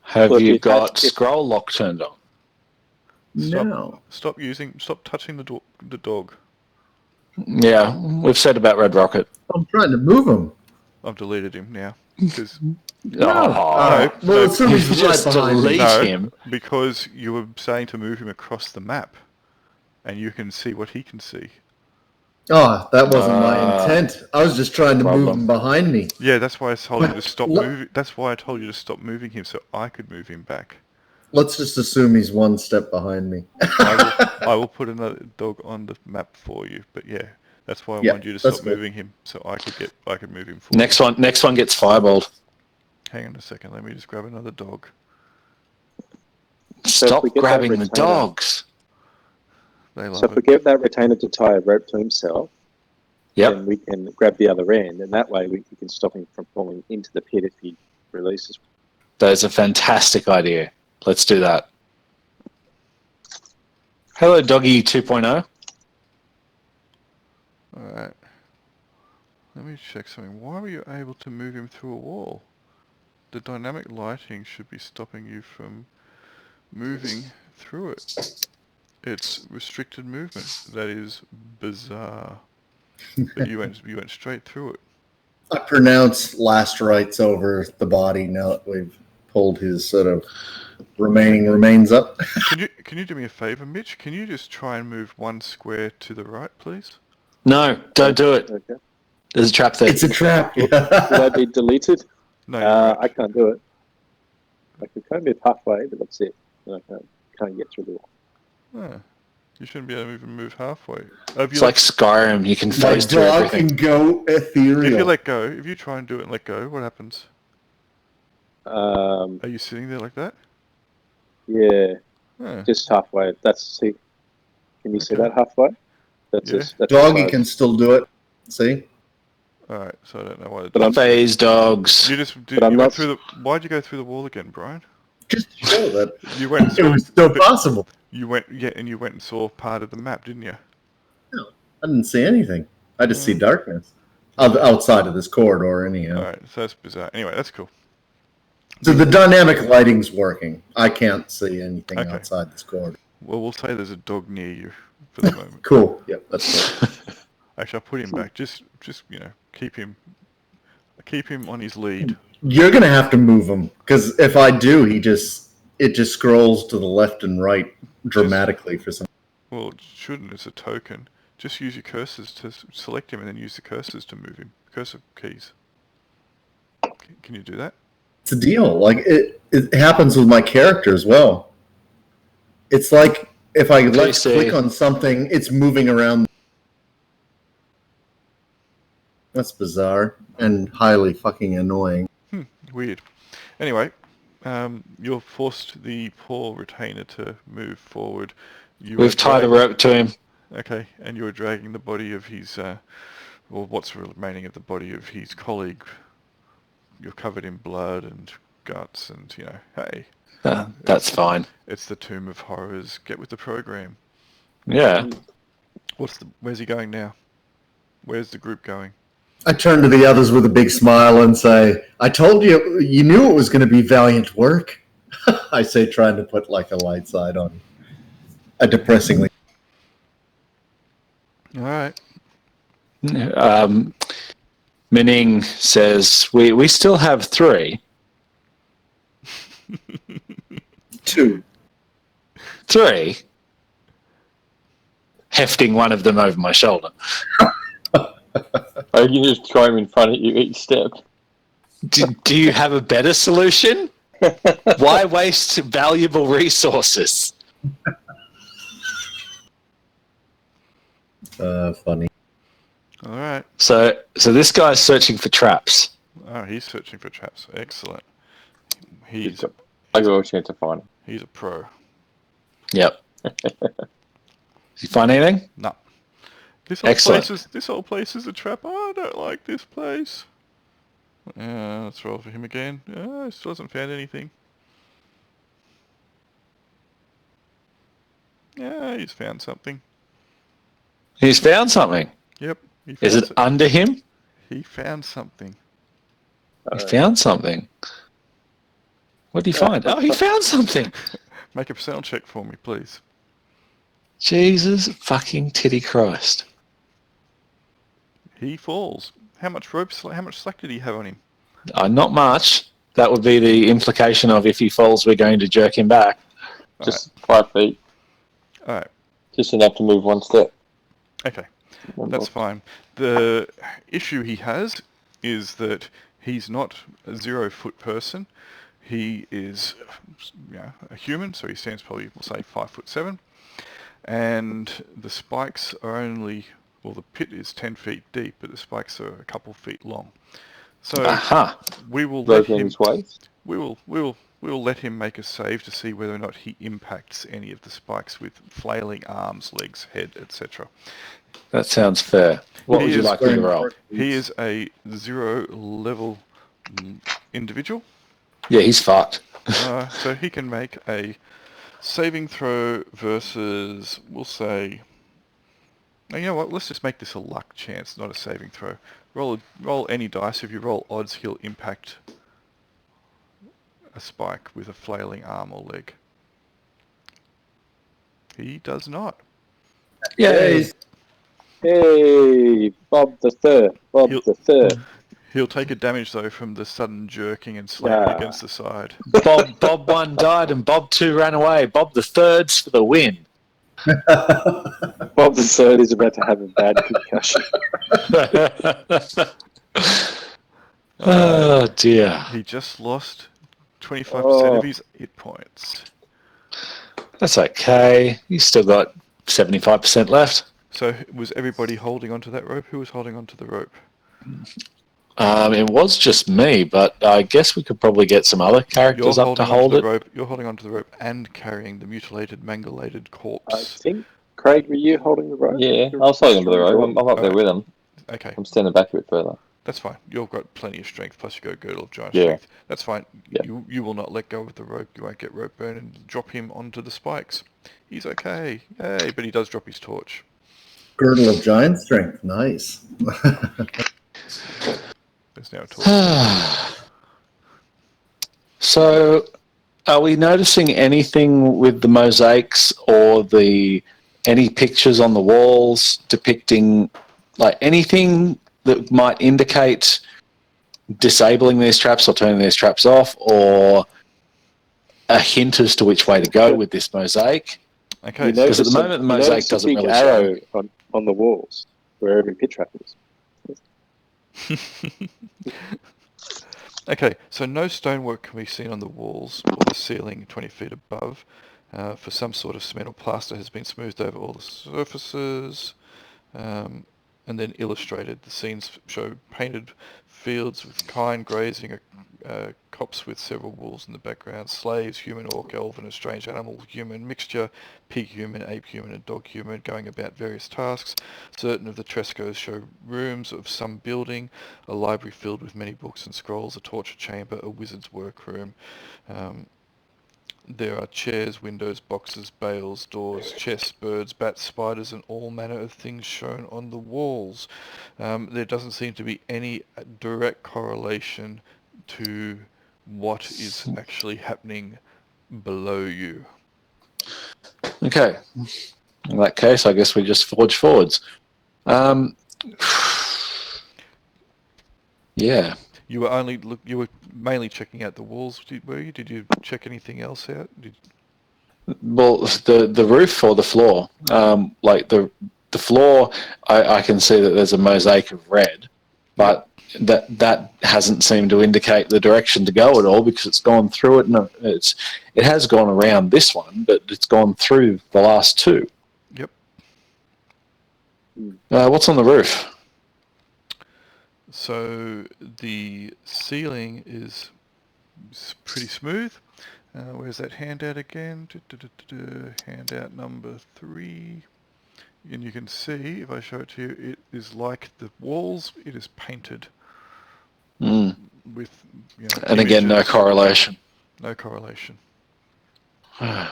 Have Well, if you you got touch- scroll lock turned on? No. Stop touching the dog. Yeah, we've said about Red Rocket. I'm trying to move him. I've deleted him now because Oh, Well, as soon as he's right just behind me. delete him. because you were saying to move him across the map, and you can see what he can see. Oh, that wasn't my intent. I was just trying to move problem. him behind me. Yeah, that's why I told you to stop Look- moving. That's why I told you to stop moving him so I could move him back. Let's just assume he's one step behind me. I will put another dog on the map for you. But yeah, that's why I wanted you to that's stop good. moving him so I could move him forward. Next one gets fireballed. Hang on a second. Let me just grab another dog. So if Stop we get that grabbing the retainer- dogs. They love So if we it. get that retainer to tie a rope to himself, Yep. then we can grab the other end, and that way we can stop him from falling into the pit if he releases. That is a fantastic idea. Let's do that. Hello, Doggy 2.0. All right. Let me check something. Why were you able to move him through a wall? The dynamic lighting should be stopping you from moving through it. It's restricted movement. That is bizarre. But you went straight through it. I pronounce last rites over the body now that we've pulled his sort of remaining remains up. Can you do me a favor, Mitch? Can you just try and move 1 square to the right, please? No, don't do it. Okay. There's a trap there. It's a trap. Would I be deleted? No, you're right. I can't do it. I can kind of move halfway, but that's it. And I can't get through the wall. Oh, you shouldn't be able to even move halfway. It's like Skyrim. You can My phase through dog everything. can go ethereal. if you let go, if you try and do it and let go, what happens? Are you sitting there like that? Yeah, Oh, just halfway. See, can you see Okay. that halfway? That's Yeah. that's Doggy close. can still do it. See? all right. So I don't know why. But I'm- Phase dogs. You just but I'm you went not- through the. Why'd you go through the wall again, Brian? Just to show that You went. it was still possible. You went. Yeah, and you went and saw part of the map, didn't you? No, I didn't see anything. I just see Mm. darkness outside of this corridor. Anyhow, All right. So that's bizarre. Anyway, that's cool. so the dynamic lighting's working. I can't see anything Okay. outside this corridor. Well, we'll say there's a dog near you for the moment. Cool. Yep, that's cool. Actually, I'll put him back. Just keep him on his lead. You're gonna have to move him because if I do, it just scrolls to the left and right dramatically for some. Well, it shouldn't. It's a token. Just use your cursors to select him, and then use the cursors to move him. Cursor keys. Can you do that? It's a deal. Like it happens with my character as well. It's like if I click on something, it's moving around. That's bizarre and highly fucking annoying. Weird. Anyway, you've forced the poor retainer to move forward. We've tied a rope to him. Okay, and you're dragging the body of his, or what's remaining of the body of his colleague. You're covered in blood and guts, and hey. That's fine. It's the Tomb of Horrors. Get with the program. Yeah. Where's he going now? Where's the group going? I turn to the others with a big smile and say, I told you, you knew it was going to be valiant work. I say, trying to put like a light side on a depressingly. All right. Mining says, we still have 3. 2. 3? Hefting one of them over my shoulder. Oh, you just throw him in front of you each step. Do you have a better solution? Why waste valuable resources? Funny. All right. So this guy's searching for traps. Oh, he's searching for traps. Excellent. I got a chance to find him. He's a pro. Yep. Did you find anything? No. This whole place is a trap. Oh, I don't like this place. Let's roll for him again. He still hasn't found anything. Yeah, he's found something. He's found something. Yep. Is it under him? He found something. He found something. What did he find? Oh, he found something. Make a percentile check for me, please. Jesus fucking titty Christ. He falls. How much slack did he have on him? Not much. That would be the implication of if he falls, we're going to jerk him back. Just 5 feet. All right. Just enough to move 1 step. Okay. That's fine. The issue he has is that he's not a 0-foot person. He is a human, so he stands probably, we'll say, 5'7", and the spikes are only, well, the pit is 10 feet deep, but the spikes are a couple feet long. So we will let him. We will let him make a save to see whether or not he impacts any of the spikes with flailing arms, legs, head, etc. That sounds fair. What would you like me to roll? He is a 0 level individual. Yeah, he's fucked. So he can make a saving throw versus, we'll say, you know what, let's just make this a luck chance, not a saving throw. Roll any dice. If you roll odds, he'll impact a spike with a flailing arm or leg. He does not. Yay! Hey, Bob the Third. He'll take a damage though from the sudden jerking and slamming against the side. Bob 1 died and Bob 2 ran away. Bob the 3rd's for the win. Bob the Third is about to have a bad concussion. Oh dear. He just lost 25% of his hit points. That's okay. He's still got 75% left. So was everybody holding onto that rope? Who was holding onto the rope? It was just me, but I guess we could probably get some other characters up to hold it. You're holding onto the rope and carrying the mutilated, mangulated corpse. I think, Craig, were you holding the rope? Yeah, I was holding onto the rope. I'm up there with him. Okay. I'm standing back a bit further. That's fine. You've got plenty of strength, plus you go Girdle of Giant Yeah. Strength. That's fine. Yeah. You will not let go of the rope. You won't get rope burn and drop him onto the spikes. He's okay. Yay, but he does drop his torch. Girdle of Giant Strength. Nice. There's now a torch. So, are we noticing anything with the mosaics or any pictures on the walls depicting like anything that might indicate disabling these traps or turning these traps off, or a hint as to which way to go with this mosaic? Okay, You so Because at the moment the mosaic notice doesn't a big really arrow show. on the walls where every pit trap is. okay, so no stonework can be seen on the walls or the ceiling 20 feet above. For some sort of cement or plaster has been smoothed over all the surfaces. And then illustrated. The scenes show painted fields with kine grazing, a copse with several wolves in the background, slaves, human, orc, elven, a strange animal, human mixture, pig human, ape human, and dog human, going about various tasks. Certain of the frescoes show rooms of some building, a library filled with many books and scrolls, a torture chamber, a wizard's workroom. There are chairs, windows, boxes, bales, doors, chests, birds, bats, spiders, and all manner of things shown on the walls. There doesn't seem to be any direct correlation to what is actually happening below you. Okay. In that case, I guess we just forge forwards. Yeah. You were mainly checking out the walls, were you? Did you check anything else out? Well, the roof or the floor, like the floor, I can see that there's a mosaic of red, but that hasn't seemed to indicate the direction to go at all because it's gone through it, and it has gone around this one, but it's gone through the last two. Yep. What's on the roof? So the ceiling is pretty smooth. Where's that handout again? Handout number 3. And you can see, if I show it to you, it is like the walls, it is painted with, And again, no images. correlation. No correlation. I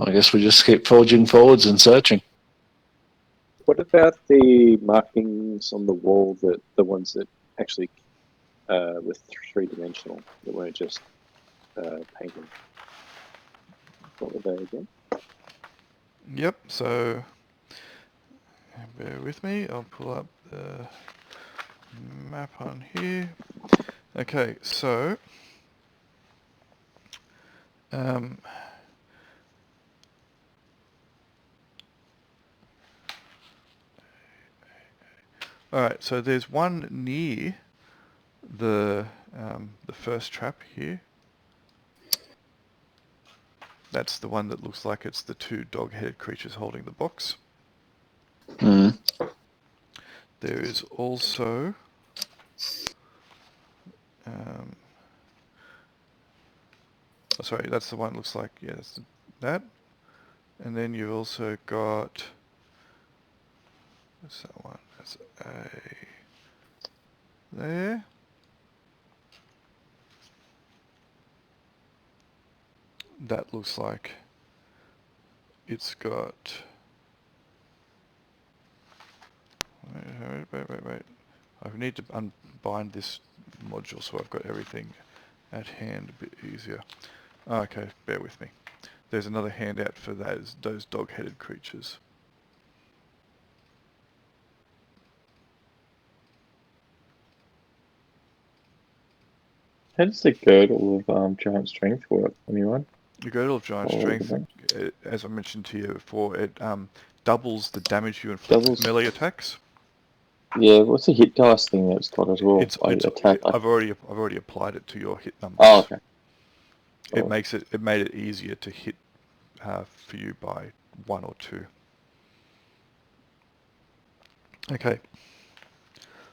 guess we just keep forging forwards and searching. What about the markings on the wall, the ones that actually were three-dimensional, that weren't just painted? What were they again? Yep, so bear with me, I'll pull up the map on here. Okay, so alright, so there's one near the first trap here. That's the one that looks like it's the two dog-headed creatures holding the box. Mm. There is also sorry, that's the one that looks like, yeah, that's that. And then you've also got, what's that one? That's a there. That looks like it's got, wait. I need to unbind this module so I've got everything at hand a bit easier. Okay, bear with me. There's another handout for those dog-headed creatures. How does the girdle of giant strength work? Anyone? The Girdle of Giant Strength, as I mentioned to you before, it doubles the damage you inflict with melee attacks. Yeah, what's the hit dice thing that's got as well? I've already applied it to your hit numbers. Oh, okay. It made it easier to hit for you by 1 or 2. Okay.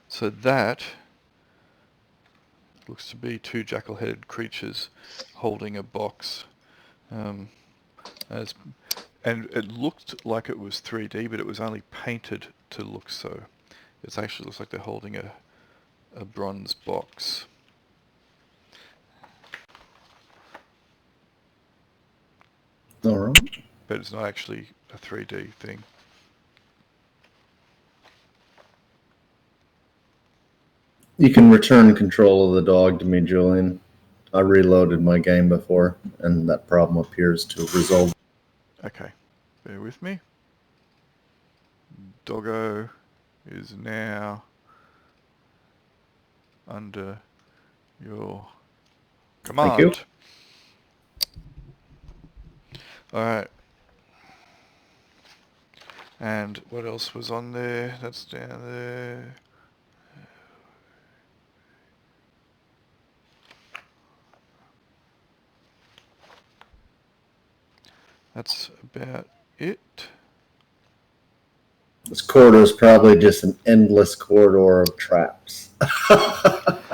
So that looks to be two jackal-headed creatures holding a box. And it looked like it was 3D, but it was only painted to look so. It actually looks like they're holding a bronze box. All right. But it's not actually a 3D thing. You can return control of the dog to me, Julian. I reloaded my game before, and that problem appears to resolve. Okay, bear with me. Doggo is now under your command. Thank you. Alright. And what else was on there? That's down there. That's about it. This corridor is probably just an endless corridor of traps.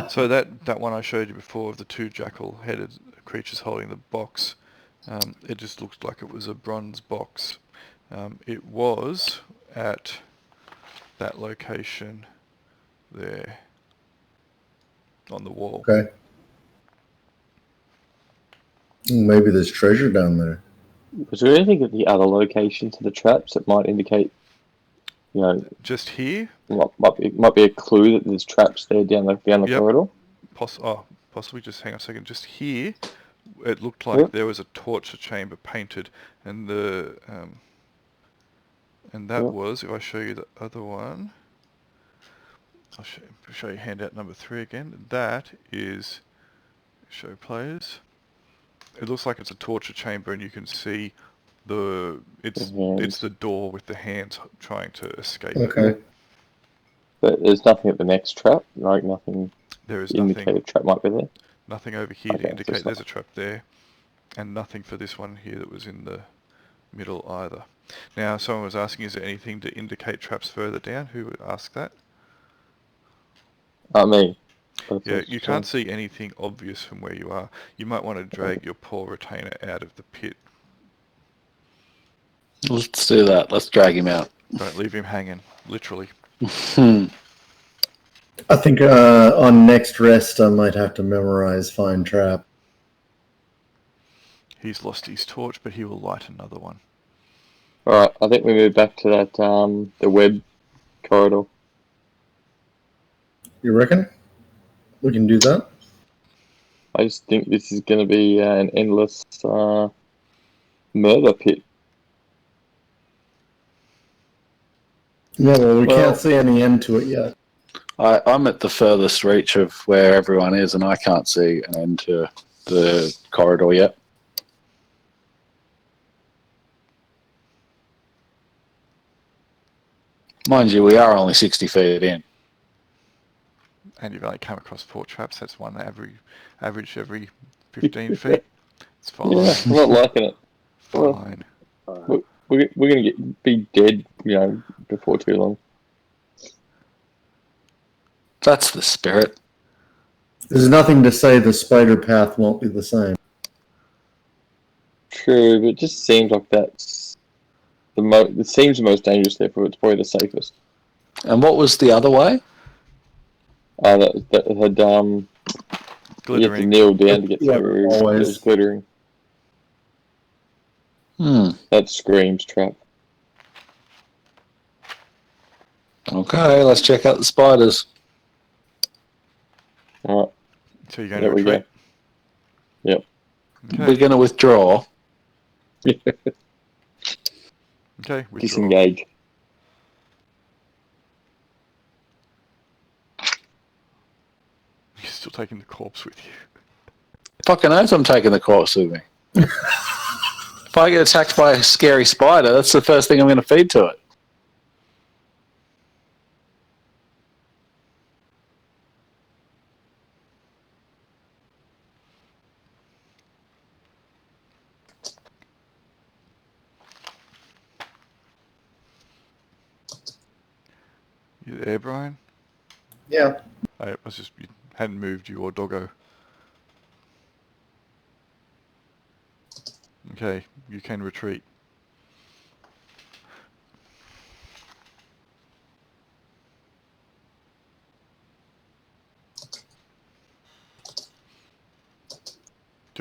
So that one I showed you before of the two jackal-headed creatures holding the box, it just looked like it was a bronze box. It was at that location there on the wall. Okay. Maybe there's treasure down there. Was there anything at the other location to the traps that might indicate, you know, Just here? might be a clue that there's traps there down the Yep. corridor? Possibly. Just hang on a second. Just here, it looked like there was a torture chamber painted, and that was. If I show you the other one, I'll show you handout number 3 again. That is show players. It looks like it's a torture chamber, and you can see it's the door with the hands trying to escape. Okay. But there's nothing at the next trap, like nothing. There is indicate nothing. a trap might be there. Nothing over here to Okay, indicate so there's a trap there, and nothing for this one here that was in the middle either. Now, someone was asking, is there anything to indicate traps further down? Who would ask that? Me. Yeah, you can't see anything obvious from where you are. You might want to drag your poor retainer out of the pit. Let's do that. Let's drag him out. Don't leave him hanging, literally. I think on next rest I might have to memorize Find Trap. He's lost his torch, but he will light another one. Alright, I think we move back to that, the web corridor. You reckon? We can do that? I just think this is going to be an endless murder pit. Yeah, well, we can't see any end to it yet. I'm at the furthest reach of where everyone is, and I can't see an end to the corridor yet. Mind you, we are only 60 feet in. And you've only come across 4 traps. That's one average every 15 feet. It's fine. Yeah, I'm not liking it. Fine. We're going to be dead, before too long. That's the spirit. There's nothing to say the spider path won't be the same. True, but it just seems like that's it seems the most dangerous, therefore it's probably the safest. And what was the other way? That had you have to Glittering. kneel down to get Yeah, through. always. It was glittering. That screams trap. Okay, let's check out the spiders. Alright, So you're going to there we retreat? go. Yep. Okay. We're going to withdraw. Okay, withdraw. Disengage. You're still taking the corpse with you. Fucking oath I'm taking the corpse with me. If I get attacked by a scary spider, that's the first thing I'm going to feed to it. You there, Brian? Yeah. I was just, you hadn't moved you or doggo. Okay, you can retreat.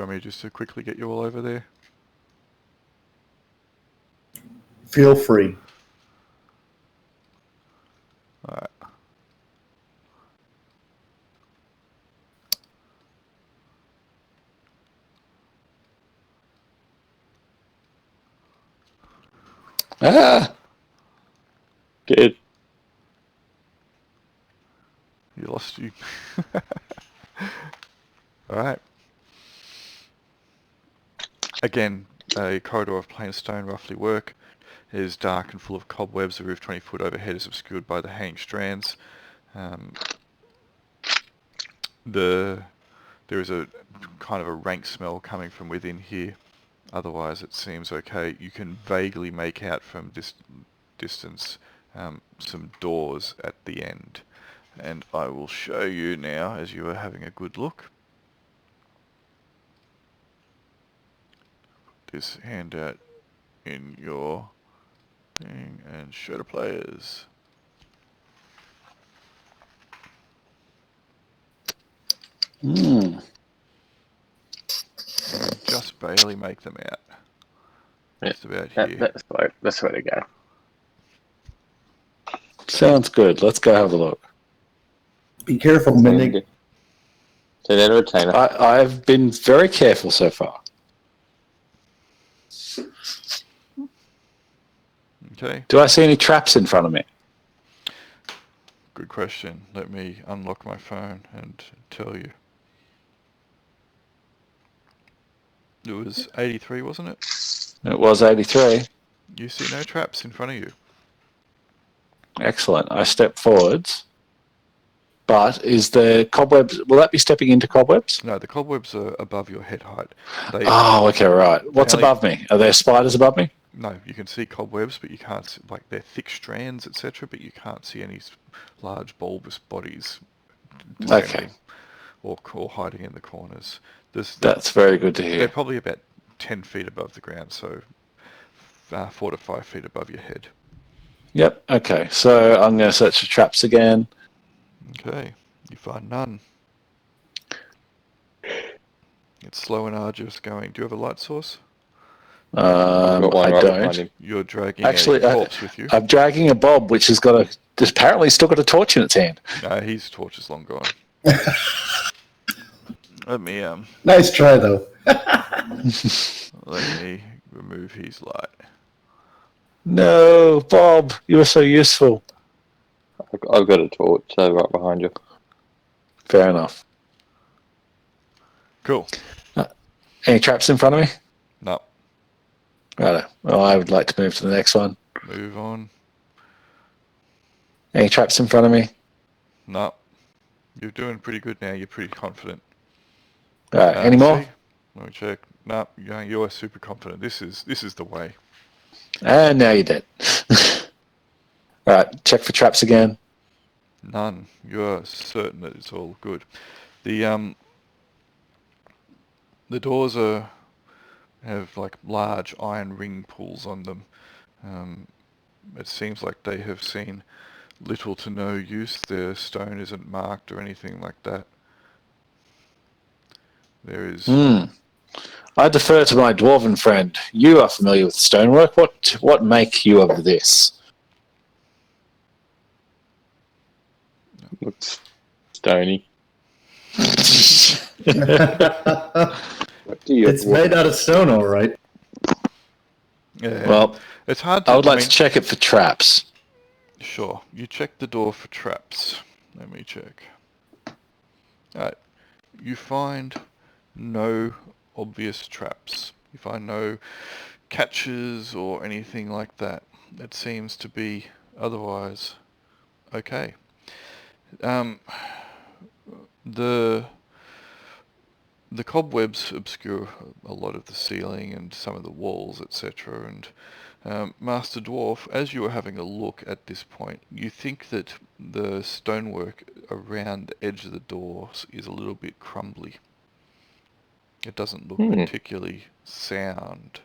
you want me just to quickly get you all over there? Feel free. All right. Ah! Good. You lost you. All right. Again, a corridor of plain stone roughly work. It is dark and full of cobwebs. The roof 20 foot overhead is obscured by the hanging strands. There is a kind of a rank smell coming from within here. Otherwise, it seems okay. You can vaguely make out from this distance some doors at the end. And I will show you now as you are having a good look. Put this handout in your thing and show the players. Hmm. Just barely make them out. Yeah, Just about here. That's where to go. Sounds good. Let's go have a look. Be careful, Minnie. So then a retainer. I've been very careful so far. Okay, Do I see any traps in front of me? good question. Let me unlock my phone and tell you. It was 83, wasn't it? It was 83. You see no traps in front of you. Excellent. I step forwards. But is the cobwebs... Will that be stepping into cobwebs? No, the cobwebs are above your head height. Oh, okay, right. What's above me? Are there spiders above me? No, you can see cobwebs, but you can't see, like, they're thick strands, etc., but you can't see any large bulbous bodies descending or hiding in the corners. That's very good to They're hear. probably about 10 feet above the ground, so 4 to 5 feet above your head. Yep, okay. So I'm going to search for traps again. Okay, you find none. It's slow and arduous going. Do you have a light source? I don't. Him. You're dragging Actually, a corpse with you. I'm dragging a bob, which has got apparently still got a torch in its hand. No, his torch is long gone. Let me Nice try, though. let me remove his light. No, Bob, you were so useful. I've got a torch, so right behind you. Fair enough. Cool. Any traps in front of me? No. Righto. Well, I would like to move to the next one. Move on. Any traps in front of me? No. You're doing pretty good now. You're pretty confident. Any more? See? Let me check. No, you're super confident. This is the way. And now you're dead. Right, check for traps again. None. You're certain that it's all good. The doors have like large iron ring pulls on them. It seems like they have seen little to no use. The stone isn't marked or anything like that. There is... I defer to my dwarven friend. You are familiar with stonework. What make you of this? Looks stony. It's made out of stone, all right. Yeah. Well, it's hard to... I would like to check it for traps. Sure. You check the door for traps. Let me check. Alright. You find no obvious traps. You find no catches or anything like that. It seems to be otherwise okay. The cobwebs obscure a lot of the ceiling and some of the walls, etc. And Master Dwarf, as you are having a look at this point, you think that the stonework around the edge of the doors is a little bit crumbly. It doesn't look particularly sound.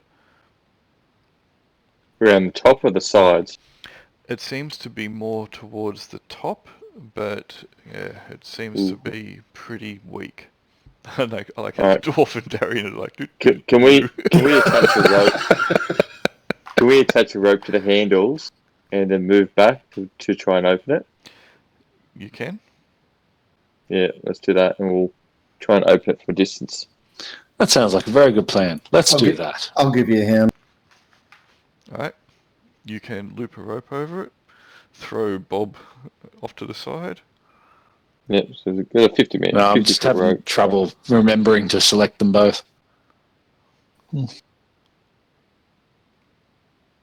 Around the top or the sides? It seems to be more towards the top, but yeah, it seems to be pretty weak. I like how Alright. the dwarf and Darian are like. Can we attach a rope? Can we attach a rope to the handles and then move back to try and open it? You can. Yeah, let's do that, and we'll try and open it from a distance. That sounds like a very good plan. Let's do that. I'll give you a hand. All right. You can loop a rope over it. Throw Bob off to the side. Yep, so we've got a 50 minute. No, I'm just having trouble remembering to select them both.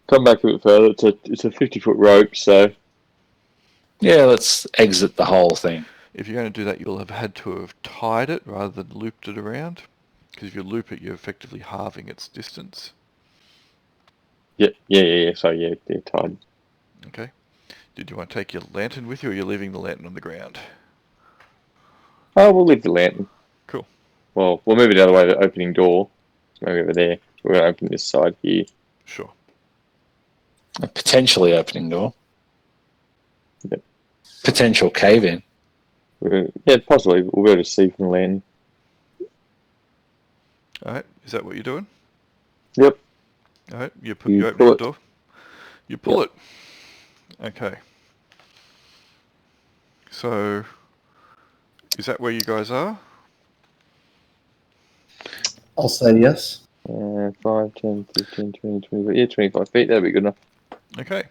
Come back a bit further. It's a 50-foot rope, so Yeah, let's exit the whole thing. If you're going to do that, you'll have had to have tied it rather than looped it around. Because if you loop it, you're effectively halving its distance. yeah. So yeah, tied. Okay. Did you want to take your lantern with you, or are you leaving the lantern on the ground? Oh, we'll leave the lantern. Cool. Well, we'll move it the other way. The opening door. So maybe over there. We're going to open this side here. Sure. A potentially opening door. Yep. Potential cave-in. Yeah, possibly. We'll be able to see from the lantern. All right. Is that what you're doing? Yep. All right. You You open pull the it. door. You pull it. Okay. So, is that where you guys are? I'll say yes. 5, 10, 15, 20, 25. Yeah, 25 feet. That'd be good enough. Okay.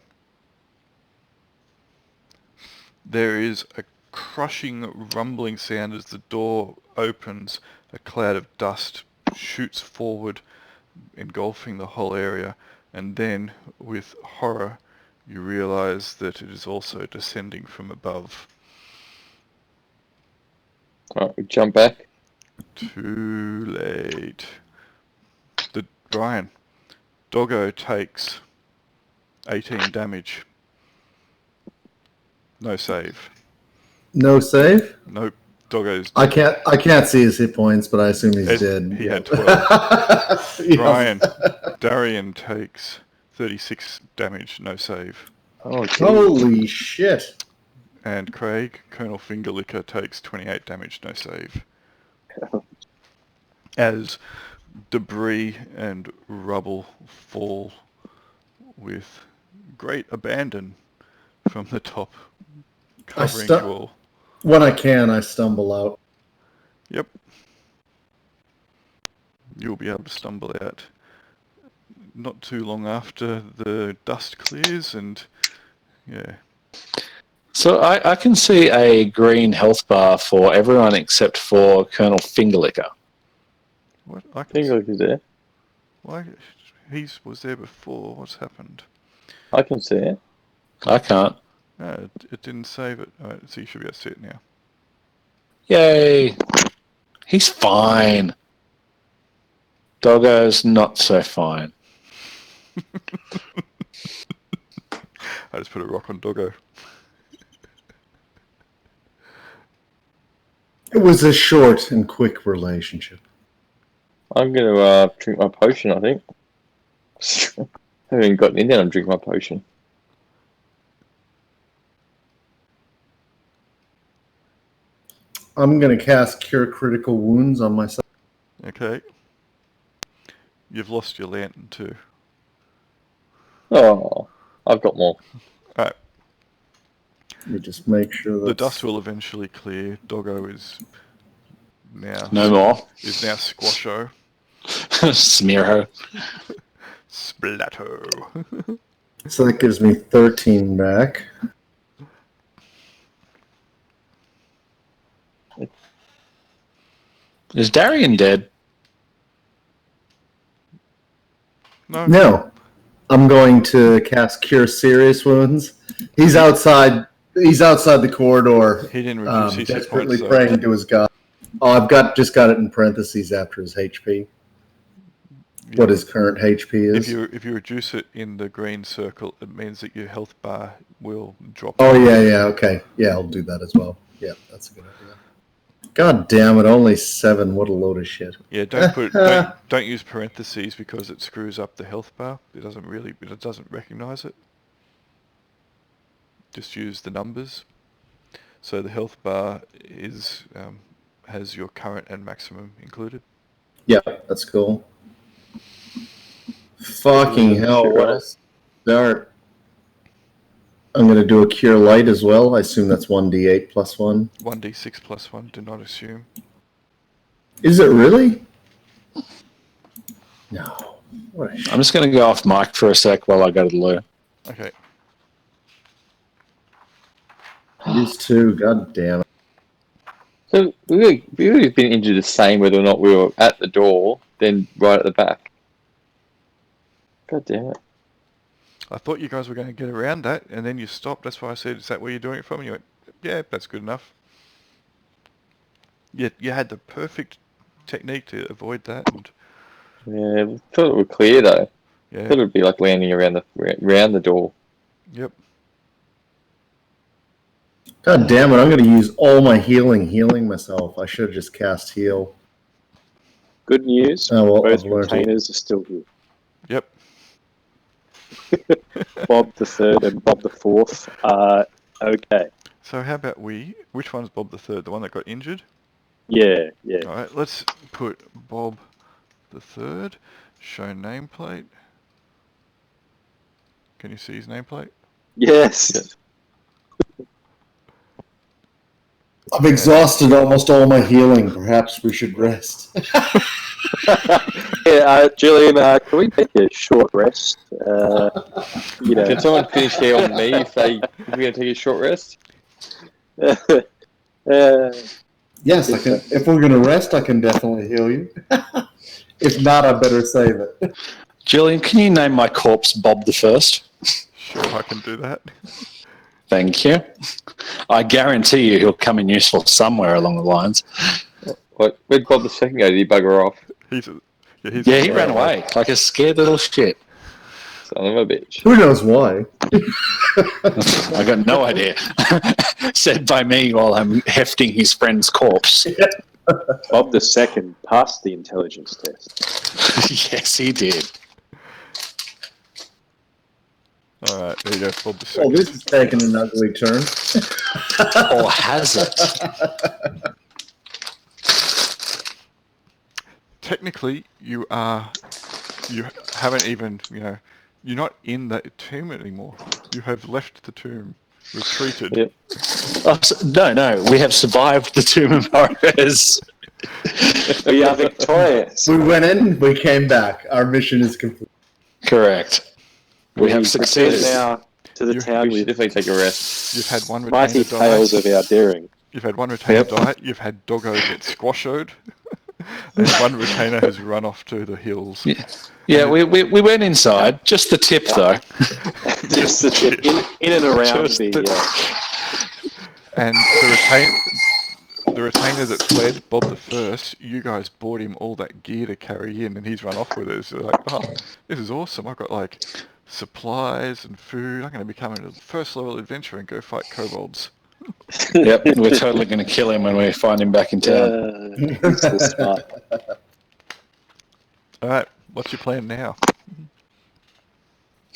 There is a crushing, rumbling sound as the door opens. A cloud of dust shoots forward, engulfing the whole area, and then, with horror, you realize that it is also descending from above. Alright, we jump back. Too late. Brian, Doggo takes 18 damage. No save. No save. Nope. Doggo's I dead. can't see his hit points, but I assume he's dead. He had 12. Yes. Brian, Darian takes 36 damage, no save. Oh, geez. Holy shit! And Craig, Colonel Fingerlicker, takes 28 damage, no save. As debris and rubble fall with great abandon from the top, covering you all. When I can, I stumble out. Yep. You'll be able to stumble out not too long after the dust clears, and yeah. So I can see a green health bar for everyone except for Colonel Fingerlicker. What? Fingerlicker's there. Why? He was there before. What's happened? I can see it. I can't. No, it didn't save it. All right, so you should be able to see it now. Yay! He's fine. Doggo's not so fine. I just put a rock on Doggo. It was a short and quick relationship. I'm going to drink my potion, I think. I haven't even gotten in there. I'm drinking my potion. I'm going to cast Cure Critical Wounds on myself. Okay. You've lost your lantern too. Oh, I've got more. All right. Let me just make sure that The dust will eventually clear. Doggo is now No more. Is now Squasho. Smearho. Splatto. So that gives me 13 back. Is Darian dead? No. I'm going to cast Cure Serious Wounds. He's outside the corridor. He didn't reduce his hit desperately points, praying to his god. Oh, I've just got it in parentheses after his HP. What his current HP is. If you reduce it in the green circle, it means that your health bar will drop. Oh yeah, okay. Yeah, I'll do that as well. Yeah, that's a good idea. God damn it, only 7. What a load of shit. Yeah, don't use parentheses because it screws up the health bar. It doesn't recognize it. Just use the numbers. So the health bar is has your current and maximum included. Yeah, that's cool. Fucking hell, what a start. I'm going to do a Cure Light as well. I assume that's 1d8 plus 1. 1d6 plus 1, do not assume. Is it really? No. What a I'm just going to go off mic for a sec while I go to the loo. Okay. These two, god damn it. So we would have been injured the same whether or not we were at the door, then right at the back. God damn it. I thought you guys were going to get around that, and then you stopped. That's why I said, is that where you're doing it from? And you went, yeah, that's good enough. You had the perfect technique to avoid that. And Yeah, we thought it would clear though. yeah. Thought it would be like landing around the door. Yep. God damn it, I'm going to use all my healing myself. I should have just cast heal. Good news. Oh, well, Both I've learned it. retainers are still here. Yep. Bob the Third and Bob the Fourth are okay. So how about which one's Bob the Third? The one that got injured? Yeah. All right, let's put Bob the Third. Show nameplate. Can you see his nameplate? Yes. I've exhausted almost all my healing. Perhaps we should rest. Yeah, Julian, can we take a short rest? Can someone finish healing me if we're going to take a short rest? Yes, I can. If we're going to rest, I can definitely heal you. If not, I better save it. Julian, can you name my corpse Bob the First? Sure, I can do that. Thank you. I guarantee you he'll come in useful somewhere along the lines. What? Where'd Bob the Second go? Did he bugger off? He ran away like a scared little shit. Son of a bitch. Who knows why? I got no idea. Said by me while I'm hefting his friend's corpse. Bob the Second passed the intelligence test. Yes, he did. All right, there you go, Bob the Oh, Second. this is taking an ugly turn. Or has it? Technically, you haven't even, you're not in that tomb anymore. You have left the tomb, retreated. Yep. Oh, no, we have survived the Tomb of Horrors. We are victorious. We went in, we came back. Our mission is complete. Correct. We have succeeded. Now to the town We should with definitely take a rest. You've had one mighty retainer tales die. of our daring. You've had one retainer die. You've had Doggo get squashoed. And one retainer has run off to the hills. Yeah, we went inside. Just the tip, though. Just the tip in and around Just And the retainer that fled, Bob the First, you guys bought him all that gear to carry in, and he's run off with it. So like, oh, this is awesome. I've got like supplies and food. I'm going to become a first level adventurer and go fight kobolds. Yep, we're totally going to kill him when we find him back in town. So smart. All right, what's your plan now?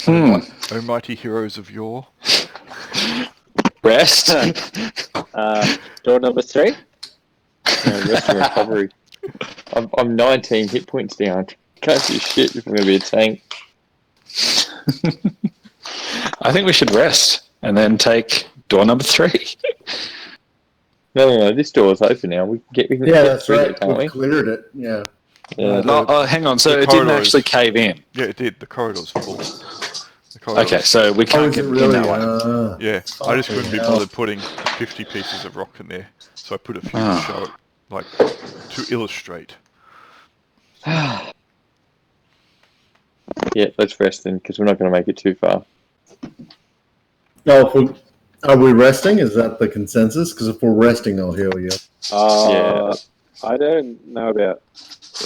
Oh mighty heroes of yore. Rest. Door number 3. Rest and recovery. I'm 19 hit points down. Can't do shit if I'm going to be a tank. I think we should rest and then take door number 3. No. This door is open now. We can Yeah, get that's through right. it, can't We we? cleared it. Yeah. No, hang on. So the it didn't corridor actually is- cave in. Yeah, it did. The corridor's full. The corridor's Okay, so we Oh, can't is get it in really? that way. Yeah, I just couldn't be hell. bothered putting 50 pieces of rock in there, so I put a few to show it, like, to illustrate. Yeah, let's rest then, because we're not going to make it too far. No, are we resting? Is that the consensus? Because if we're resting, I'll heal you. Yeah. I don't know about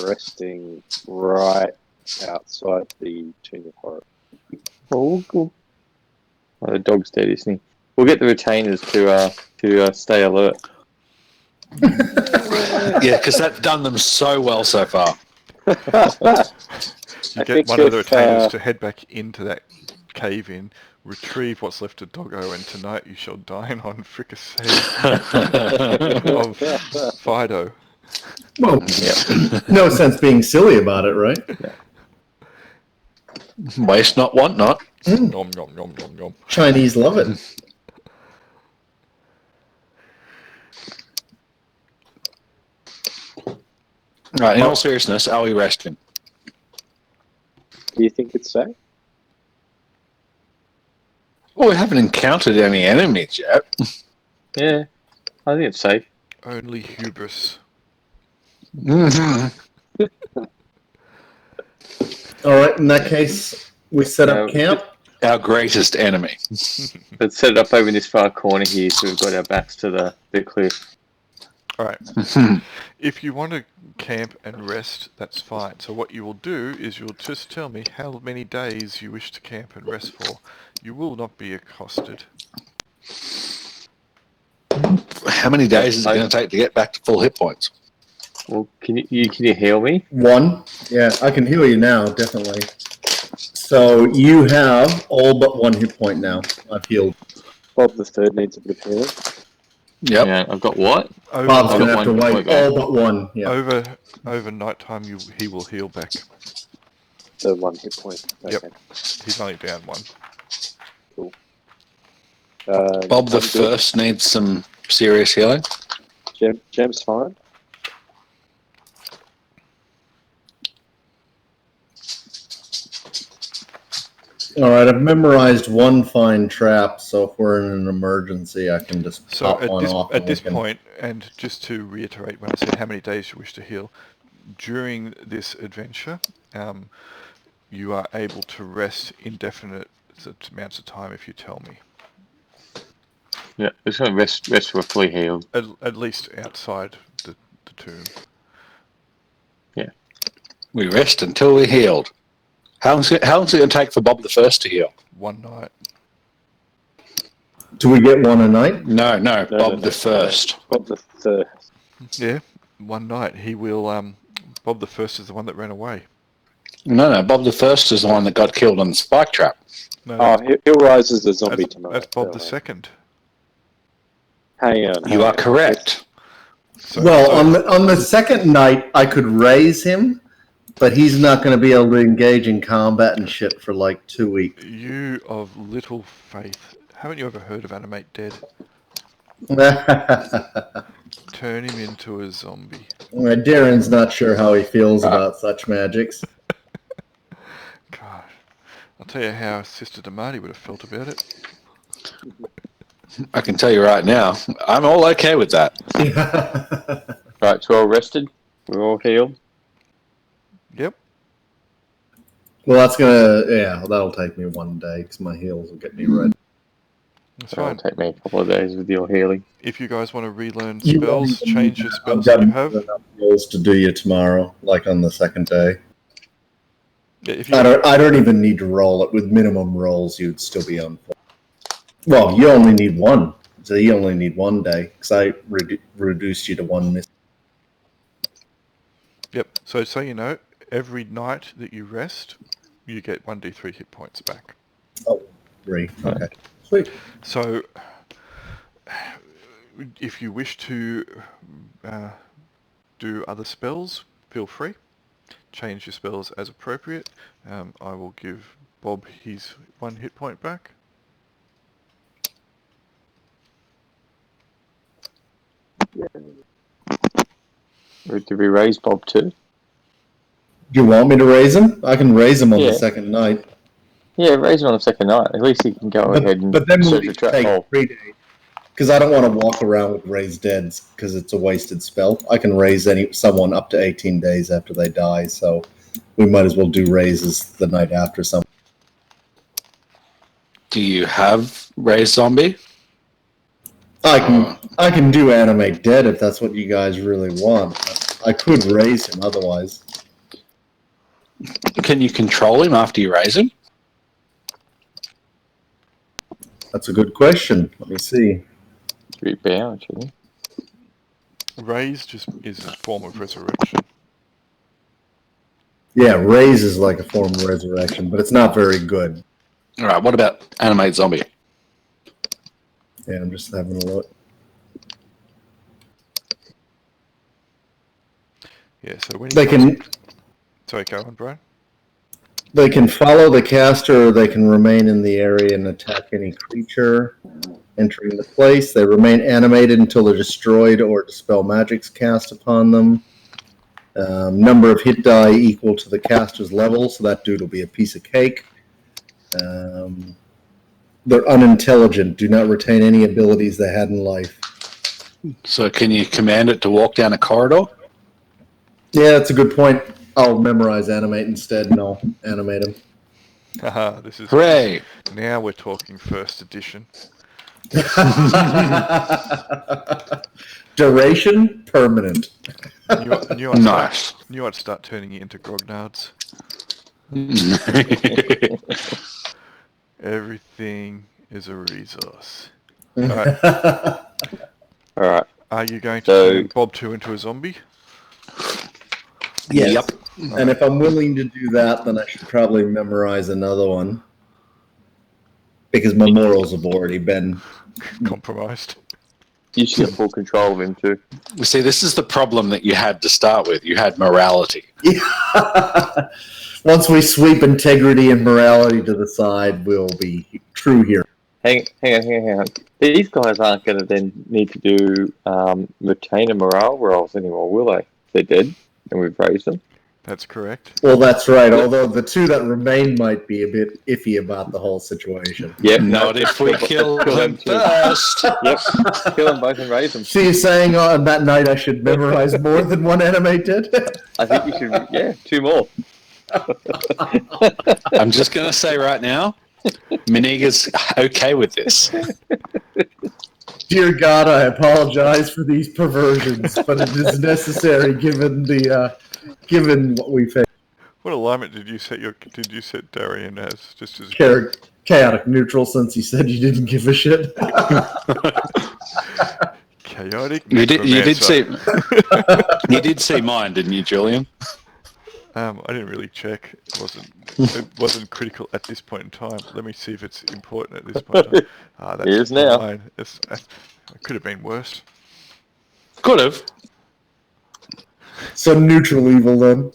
resting right outside the Tomb of Horror. Oh, the dog's dead, isn't he? We'll get the retainers to stay alert. Yeah, because that's done them so well so far. You I get think one of the if, retainers to head back into that cave-in Retrieve what's left of Doggo, and tonight you shall dine on fricassee of Fido. Well, no sense being silly about it, right? Waste not, want not. Nom nom nom nom nom. Chinese love it. Right, in all seriousness, are we resting? Do you think it's safe? Well, we haven't encountered any enemies yet. Yeah, I think it's safe. Only hubris. Mm-hmm. All right, in that case, we set up camp. Our greatest enemy. Let's set it up over in this far corner here, so we've got our backs to the cliff. All right. If you want to camp and rest, that's fine. So what you will do is you'll just tell me how many days you wish to camp and rest for. You will not be accosted. How many days is it going to take to get back to full hit points? Well, can you heal me? 1. Yeah, I can heal you now, definitely. So you have all but 1 hit point now. I've healed. Bob the Third needs a bit of healing. Yep. Yeah, I've got what? Bob's going to have to one wipe back. all but 1. Yeah. Over night time, he will heal back. So 1 hit point. Okay. Yep. He's only down 1. Cool. Bob the First needs some serious healing. Gem's fine. All right, I've memorized 1 fine trap, so if we're in an emergency, I can just pop one off. At this point, and just to reiterate when I said how many days you wish to heal, during this adventure, you are able to rest indefinite amounts of time if you tell me. Yeah, it's going to rest we're fully healed. At least outside the tomb. Yeah. We rest until we're healed. How long's it going to take for Bob the First to heal? 1 night. Do we get 1 a night? No, Bob the First. Bob the Third. Yeah, 1 night. He will. Bob the First is the one that ran away. No, Bob the First is the one that got killed on the spike trap. No, He'll rise as a zombie tonight. that's Bob the Second. Hang on. You are correct. On the second night, I could raise him, but he's not going to be able to engage in combat and shit for like 2 weeks. You of little faith. Haven't you ever heard of Animate Dead? Turn him into a zombie. Darren's not sure how he feels about such magics. God, I'll tell you how Sister Damati would have felt about it. I can tell you right now, I'm all okay with that. Right, so we're all rested. We're all healed. Yep. Well, that'll take me 1 day because my heals will get me ready. That's It'll fine. take me a couple of days with your healing. If you guys want to relearn You spells, don't even change need your to- spells I've that you got have. enough heals to do you tomorrow, like on the second day. Yeah, if you I don't even need to roll it. With minimum rolls, you'd still be on. Well, you only need 1, so you only need 1 day because I reduced you to 1 miss. Yep. So you know, every night that you rest, you get 1d3 hit points back. Oh, 3. Okay, sweet. So, if you wish to do other spells, feel free. Change your spells as appropriate. I will give Bob his 1 hit point back. Did we raise Bob too? Do you want me to raise him? I can raise him on the Yeah. second night. Yeah, raise him on the second night. At least he can go ahead and But then we'll search the trap take hole. 3 days. Because I don't want to walk around with raised deads because it's a wasted spell. I can raise someone up to 18 days after they die, so we might as well do raises the night after something. Do you have Raise Zombie? I can do animate dead if that's what you guys really want. I could raise him otherwise. Can you control him after you raise him? That's a good question. Let me see. Rebound, actually. Raise just is a form of resurrection. Yeah, raise is like a form of resurrection, but it's not very good. All right, what about animate zombie? Yeah, I'm just having a look. Yeah, so when They can Sorry, go on, Brian. they can follow the caster, or they can remain in the area and attack any creature entering the place. They remain animated until they're destroyed or dispel magics cast upon them. Number of hit die equal to the caster's level, so that dude will be a piece of cake. They're unintelligent, do not retain any abilities they had in life. So can you command it to walk down a corridor? Yeah, that's a good point. I'll memorize animate instead, and I'll animate them. Haha, this is... Hooray! Now we're talking first edition. Duration, permanent. Nice. Knew I'd start turning it into grognards. Everything is a resource. Alright. Alright. Are you going to turn Bob 2 into a zombie? Yes. Yep. And if I'm willing to do that, then I should probably memorize another one. Because my morals have already been compromised. You should get full control of him too. You see, this is the problem that you had to start with. You had morality. Once we sweep integrity and morality to the side, we'll be true here. Hang on. These guys aren't going to then need to do retainer morale rolls anymore, will they? They're dead, and we've raised them. That's correct. Well, that's right. Although the two that remain might be a bit iffy about the whole situation. Yep, Not if we kill them first. Yep, kill them both and raise them. So you're saying on that night I should memorize more than one anime did? I think you should, 2 more. I'm just going to say right now, Miniga's okay with this. Dear God, I apologize for these perversions, but it is necessary given what we face. What alignment did you set Darian as? Just as Chaotic neutral, since you said you didn't give a shit. Chaotic. You did see mine, didn't you, Julian? I didn't really check. It wasn't critical at this point in time. Let me see if it's important at this point in time. That's It is now. fine. It could have been worse. Could have. So neutral evil then.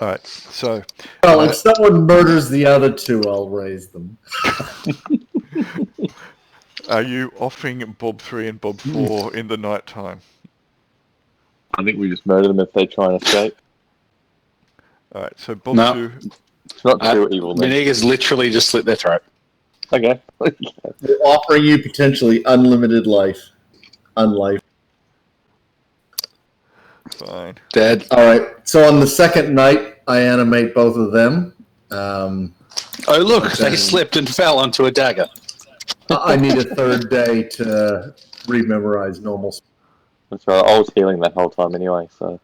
Alright, so... Well, if someone murders the other two, I'll raise them. Are you offing Bob 3 and Bob 4 in the night time? I think we just murder them if they try and escape. Alright, so Bob 2... It's not too evil. Miniga's literally just slit their throat. Okay. We're offering you potentially unlimited life. Unlife. Fine. Dead. Alright, so on the second night, I animate both of them. Oh, look, they slipped and fell onto a dagger. I need a third day to rememorize normal. That's right. I was healing that whole time anyway, so...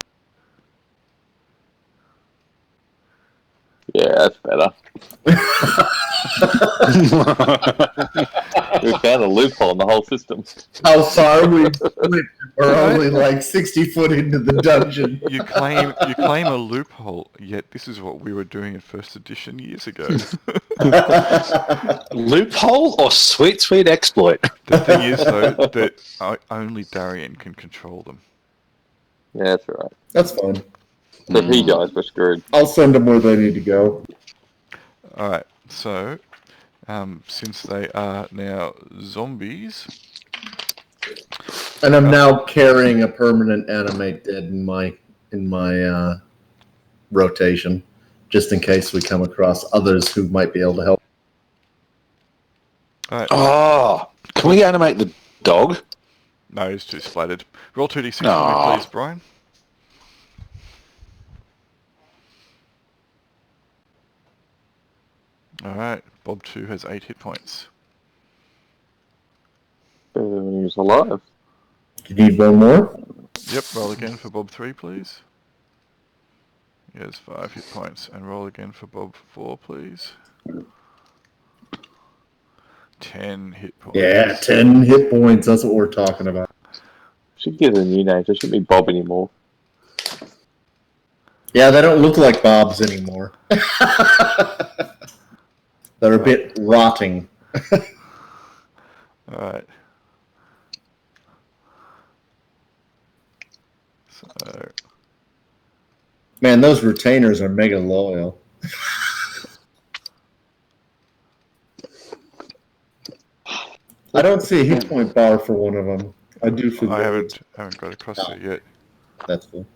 Yeah, that's better. We found a loophole in the whole system. How far we're only like 60 foot into the dungeon. You claim a loophole, yet this is what we were doing in first edition years ago. Loophole or sweet exploit? The thing is, though, that only Darian can control them. Yeah, that's right. That's fine. So if he dies, we're screwed. I'll send them where they need to go. Alright, so, since they are now zombies... And I'm now carrying a permanent animate dead in my rotation, just in case we come across others who might be able to help. Alright. Oh, can we animate the dog? No, he's too splattered. Roll 2d6 for Oh. me, please, Brian. Alright, Bob 2 has 8 hit points. He's alive. Do you need one more? Yep, roll again for Bob 3, please. He has 5 hit points. And roll again for Bob 4, please. 10 hit points. Yeah, 10 hit points. That's what we're talking about. Should give it a new name. So it shouldn't be Bob anymore. Yeah, they don't look like Bob's anymore. They're a bit rotting. Alright. So, Man, those retainers are mega loyal. I don't see a hit point bar for one of them. I do for the I other. haven't got across it yet. That's cool.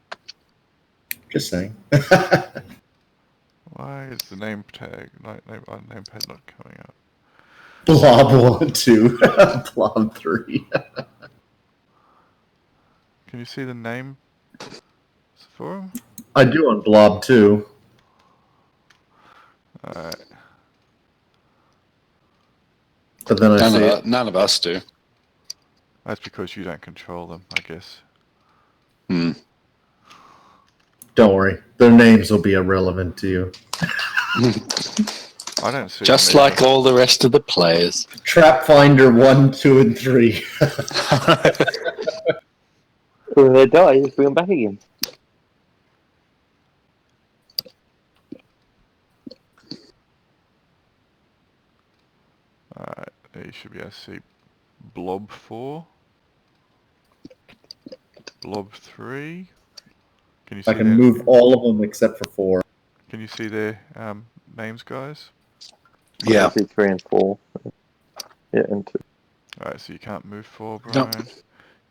Just saying. Why is the name tag, name pad not coming up? Blob 1, 2, Blob 3. Can you see the name for him? I do on Blob 2. Alright. But then I see None of us do. That's because you don't control them, I guess. Hmm. Don't worry. Their names will be irrelevant to you. I don't see Just them like all the rest of the players. Trap Finder 1, 2, and 3. When they die, just bring them back again. Alright, you should be able to see Blob 4. Blob 3. Can you see I can move all of them except for 4. Can you see their names, guys? Yeah. I see 3 and 4. Yeah, and 2. Alright, so you can't move 4, Nope. Brian.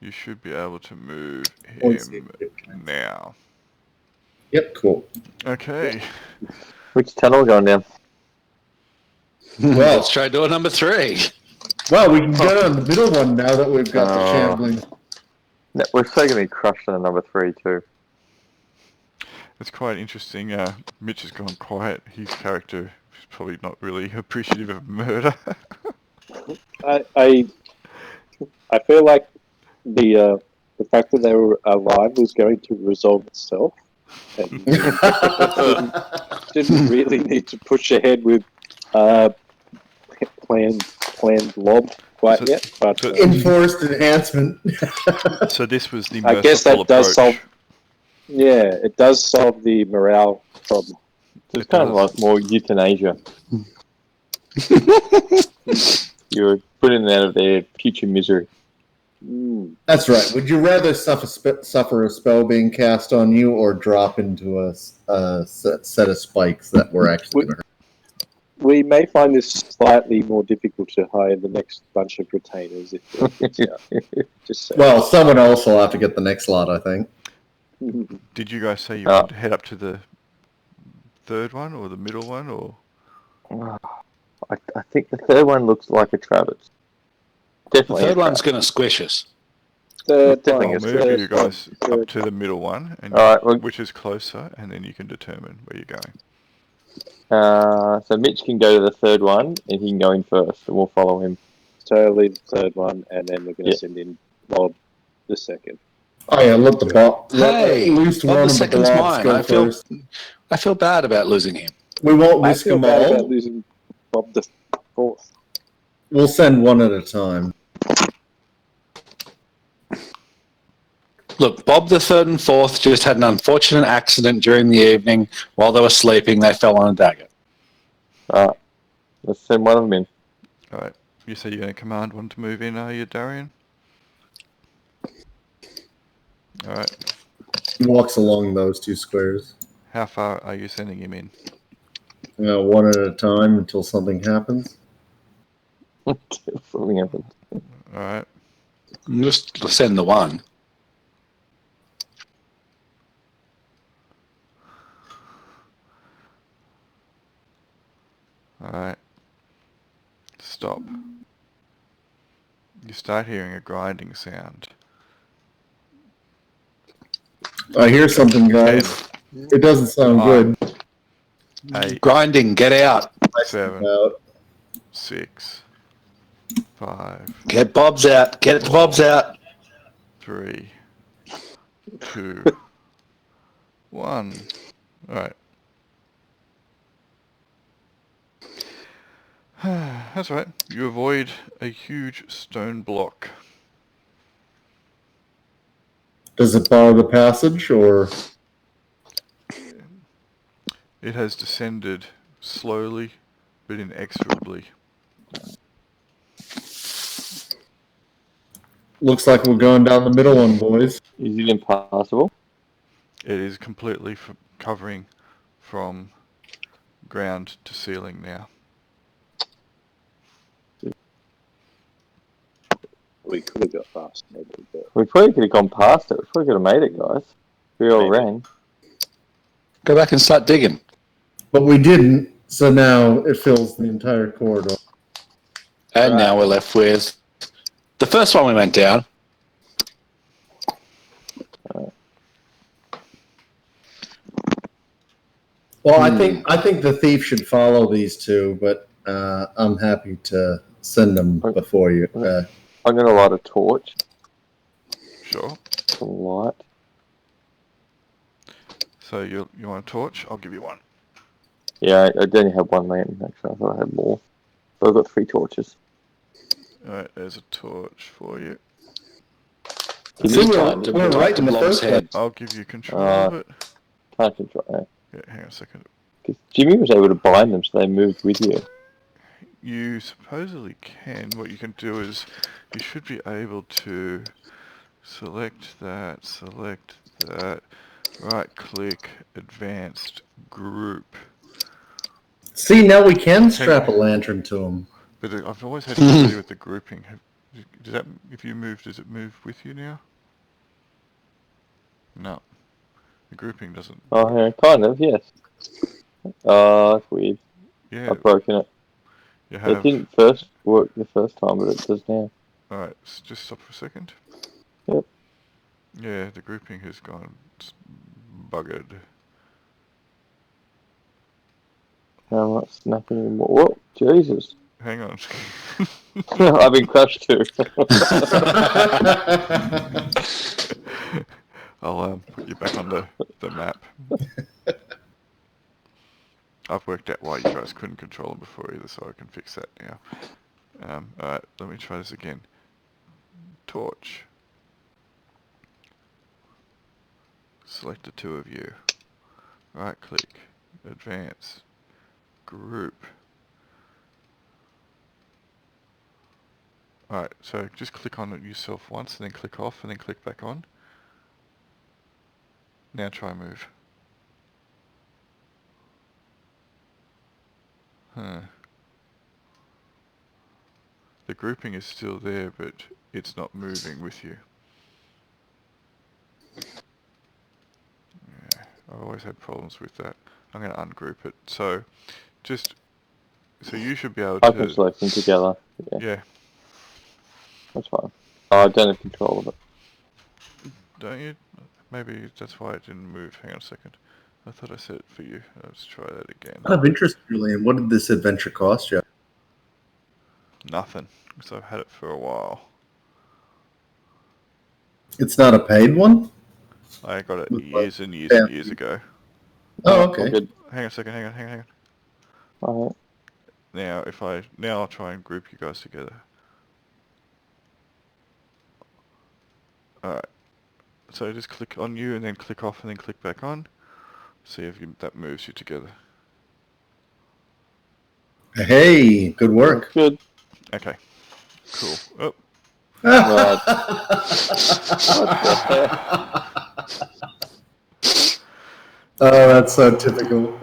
You should be able to move Points him saved. now. Yep, cool. Okay. Which tunnel are we going down? Well, Let's try door number 3. well, we can get on the middle one now that we've got the Oh. shambling. No, we're still going to be crushed on number 3 too. It's quite interesting. Mitch has gone quiet. His character is probably not really appreciative of murder. I feel like the fact that they were alive was going to resolve itself, and didn't really need to push ahead with planned lob quite So- yet. But so- Enforced enhancement. So this was the I guess merciful that does approach. solve. Yeah, it does solve the morale problem. It's It kind of does. like more euthanasia. You're putting them out of their future misery. Mm. That's right. Would you rather suffer a spell being cast on you or drop into a set of spikes that were actually going to hurt? We may find this slightly more difficult to hire the next bunch of retainers if it works out. Just saying. Well, someone else will have to get the next lot, I think. Did you guys say you wanted to head up to the third one or the middle one, or? I think the third one looks like a Travis. The Definitely. third one's going to squish us. Third Definitely one, I'll is move third you guys one, up to the middle one, and All right, well- which is closer, and then you can determine where you're going. So Mitch can go to the third one, and he can go in first, and we'll follow him. So leave the third one, and then we're going to Yeah. send in Bob the second. Oh yeah, let the Hey, at least Bob one the of the second's blobs mine. go first. I feel bad about losing him. We won't I risk feel them bad about all. losing Bob the fourth. We'll send one at a time. Look, Bob the third and fourth just had an unfortunate accident during the evening. While they were sleeping, they fell on a dagger. Let's send one of them in. All right. You say you're going to command one to move in, are you, Darian? All right. He walks along those 2 squares. How far are you sending him in? One at a time until something happens. Something happened. All right. Just send the one. All right. Stop. You start hearing a grinding sound. I hear something, guys. It doesn't sound Nine. good. 8, Grinding, get out. 7, Out. 6, 5, Get Bob's out. Get Bob's out. 3, 2, 1. All right. That's right. You avoid a huge stone block. Does it bar the passage, or It has descended slowly, but inexorably. Looks like we're going down the middle one, boys. Is it impassable? It is completely covering from ground to ceiling now. We could have got past maybe, but We probably could have gone past it. We probably could have made it, guys. We all Maybe. ran. Go back and start digging. But we didn't, so now it fills the entire corridor. And Right. now we're left with the first one we went down. Well, I think the thief should follow these two, but I'm happy to send them before you. I'm going to light a torch. Sure. Some light. So you want a torch? I'll give you one. Yeah, I only have one lantern, actually. I thought I had more. So I've got 3 torches. Alright, there's a torch for you. You See, need we're time to right in the Blob's first head. I'll give you control of it. Can't control it. Yeah, hang on a second. Because Jimmy was able to bind them so they moved with you. You supposedly can. What you can do is you should be able to select that, right click, advanced, group. See, now we can strap a lantern to them. But I've always had difficulty with the grouping. Does that, if you move, does it move with you now? No. The grouping doesn't. Oh, yeah, kind of, yes. Oh, that's weird. Yeah. I've broken it. You It have. didn't first work the first time, but it does now. Alright, just stop for a second. Yep. Yeah, the grouping has gone buggered. No, I'm not snapping anymore. Whoa, Jesus. Hang on. I've been crushed too. I'll put you back on the map. I've worked out why you guys couldn't control them before either, so I can fix that now. Alright, let me try this again. Torch. Select the 2 of you. Right click. Advance. Group. Alright, so just click on it yourself once and then click off and then click back on. Now try move. Huh. The grouping is still there, but it's not moving with you. Yeah, I've always had problems with that. I'm going to ungroup it. So, so you should be able I can to... select them together. Yeah. That's fine. Oh, I don't have control of it. Don't you? Maybe that's why it didn't move. Hang on a second. I thought I said it for you. Let's try that again. Out of interest, Julian, what did this adventure cost you? Nothing, because I've had it for a while. It's not a paid one? I got it With years and years yeah. and years ago. Oh, okay. Good. Hang on a second, hang on. Alright. Now, I'll try and group you guys together. Alright. So just click on you and then click off and then click back on. See if that moves you together. Hey, good work. Good. Okay. Cool. Oh, Right. Oh, that's so typical.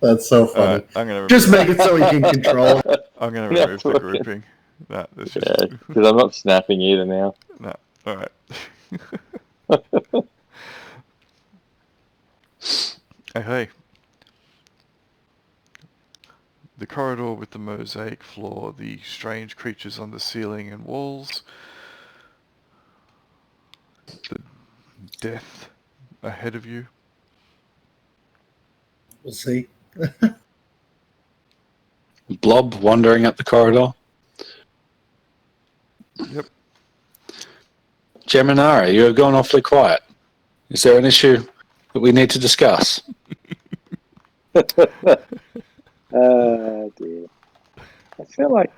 That's so funny. alright. I'm gonna Just make it so you can control it. I'm gonna Yeah, remove the fucking- grouping. Nah, that's just Yeah, because I'm not snapping either now. no. Alright. Hey. The corridor with the mosaic floor, the strange creatures on the ceiling and walls, the death ahead of you. We'll see. Blob wandering up the corridor. Yep. Geminara, you're going awfully quiet. Is there an issue that we need to discuss? dear. I feel like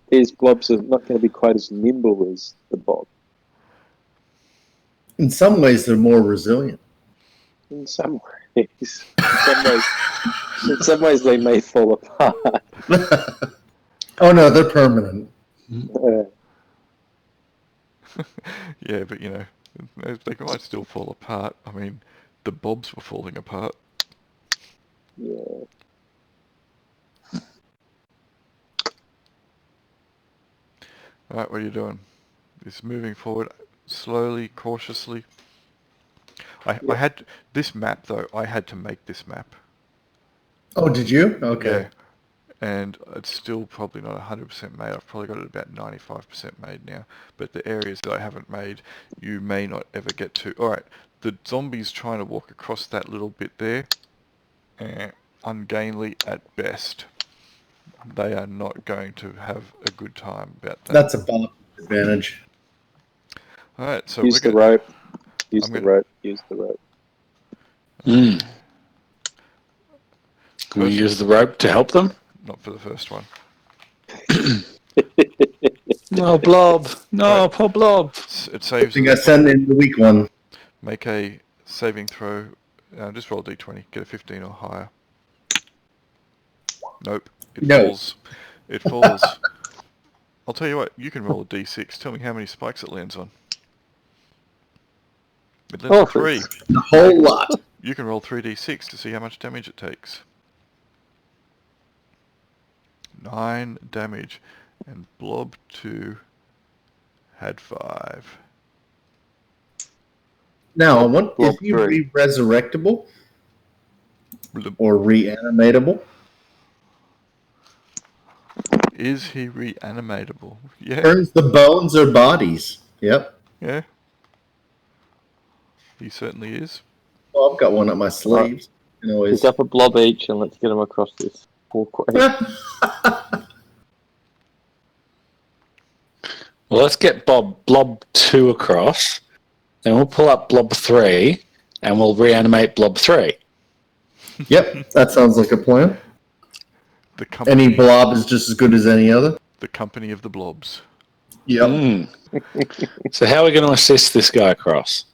these blobs are not going to be quite as nimble as the bob. In some ways, they're more resilient. In some ways. enemies. In some ways, they may fall apart. Oh no, they're permanent. Yeah, but they might still fall apart. I mean, the bobs were falling apart. Yeah. Alright, what are you doing? Just moving forward slowly, cautiously. I had this map though. I had to make this map. Oh, did you? Okay. Yeah, and it's still probably not 100% made. I've probably got it about 95% made now. But the areas that I haven't made, you may not ever get to. All right, the zombies trying to walk across that little bit there, ungainly at best. They are not going to have a good time about that. That's a bonus advantage. All right, so Use the rope. Use the rope. Use the rope. Can we use the rope to help them? Not for the first one. No, Blob. No, Right. Poor Blob. It I saves. think I sent in the weak one. Make a saving throw. Just roll d20. Get a 15 or higher. Nope. It falls. It falls. I'll tell you what. You can roll a d6. Tell me how many spikes it lands on. It lands on 3. A whole lot. You can roll 3d6 to see how much damage it takes. 9 damage. And Blob 2 had 5. Now, what Blob is he 3. re-resurrectable or reanimatable? Is he reanimatable? Yeah. Turns the bones or bodies. Yep. Yeah. He certainly is. Well, I've got one up my sleeves. You know, Pick up a blob each and let's get them across this walkway. Well, let's get Blob 2 across. Then we'll pull up Blob 3, and we'll reanimate Blob 3. Yep, that sounds like a plan. The company, Any blob is just as good as any other. the company of the blobs. Yep. So how are we going to assist this guy across?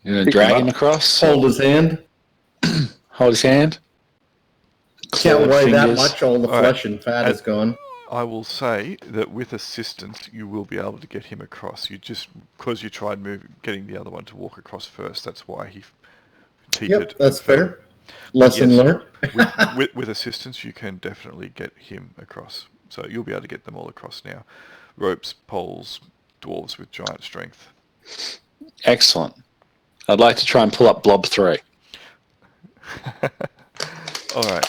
You're going to Pick drag him him up. across? Hold his hand. Hold his hand? Can't Clawed weigh that fingers. much. All the All right. flesh and fat is gone. I will say that with assistance, you will be able to get him across. You just, because you tried getting the other one to walk across first, that's why he teetered. Yep, that's and fell. fair. Lesson Yes. learned. with assistance, you can definitely get him across. So you'll be able to get them all across now. Ropes, poles, dwarves with giant strength. Excellent. I'd like to try and pull up Blob 3. All right.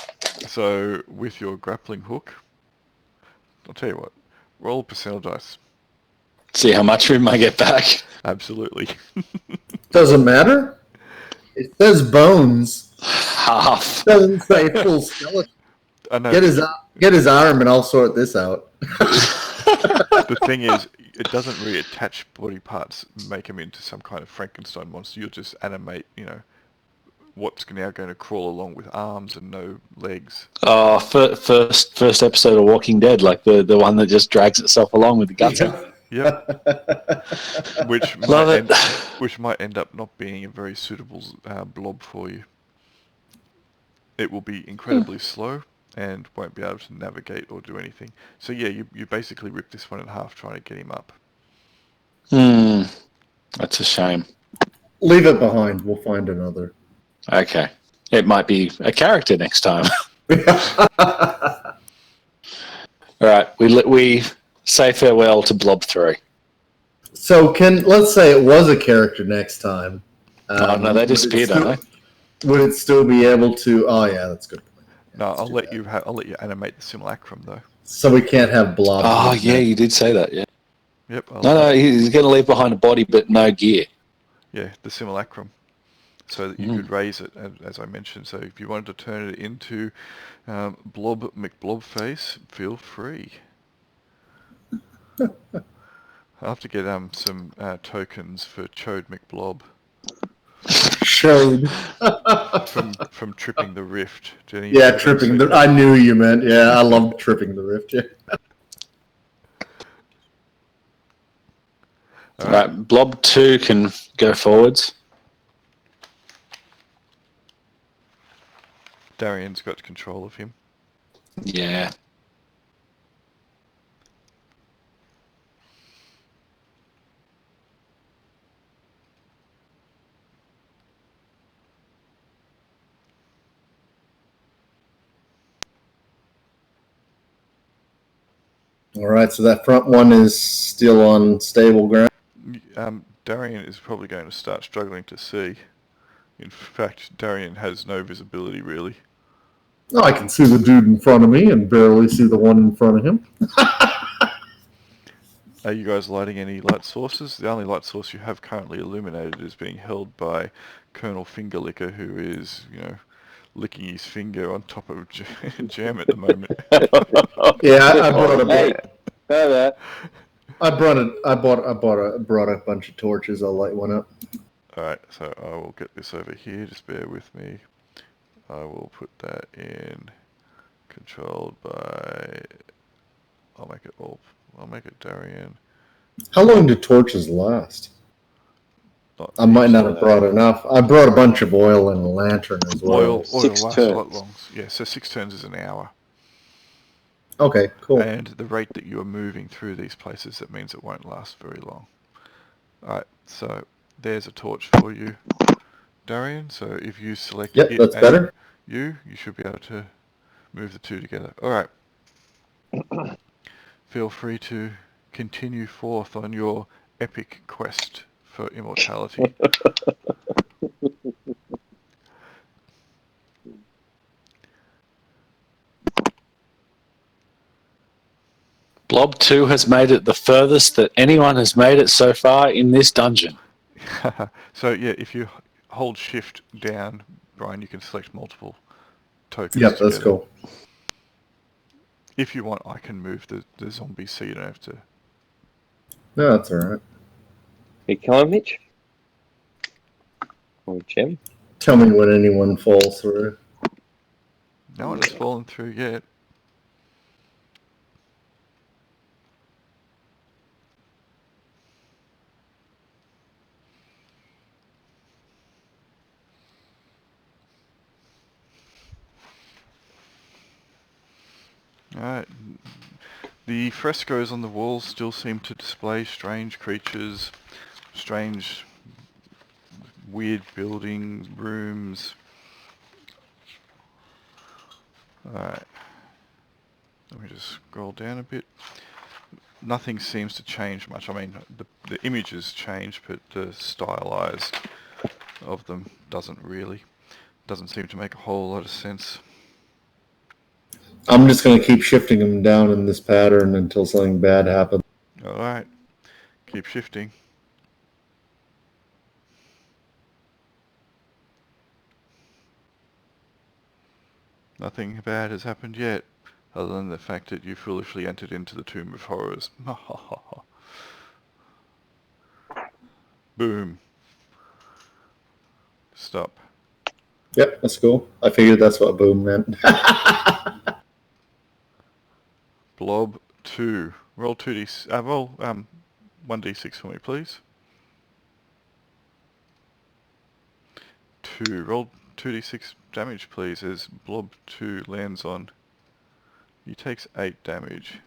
So with your grappling hook, I'll tell you what. Roll percentile dice. See how much room I get back. Absolutely. Doesn't matter. It says bones. Half. It doesn't say full skeleton. I know. Get his arm and I'll sort this out. The thing is, it doesn't reattach body parts, make them into some kind of Frankenstein monster. You'll just animate, what's now going to crawl along with arms and no legs. Oh, first episode of Walking Dead, like the one that just drags itself along with the guts out. Yep. Which might end up not being a very suitable blob for you. It will be incredibly slow and won't be able to navigate or do anything. So yeah, you basically rip this one in half trying to get him up. That's a shame. Leave it behind. We'll find another. Okay. It might be a character next time. All right. We say farewell to Blob 3. So let's say it was a character next time. Oh, no, they disappear, don't they? Would it still be able to? Oh, yeah, that's good. No, I'll let you animate the simulacrum though. So we can't have blobs. Oh, yeah, you did say that, yeah. Yep. No, he's going to leave behind a body but no gear. Yeah, the simulacrum, so that you could raise it, as I mentioned. So if you wanted to turn it into Blob McBlobface, feel free. I'll have to get some tokens for Chode McBlob. Showed. from tripping the rift. Yeah, tripping the. I knew you meant. Yeah, I love tripping the rift. Yeah. All right, Blob 2 can go forwards. Darian's got control of him. Yeah. All right, so that front one is still on stable ground. Darian is probably going to start struggling to see. In fact, Darian has no visibility really. Oh, I can see the dude in front of me and barely see the one in front of him. Are you guys lighting any light sources? The only light source you have currently illuminated is being held by Colonel Fingerlicker, who is, licking his finger on top of jam at the moment. Yeah, I brought a Hey, know that. brought a bunch of torches. I'll light one up. Alright, so I will get this over here, just bear with me. I will put that in controlled by, I'll make it Darian. How long do torches last? Not I might not have brought enough. I brought a bunch of oil and a lantern as well. Oil 6 lasts a lot turns. long. Yeah, so 6 turns is an hour. Okay, cool. And the rate that you are moving through these places, that means it won't last very long. Alright, so there's a torch for you, Darian. So if you select Yep, it that's and better. you should be able to move the two together. Alright. Feel free to continue forth on your epic quest for immortality. Blob 2 has made it the furthest that anyone has made it so far in this dungeon. So yeah, if you hold shift down, Brian, you can select multiple tokens Yep, together. that's cool. If you want, I can move the zombies so you don't have to. No, that's all right. You come, Mitch? Or Jim? Tell me when anyone falls through. No one has fallen through yet. Alright. The frescoes on the walls still seem to display strange creatures, strange, weird buildings, rooms. Alright. Let me just scroll down a bit. Nothing seems to change much. I mean, the images change, but the stylized of them doesn't seem to make a whole lot of sense. I'm just going to keep shifting them down in this pattern until something bad happens. Alright, keep shifting. Nothing bad has happened yet, other than the fact that you foolishly entered into the Tomb of Horrors. Boom. Stop. Yep, that's cool. I figured that's what boom meant. Blob 2. Roll 1d6 for me, please. 2. Roll 2d6 damage, please, as Blob 2 lands on. He takes 8 damage.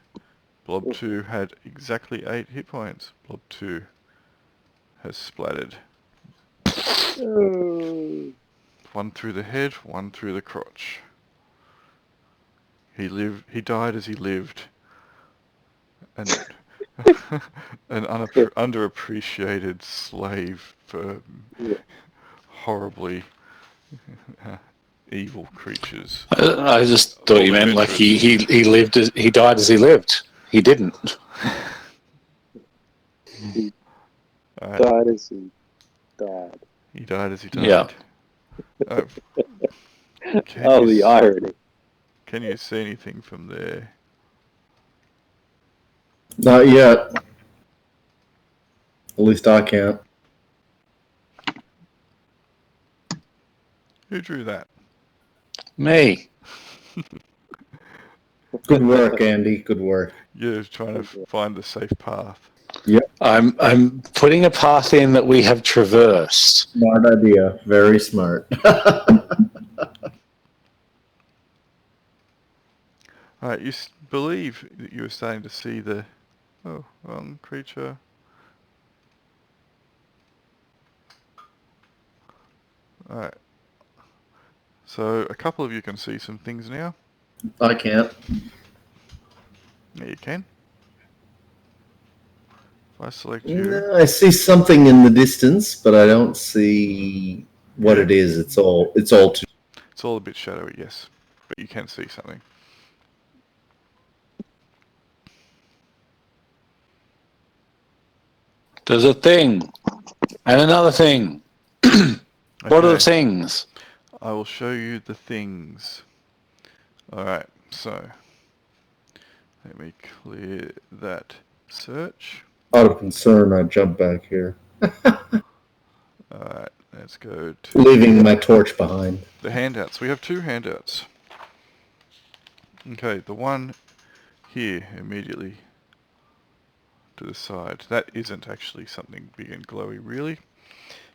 Blob 2 had exactly 8 hit points. Blob 2 has splattered. 1 through the head, 1 through the crotch. He died as he lived. An underappreciated slave for horribly evil creatures. I just thought you meant like he died as he lived. He didn't. Died as he died. He died as he died. Yeah. The irony. Can you see anything from there? Not yet. At least I can't. Who drew that? Me. Good work, Andy. Good work. You're trying to find the safe path. Yep. I'm putting a path in that we have traversed. Smart idea. Very smart. Alright, you believe that you were starting to see the... Oh, wrong creature. Alright. So, a couple of you can see some things now. I can't. Yeah, you can. If I select you... No, I see something in the distance, but I don't see what it is. It's all too. It's all a bit shadowy, yes. But you can see something. There's a thing. And another thing. What are the things? I will show you the things. Alright, so... Let me clear that search. Out of concern, I jump back here. Alright, let's go to... Leaving my torch behind. The handouts. We have 2 handouts. Okay, the one here, immediately to the side. That isn't actually something big and glowy, really.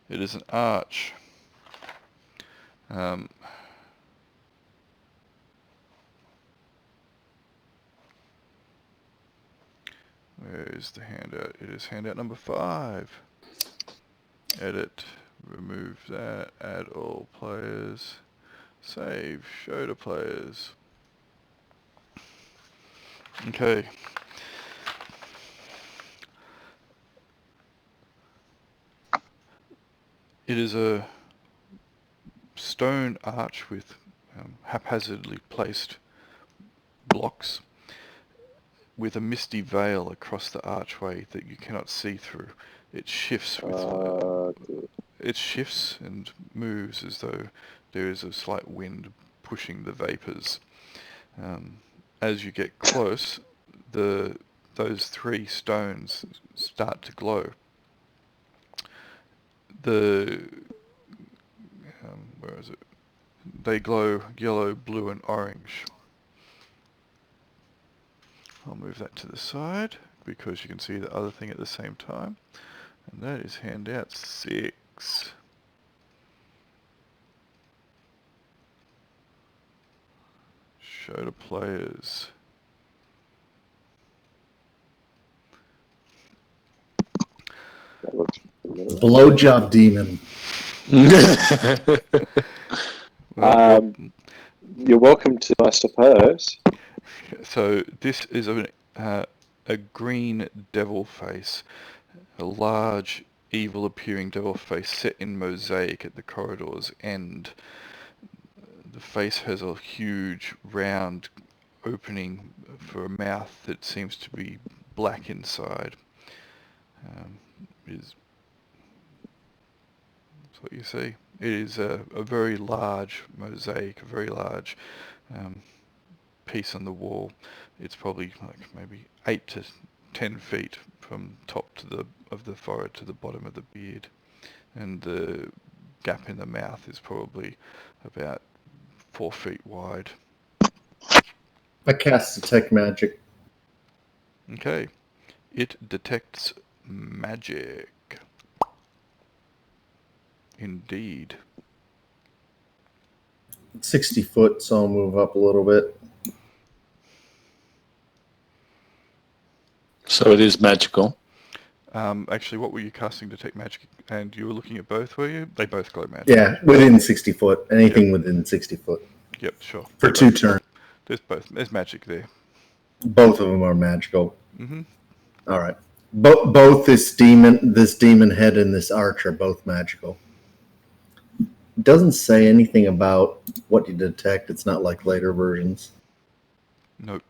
It is an arch. Where is the handout? It is handout number 5. Edit. Remove that. Add all players. Save. Show to players. Okay. It is a stone arch with haphazardly placed blocks with a misty veil across the archway that you cannot see through. It shifts with it shifts and moves as though there is a slight wind pushing the vapors. As you get close, those 3 stones start to glow. Where is it? They glow yellow, blue, and orange. I'll move that to the side because you can see the other thing at the same time. And that is handout 6. Show to players. Blowjob demon. You're welcome to, I suppose. So this is a green devil face, a large, evil-appearing devil face set in mosaic at the corridor's end. The face has a huge, round opening for a mouth that seems to be black inside. That's what you see. It is a very large mosaic, a very large piece on the wall. It's probably like maybe 8 to 10 feet from top of the forehead to the bottom of the beard, and the gap in the mouth is probably about 4 feet wide. I cast Detect Magic. Okay, it detects magic. Indeed. 60 foot, so I'll move up a little bit. So it is magical. Actually, what were you casting Detect Magic? And you were looking at both, were you? They both glow magic. Yeah, within 60 foot. Anything within 60 foot. Yep, sure. For 2 turns. There's magic there. Both of them are magical. Mm-hmm. All right. Both this demon head and this arch are both magical. It doesn't say anything about what you detect. It's not like later versions. Nope.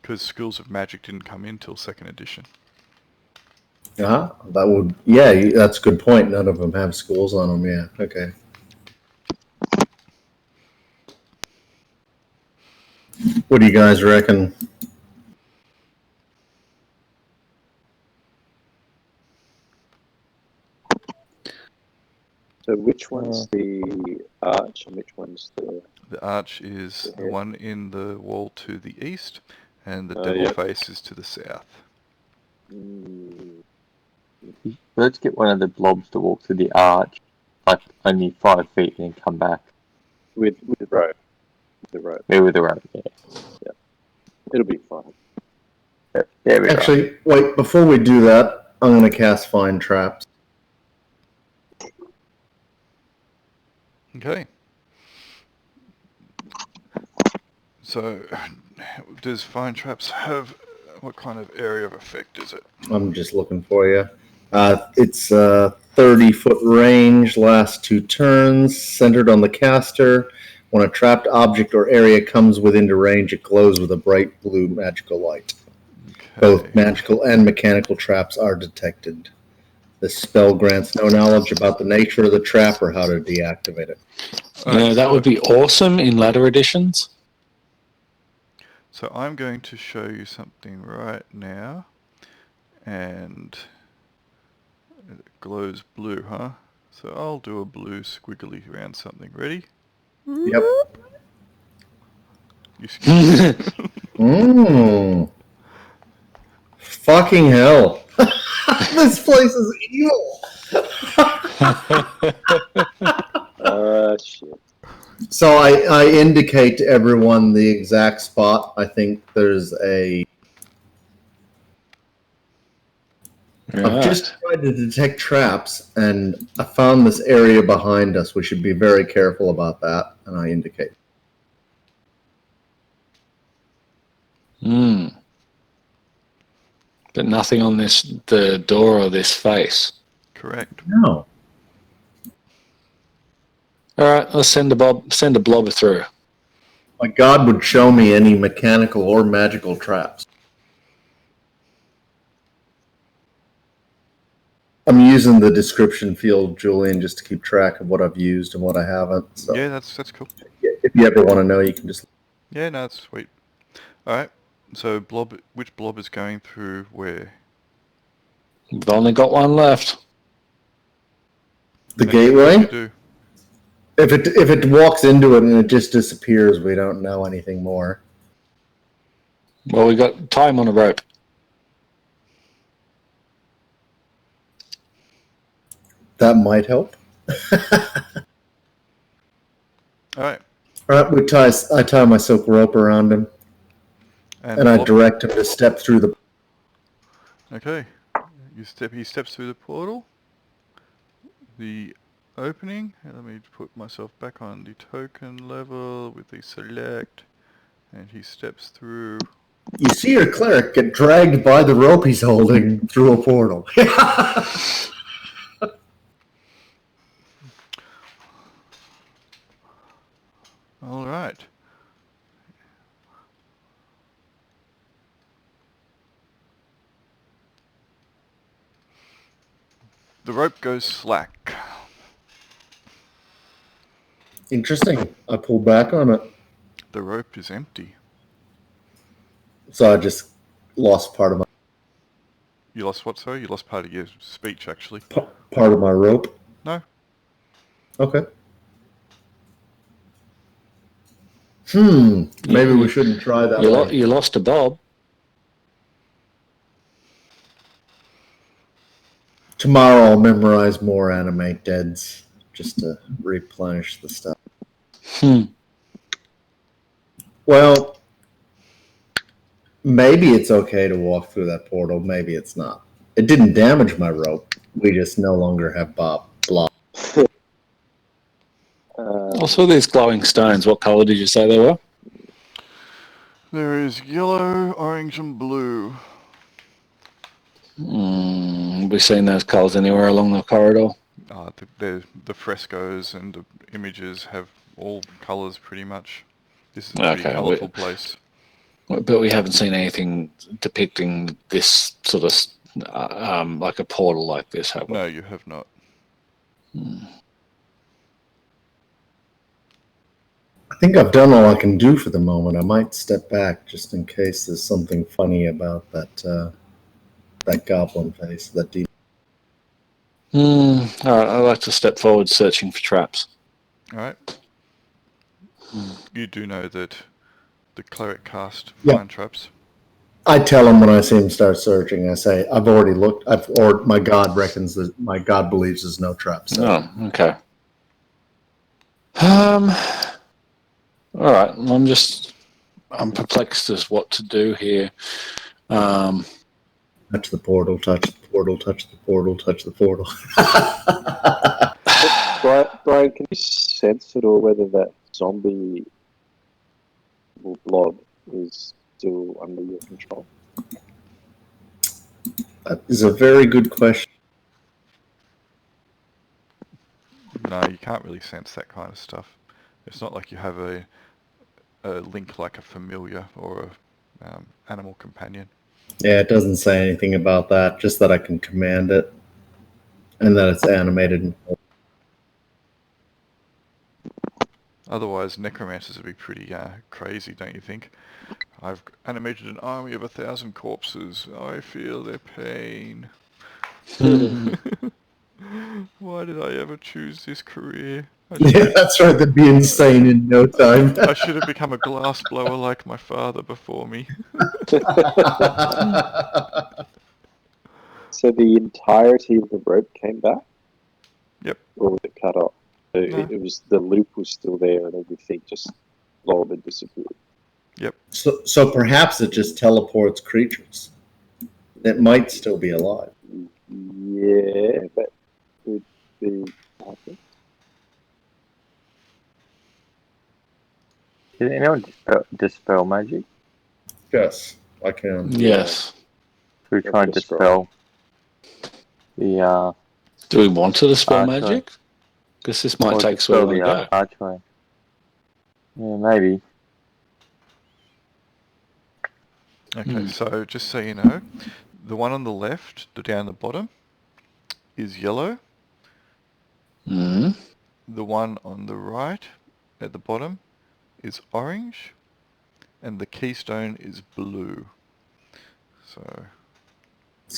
Because Schools of Magic didn't come in till 2nd edition. That's a good point. None of them have schools on them. Yeah. Okay. What do you guys reckon? So which one's the arch and which one's the... The arch is the one in the wall to the east, and the devil Yep. face is to the south. Let's get one of the blobs to walk through the arch, like only 5 feet, and then come back. With the rope. The rope. Yeah, with the rope, yeah. It'll be fine. There we go. Actually, wait, before we do that, I'm going to cast Find Traps. Okay. So, does Find Traps have... What kind of area of effect is it? I'm just looking for you. It's 30-foot range, last 2 turns, centered on the caster. When a trapped object or area comes within range, it glows with a bright blue magical light. Okay. Both magical and mechanical traps are detected. This spell grants no knowledge about the nature of the trap or how to deactivate it. Yeah, that would be awesome in latter editions. So I'm going to show you something right now, and it glows blue, huh? So I'll do a blue squiggly around something. Ready? Yep. You scared? Fucking hell. This place is evil. Shit. So I indicate to everyone the exact spot. I think there's a... I've just tried to detect traps, and I found this area behind us. We should be very careful about that, and I indicate. But nothing on the door or this face. Correct. No. All right, let's send a blobber through. My god would show me any mechanical or magical traps. I'm using the description field, Julian, just to keep track of what I've used and what I haven't. So Yeah, that's cool. if you ever want to know, you can just... Yeah, no, that's sweet. All right. So which blob is going through where? We've only got one left. The What do gateway? you do? If it walks into it and it just disappears, we don't know anything more. Well, we got time on a rope. That might help. All right. All right, I tie my silk rope around him, and I direct him to step through the... Okay. He steps through the portal. The opening. Let me put myself back on the token level with the select, and he steps through. You see your cleric get dragged by the rope he's holding through a portal. All right. The rope goes slack. Interesting. I pulled back on it. The rope is empty. So I just lost part of my... You lost what, sorry? You lost part of your speech, actually. Part of my rope? No. Okay. Maybe we shouldn't try that way. You lost a bob. Tomorrow I'll memorize more animate deads just to replenish the stuff. Well, maybe it's okay to walk through that portal. Maybe it's not. It didn't damage my rope. We just no longer have blob. Also, these glowing stones. What colour did you say they were? There is yellow, orange, and blue. Have we seen those colours anywhere along the corridor? The frescoes and the images have all colours pretty much. This is a pretty colourful place. But we haven't seen anything depicting this sort of like a portal like this, have we? No, you have not. I think I've done all I can do for the moment. I might step back just in case there's something funny about that goblin face, that demon. All right, I'd like to step forward searching for traps. All right. You do know that the cleric cast Yeah. find traps. I tell him when I see him start searching, I say, I've already looked, or my god believes there's no traps. So. Oh, okay. All right, I'm perplexed as what to do here. Touch the portal, touch the portal, touch the portal, touch the portal. Brian, can you sense at all whether that zombie or blob is still under your control? That is a very good question. No, you can't really sense that kind of stuff. It's not like you have a link like a familiar or a animal companion. Yeah, it doesn't say anything about that, just that I can command it and that it's animated. Otherwise, necromancers would be pretty crazy, don't you think? I've animated an army of 1,000 corpses. I feel their pain. Why did I ever choose this career? Yeah, that's right. That'd be insane in no time. I should have become a glass blower like my father before me. So the entirety of the rope came back? Yep. Or was it cut off? So No. it was, the loop was still there and everything just blob and disappeared. Yep. So perhaps it just teleports creatures. It might still be alive. Yeah, that would be awesome. Can anyone dispel magic? Yes, I can. Yes. Should we try and dispel the Do we want to dispel Archway. magic? Because this might or take so long to dispel go. the archway? Yeah, maybe. Okay, so just so you know, the one on the left, down the bottom, is yellow. Mm. The one on the right, at the bottom, is orange. And the keystone is blue. So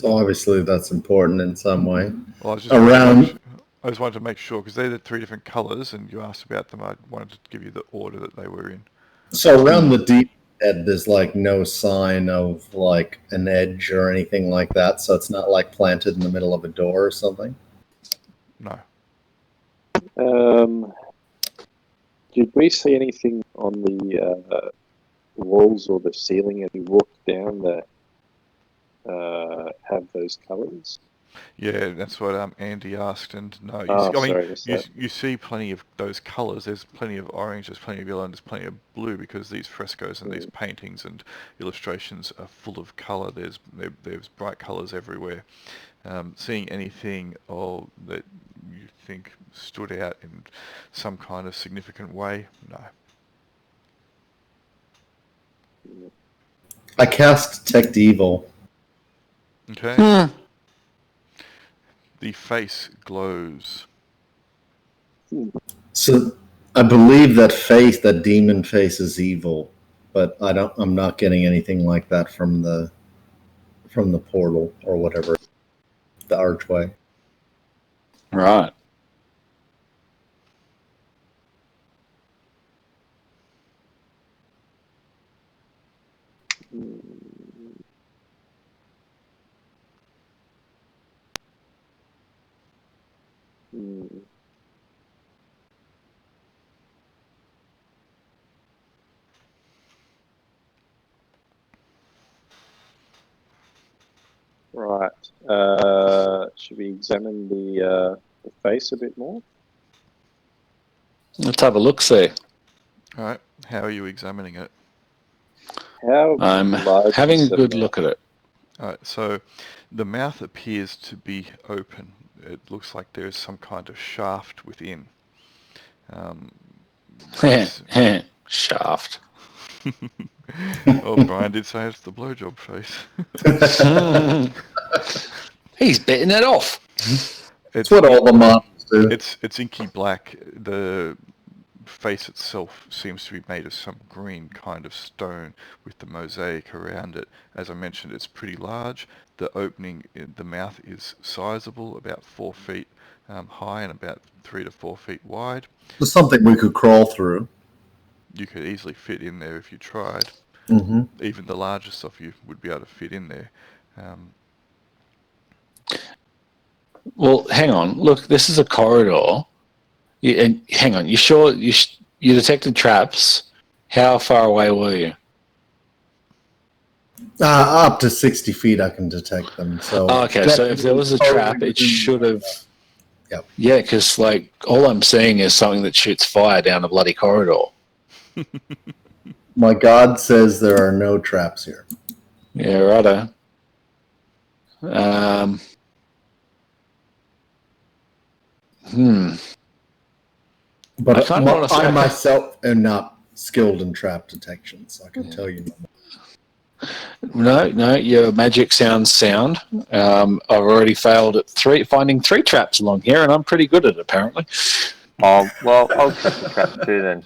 obviously that's important in some way. Well, I just wanted to make sure, because they're the three different colours, and you asked about them. I wanted to give you the order that they were in. So around the deep head, there's like no sign of like an edge or anything like that. So it's not like planted in the middle of a door or something. No. Did we see anything on the walls or the ceiling as you walk down that have those colours? Yeah, that's what Andy asked, and no, you see plenty of those colours. There's plenty of orange, there's plenty of yellow, and there's plenty of blue, because these frescoes and these paintings and illustrations are full of colour. There's bright colours everywhere. Seeing anything that you think stood out in some kind of significant way, no. I cast Detect Evil. Okay. The face glows. So I believe that demon face is evil, but I'm not getting anything like that from the portal or whatever, the archway. Right. Right. Should we examine the face a bit more? Let's have a look, see. All right. How are you examining it? I'm having a good look at it. All right. So the mouth appears to be open. It looks like there is some kind of shaft within. Shaft. Oh, Brian did say it's the blowjob face. He's bitten it off. It's what all the models do. It's inky black. The face itself seems to be made of some green kind of stone with the mosaic around it. As I mentioned, it's pretty large. The opening in the mouth is sizable, about 4 feet high and about 3 to 4 feet wide. It's something we could crawl through. You could easily fit in there if you tried. Mm-hmm. Even the largest of you would be able to fit in there. Well, hang on. Look, this is a corridor. And hang on. You sure you detected traps? How far away were you? Up to 60 feet, I can detect them. So Okay, so if there was a trap, it should have. Yep. Yeah, because like all I'm seeing is something that shoots fire down a bloody corridor. My god says there are no traps here. Yeah, righto. But I kinda wanna I say- myself am not skilled in trap detection, so I can tell you. No, your magic sounds sound. I've already failed at finding three traps along here, and I'm pretty good at it, apparently. Oh, well, I'll check the traps too then.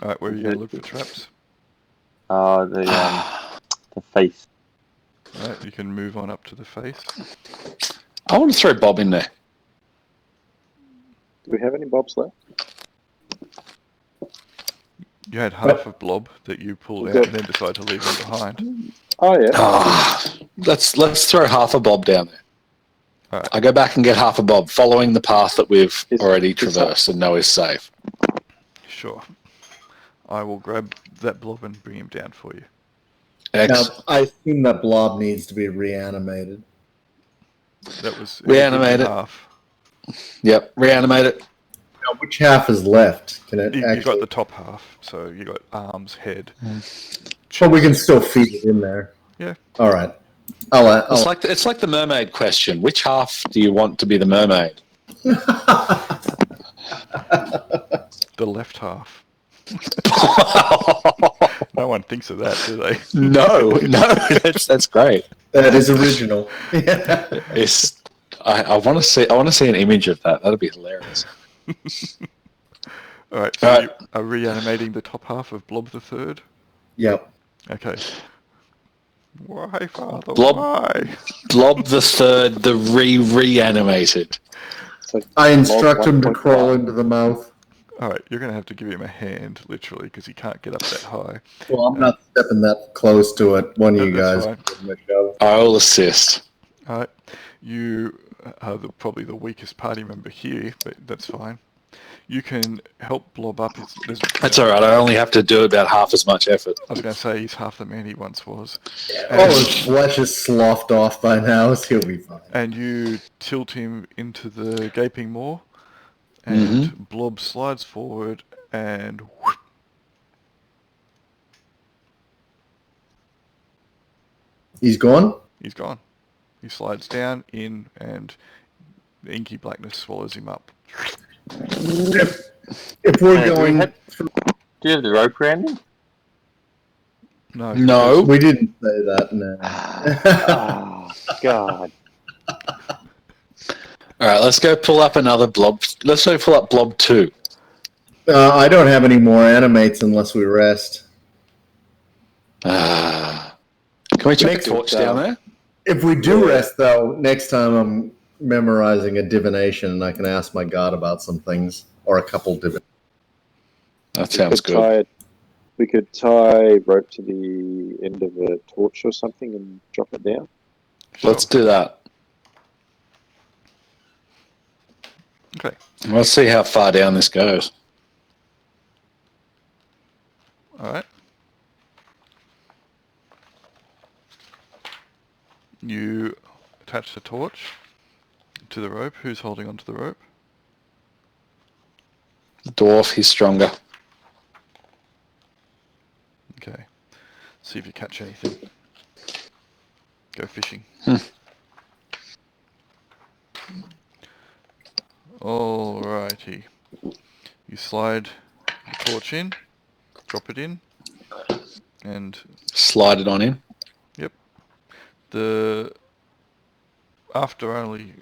All right, where are you going to look for traps? The face. All right, you can move on up to the face. I want to throw Bob in there. Do we have any bobs left? You had half of Blob that you pulled out and then decided to leave him behind. Oh yeah. Let's throw half a Bob down there. All right. I go back and get half a Bob, following the path that we've already is traversed and know is safe. Sure. I will grab that Blob and bring him down for you. Now, I assume that blob needs to be reanimated. That was Reanimate it. half. Yep, reanimate it. Now, which half is left? Can it You actually? got the top half, so you got arms, head. But we can still feed it in there. Yeah. All right. It's like the mermaid question. Which half do you want to be the mermaid? The left half. No one thinks of that, do they? No, that's great. That is original. I want to see an image of that. That'd be hilarious. All right, so you are reanimating the top half of Blob the Third? Yep. Okay. Why, Father, Blob- why? Blob the Third, the reanimated. I instruct him to crawl into the mouth. All right, you're going to have to give him a hand, literally, because he can't get up that high. Well, I'm not stepping that close to it. One of you guys. That's give him a shove. I'll assist. All right, you are probably the weakest party member here, but that's fine. You can help Blob up. That's all right. I only have to do about half as much effort. I was going to say he's half the man he once was. Oh, his flesh is sloughed off by now, so he'll be fine. And you tilt him into the gaping maw, and Blob slides forward, and whoop. He's gone? He's gone. He slides down, in, and the inky blackness swallows him up. If we're going... Do you have the rope around him? No. We didn't say that, no. Oh, God. All right, let's go pull up another Blob. Let's go pull up Blob 2. I don't have any more animates unless we rest. Can we check the torch down there? If we do rest, though, next time I'm memorizing a divination and I can ask my god about some things, or a couple divinations. That sounds good. We could tie rope to the end of a torch or something and drop it down. Let's do that. Okay. Let's see how far down this goes. All right. You attach the torch to the rope. Who's holding onto the rope? The dwarf, he's stronger. Okay. See if you catch anything. Go fishing. Alrighty. You slide the torch in, drop it in, and Slide it on in. after only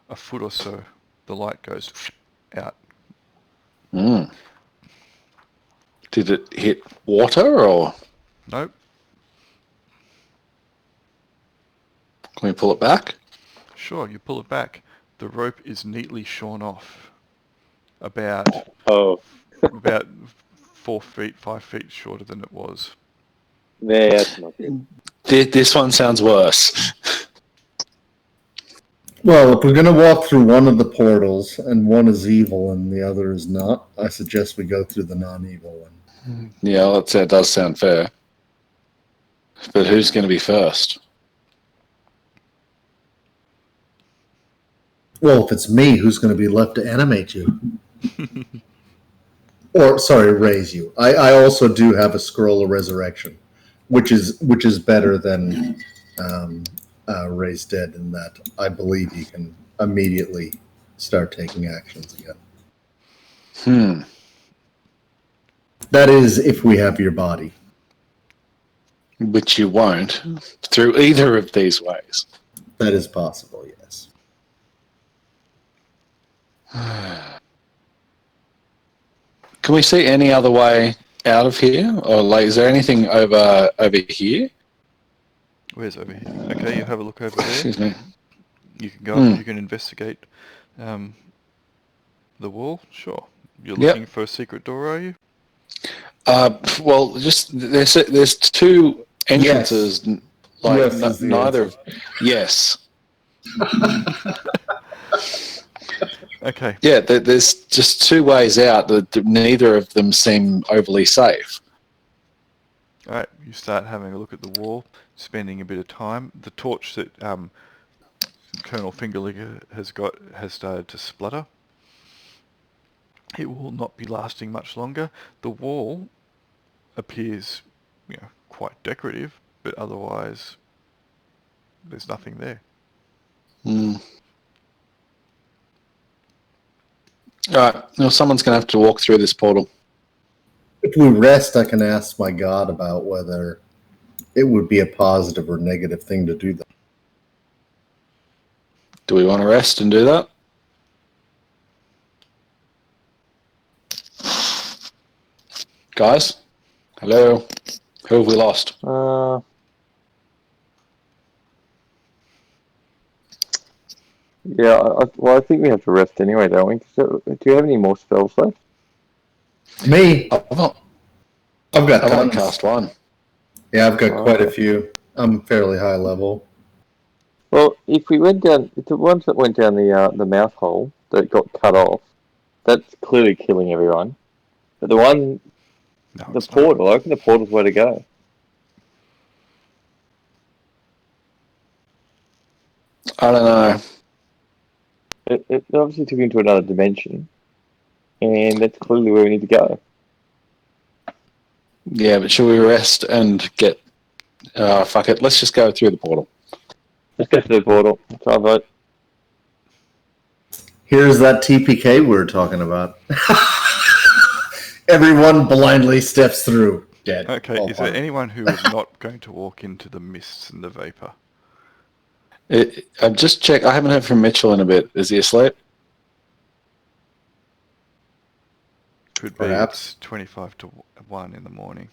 a foot or so, the light goes out. Did it hit water or Nope. can we pull it back? Sure, you pull it back. The rope is neatly shorn off. About Oh, 4 feet, 5 feet shorter than it was. yeah, that's not good. This one sounds worse. Well, if we're going to walk through one of the portals, and one is evil and the other is not, I suggest we go through the non-evil one. Yeah, that does sound fair. But who's going to be first? Well, if it's me, who's going to be left to animate you? Or, sorry, raise you. I also do have a scroll of resurrection, which is better than raise dead in that I believe you can immediately start taking actions again. That is, if we have your body. Which you won't through either of these ways. That is possible, yes. Can we see any other way out of here? Or like, is there anything over here? Where's over here? Okay, you have a look over there. Excuse me. You can go up, you can investigate the wall. Sure. You're looking for a secret door, are you? Well, just there's two entrances. Yes. Like Yes, neither. Yes. Okay. Yeah, there's just two ways out. That neither of them seem overly safe. All right. You start having a look at the wall, spending a bit of time. The torch that Colonel Fingerlinger has started to splutter. It will not be lasting much longer. The wall appears, quite decorative, but otherwise, there's nothing there. All right. Well, someone's going to have to walk through this portal. If we rest, I can ask my god about whether it would be a positive or negative thing to do that. Do we want to rest and do that? Guys? Hello? Who have we lost? Yeah, I think we have to rest anyway, don't we? So, do you have any more spells left? Me? I've got only tons. cast one. Yeah, I've got quite a few. I'm fairly high level. Well, if we went down, the ones that went down the mouth hole that got cut off, that's clearly killing everyone. But the one, the portal, I reckon the portal's where to go. I don't know. It obviously took you into another dimension, and that's clearly where we need to go. Yeah, but should we rest and get... fuck it, let's just go through the portal. Let's go through the portal. Try vote. Here's that TPK we were talking about. Everyone blindly steps through. Dead. Okay, is there anyone who is not going to walk into the mists and the vapor? I've just checked. I haven't heard from Mitchell in a bit. Is he asleep? Could be. Perhaps. It's 25 to 1 in the morning.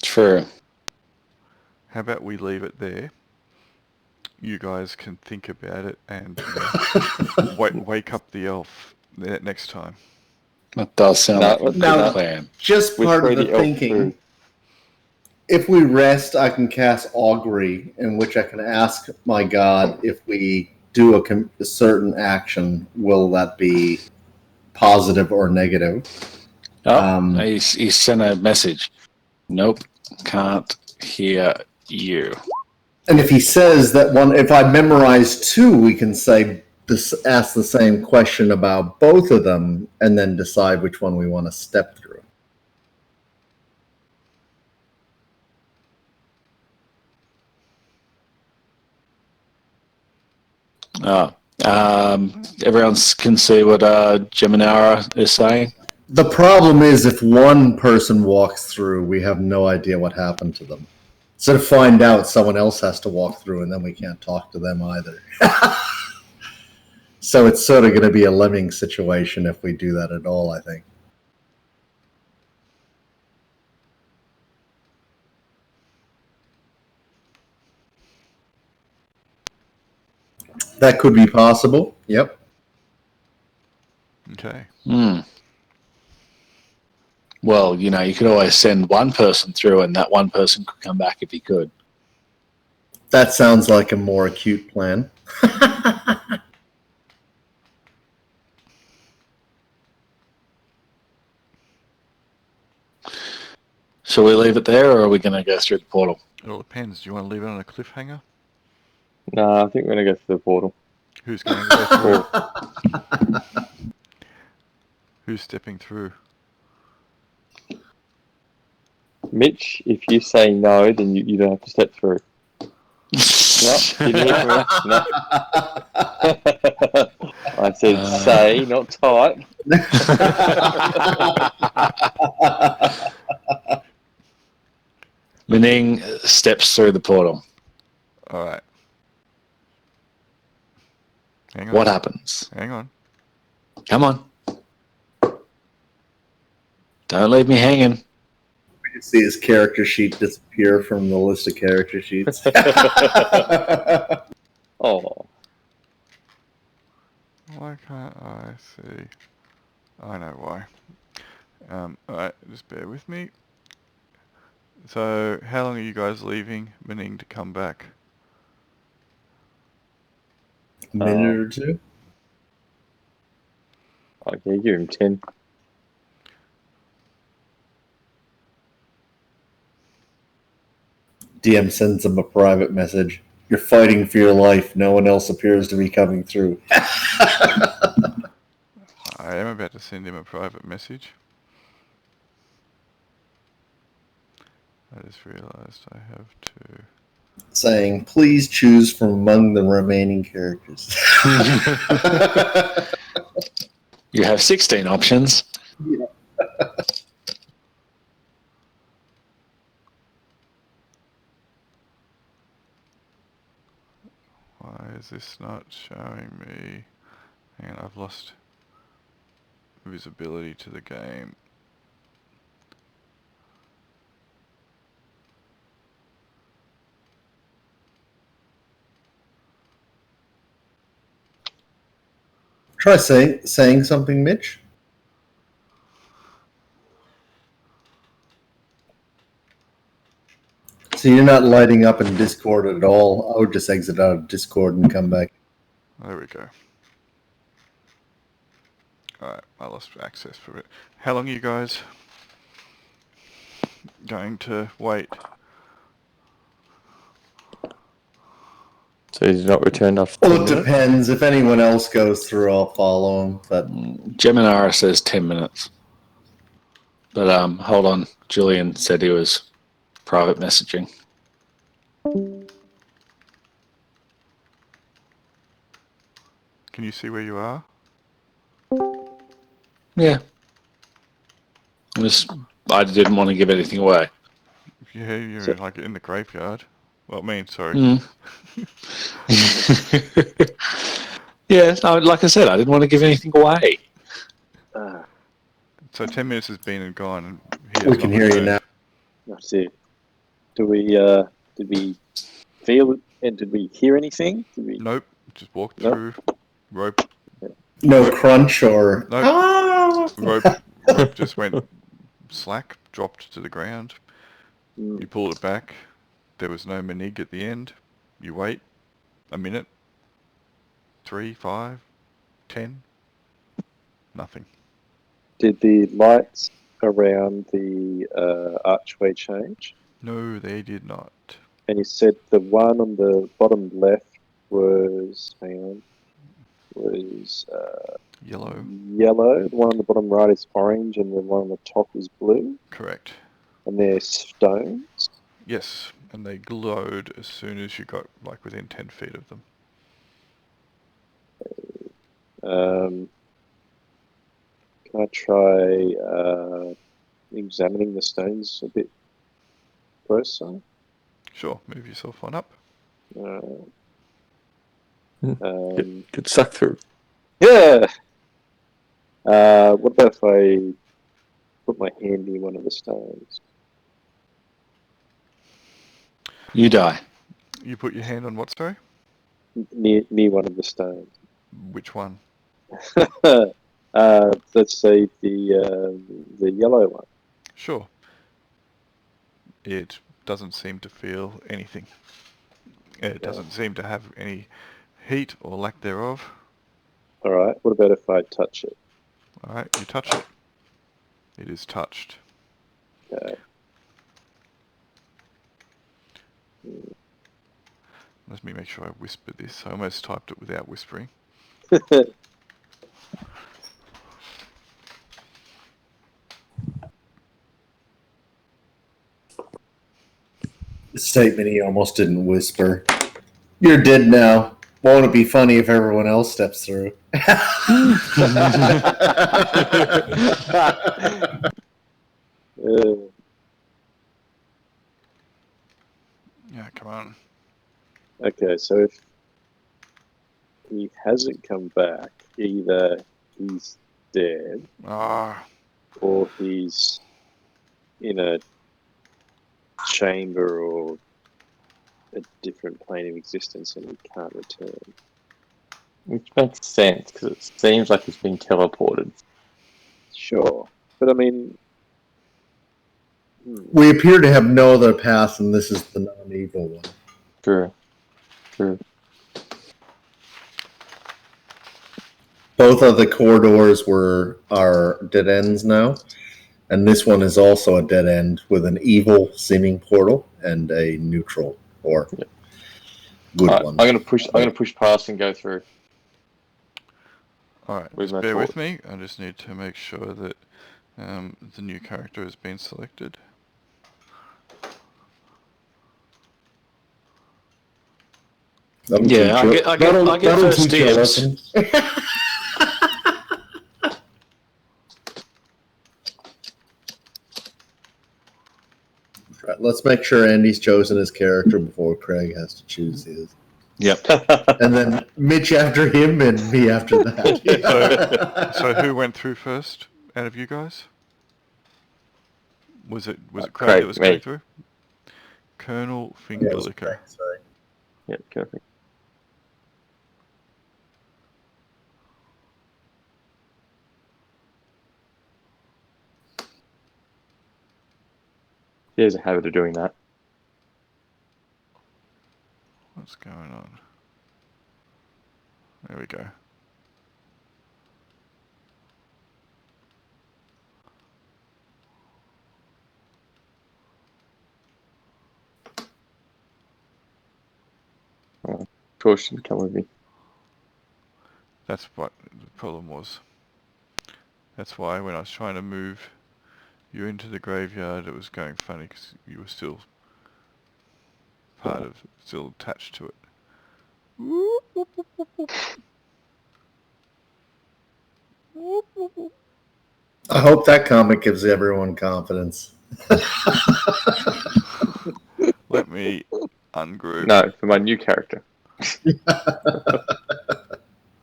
True. How about we leave it there? You guys can think about it and wake up the elf next time. That does sound like a good plan. Just part of the thinking. If we rest, I can cast Augury, in which I can ask my god if we do a certain action, will that be positive or negative? Oh, he sent a message. Nope, can't hear you. And if he says that if I memorize two, we can ask the same question about both of them, and then decide which one we want to step through. Everyone can see what Geminara is saying. The problem is if one person walks through, we have no idea what happened to them. So to find out, someone else has to walk through, and then we can't talk to them either. So it's sort of going to be a lemming situation if we do that at all, I think. That could be possible. Yep. Okay. Well, you could always send one person through, and that one person could come back if he could. That sounds like a more acute plan. Shall we leave it there, or are we going to go through the portal? It all depends. Do you want to leave it on a cliffhanger? No, I think we're going to go through the portal. Who's going to go through? Who's stepping through? Mitch, if you say no, then you don't have to step through. No, didn't hear from me. No. I said say, not type. Mening steps through the portal. All right. Hang on. What happens? Hang on. Come on. Don't leave me hanging. We can see his character sheet disappear from the list of character sheets. Oh. Why can't I see? I know why. Alright, just bear with me. So, how long are you guys leaving Mening to come back? A minute or two? Okay, give him 10. DM sends him a private message. You're fighting for your life. No one else appears to be coming through. I am about to send him a private message. I just realised I have to... Saying, please choose from among the remaining characters. You have 16 options. Yeah. Why is this not showing me? Hang on, I've lost visibility to the game. Try saying something, Mitch. So you're not lighting up in Discord at all. I would just exit out of Discord and come back. There we go. Alright, I lost access for it. How long are you guys going to wait? So he's not returned after 10 Well, it minutes? depends. If anyone else goes through, I'll follow him. But Geminara says 10 minutes. But hold on. Julian said he was private messaging. Can you see where you are? Yeah. I didn't want to give anything away. Yeah, you're So- like in the graveyard. Well, I mean, sorry. Yeah, no, like I said, I didn't want to give anything away. So 10 minutes has been and gone, and he we has can not hear you returned. now. That's it. Did we feel it and did we hear anything? Did we? Nope, just walked Nope. through. Rope No crunch or... No. Ah! rope just went slack, dropped to the ground. Mm. You pulled it back. There was no Menig at the end. You wait a minute. 3, 5, 10. Nothing. Did the lights around the archway change? No, they did not. And you said the one on the bottom left was Yellow. yellow. The one on the bottom right is orange, and the one on the top is blue. Correct. And they're stones. Yes, and they glowed as soon as you got like within 10 feet of them. Can I try examining the stones a bit closer? Sure, move yourself on up. Get sucked through. Yeah. What about if I put my hand near one of the stones? You die. You put your hand on what, sorry? Near one of the stones. Which one? Let's say the yellow one. Sure. It doesn't seem to feel anything. It doesn't seem to have any heat or lack thereof. All right. What about if I touch it? All right, you touch it. It is touched. Okay. Let me make sure I whisper this. I almost typed it without whispering. The statement he almost didn't whisper. You're dead now. Won't it be funny if everyone else steps through? Yeah, come on. Okay, so if he hasn't come back, either he's dead Ah, or he's in a chamber or a different plane of existence and he can't return. Which makes sense, because it seems like he's been teleported. Sure. But I mean... We appear to have no other path, and this is the non-evil one. True. Both of the corridors are dead ends now, and this one is also a dead end with an evil seeming portal and a neutral or good one. I'm gonna push past and go through. alright, With just my bear thought. with me. I just need to make sure that the new character has been selected. Yeah, I get first dibs. Right, let's make sure Andy's chosen his character before Craig has to choose his. Yep. And then Mitch after him and me after that. So who went through first out of you guys? Was it Craig Craig, that was me. going through? Colonel Fingerlicker. Sorry. Yeah, perfect. He has a habit of doing that. What's going on? There we go. Caution, come with me. That's what the problem was. That's why when I was trying to move you into the graveyard, it was going funny because you were still still attached to it. Whoop, whoop, whoop, whoop, whoop. Whoop, whoop, whoop. I hope that comic gives everyone confidence. Let me ungroup. No, for my new character.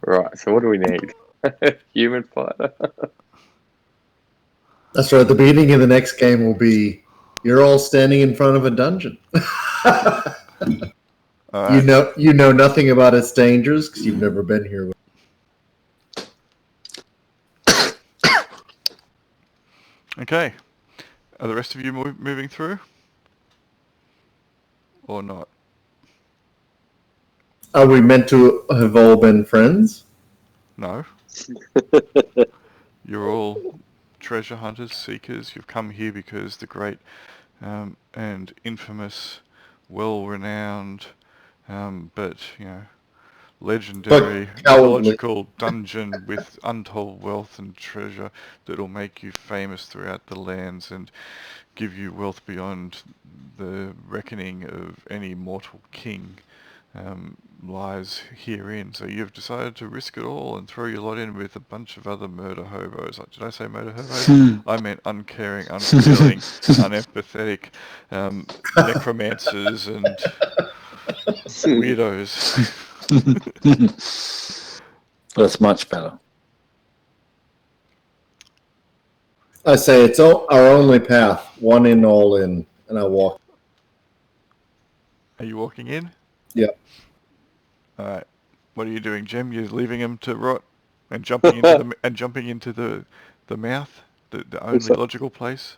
Right, so what do we need? Human fighter. That's right. The beginning of the next game will be you're all standing in front of a dungeon. All right. You know nothing about its dangers because you've never been here. Okay. Are the rest of you moving through? Or not? Are we meant to have all been friends? No. You're all treasure hunters, seekers. You've come here because the great and infamous, well-renowned, but, legendary, mythological dungeon with untold wealth and treasure that'll make you famous throughout the lands and give you wealth beyond the reckoning of any mortal king lies herein. So you've decided to risk it all and throw your lot in with a bunch of other murder hobos. Did I say murder hobos? I meant uncaring, unfeeling, unempathetic necromancers and weirdos. That's much better. I say it's our only path. One in, all in, and I walk. Are you walking in? Yep. All right. What are you doing, Jim? You're leaving him to rot and jumping into the mouth, the only logical place.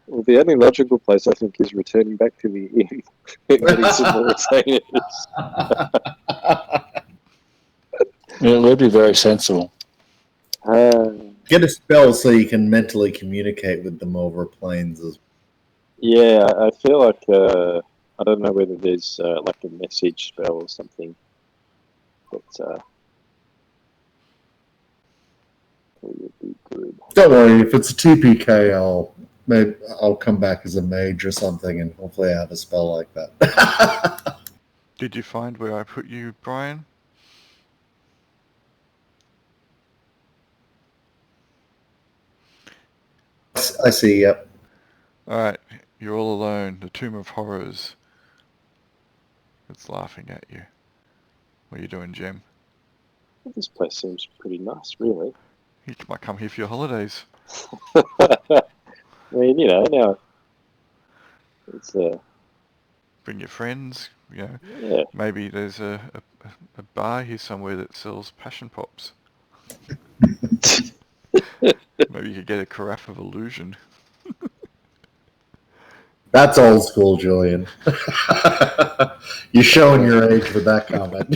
Well, the only logical place I think is returning back to the inn, getting some more retainers. It would be very sensible. Get a spell so you can mentally communicate with them over planes. Yeah, I feel like I don't know whether there's like a message spell or something that would be good. Don't worry, if it's a TPK, I'll come back as a mage or something, and hopefully I have a spell like that. Did you find where I put you, Brian? I see. Yep. Alright, you're all alone. The Tomb of Horrors. It's laughing at you. What are you doing, Jim? This place seems pretty nice, really. You might come here for your holidays. I mean, you know, now it's Bring your friends, you know. yeah. Maybe there's a bar here somewhere that sells passion pops. Maybe you could get a carafe of illusion. That's old school, Julian. You're showing your age with that comment.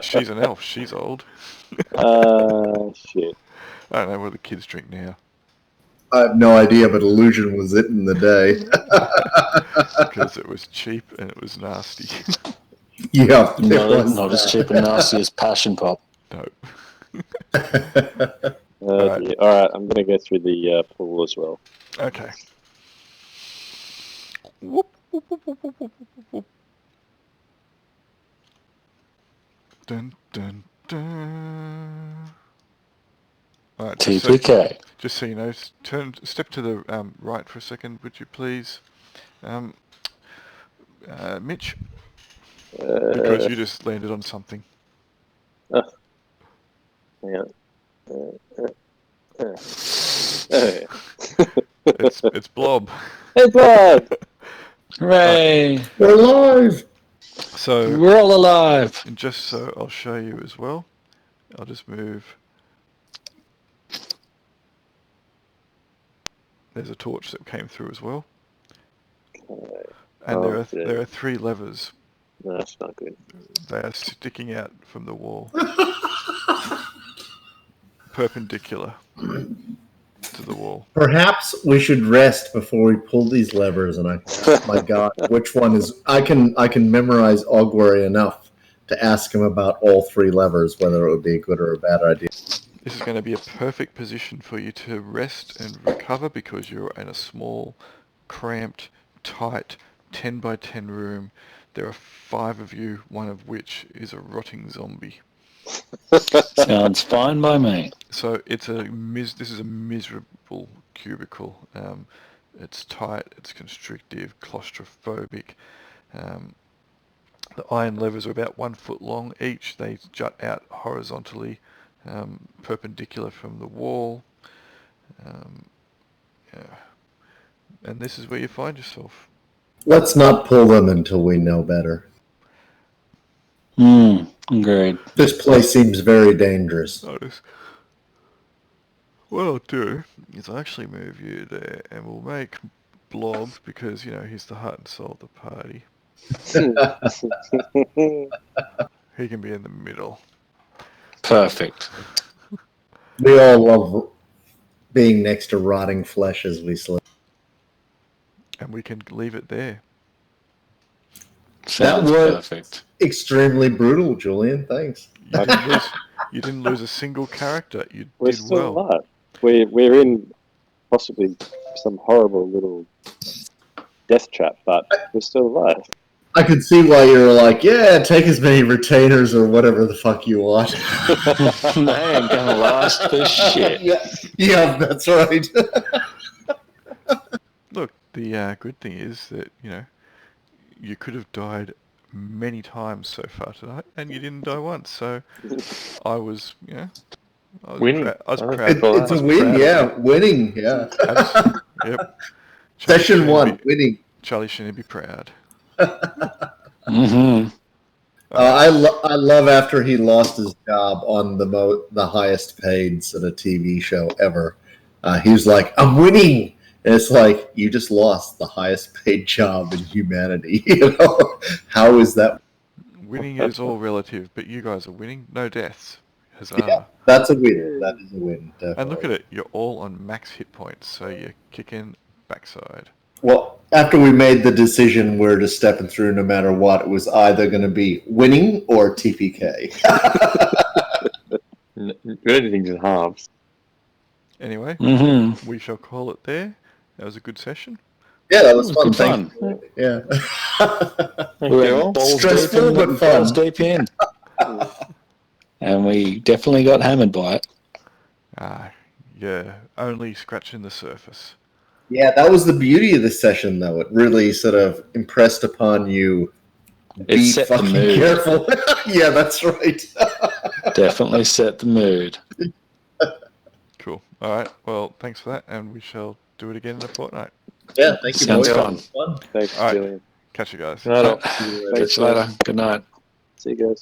She's an elf. She's old. Shit. I don't know what the kids drink now. I have no idea, but illusion was it in the day. Because it was cheap and it was nasty. Yeah, Not as cheap and nasty as Passion Pop. No. All right, I'm going to go through the pool as well. Okay. Whoop, whoop, whoop, whoop, whoop, whoop, whoop. Dun, dun, dun. All right, TPK. Just so you know, step to the right for a second, would you please, Mitch? Because you just landed on something. Yeah. It's Blob. Hey, Blob! Hooray! We're alive! So We're all alive! and just so I'll show you as well, I'll just move. There's a torch that came through as well. And there are 3 levers. No, that's not good. They are sticking out from the wall. Perpendicular to the wall. Perhaps we should rest before we pull these levers. And my God, which one is? I can memorize Augury enough to ask him about all 3 levers, whether it would be a good or a bad idea. This is going to be a perfect position for you to rest and recover because you're in a small, cramped, tight 10 by 10 room. There are 5 of you, one of which is a rotting zombie. Sounds fine by me. So it's this is a miserable cubicle. It's tight, it's constrictive, claustrophobic. The iron levers are about 1 foot long each. They jut out horizontally, perpendicular from the wall. And this is where you find yourself. Let's not pull them until we know better. Agreed. This place seems very dangerous. Notice. What I'll do is I'll actually move you there and we'll make Blob, because, you know, he's the heart and soul of the party. He can be in the middle. Perfect. We all love being next to rotting flesh as we sleep. And we can leave it there. Sounds perfect. Extremely brutal, Julian. Thanks. You didn't lose a single character. You We're did still well. alive. We're in possibly some horrible little death trap, but we're still alive. I could see why you're like, yeah, take as many retainers or whatever the fuck you want. They ain't gonna last for shit. Yeah, that's right. Look, the good thing is that, you know, you could have died many times so far tonight, and you didn't die once. So I was, you know, Winning. I was proud. It's a win, yeah. Winning, yeah. Yep. Session 1, winning. Charlie shouldn't be proud. Mm-hmm. I love after he lost his job on the highest paid sort of TV show ever. He was like, "I'm winning," and it's like you just lost the highest paid job in humanity. You know, how is that? Winning is all relative, but you guys are winning. No deaths. Huzzah. Yeah, that's a win. That is a win. Definitely. And look at it. You're all on max hit points, so you're kicking backside. Well, after we made the decision we're just stepping through no matter what, it was either going to be winning or TPK. Anything's in halves. Anyway, Mm-hmm. we shall call it there. That was a good session. Yeah, that was It was fun. good Thank fun. you. Yeah. We went balls Stressful, deep in, but fun. balls deep in. And we definitely got hammered by it. Yeah, only scratching the surface. Yeah, that was the beauty of this session, though. It really sort of impressed upon you. It Be set the fucking mood. careful. Yeah, that's right. Definitely set the mood. Cool. All right. Well, thanks for that, and we shall do it again in a fortnight. Yeah, thank you, Sounds boys. fun. Fun. Thanks, All right. Julian. Catch you guys. No, Catch you later. Good night. See you guys.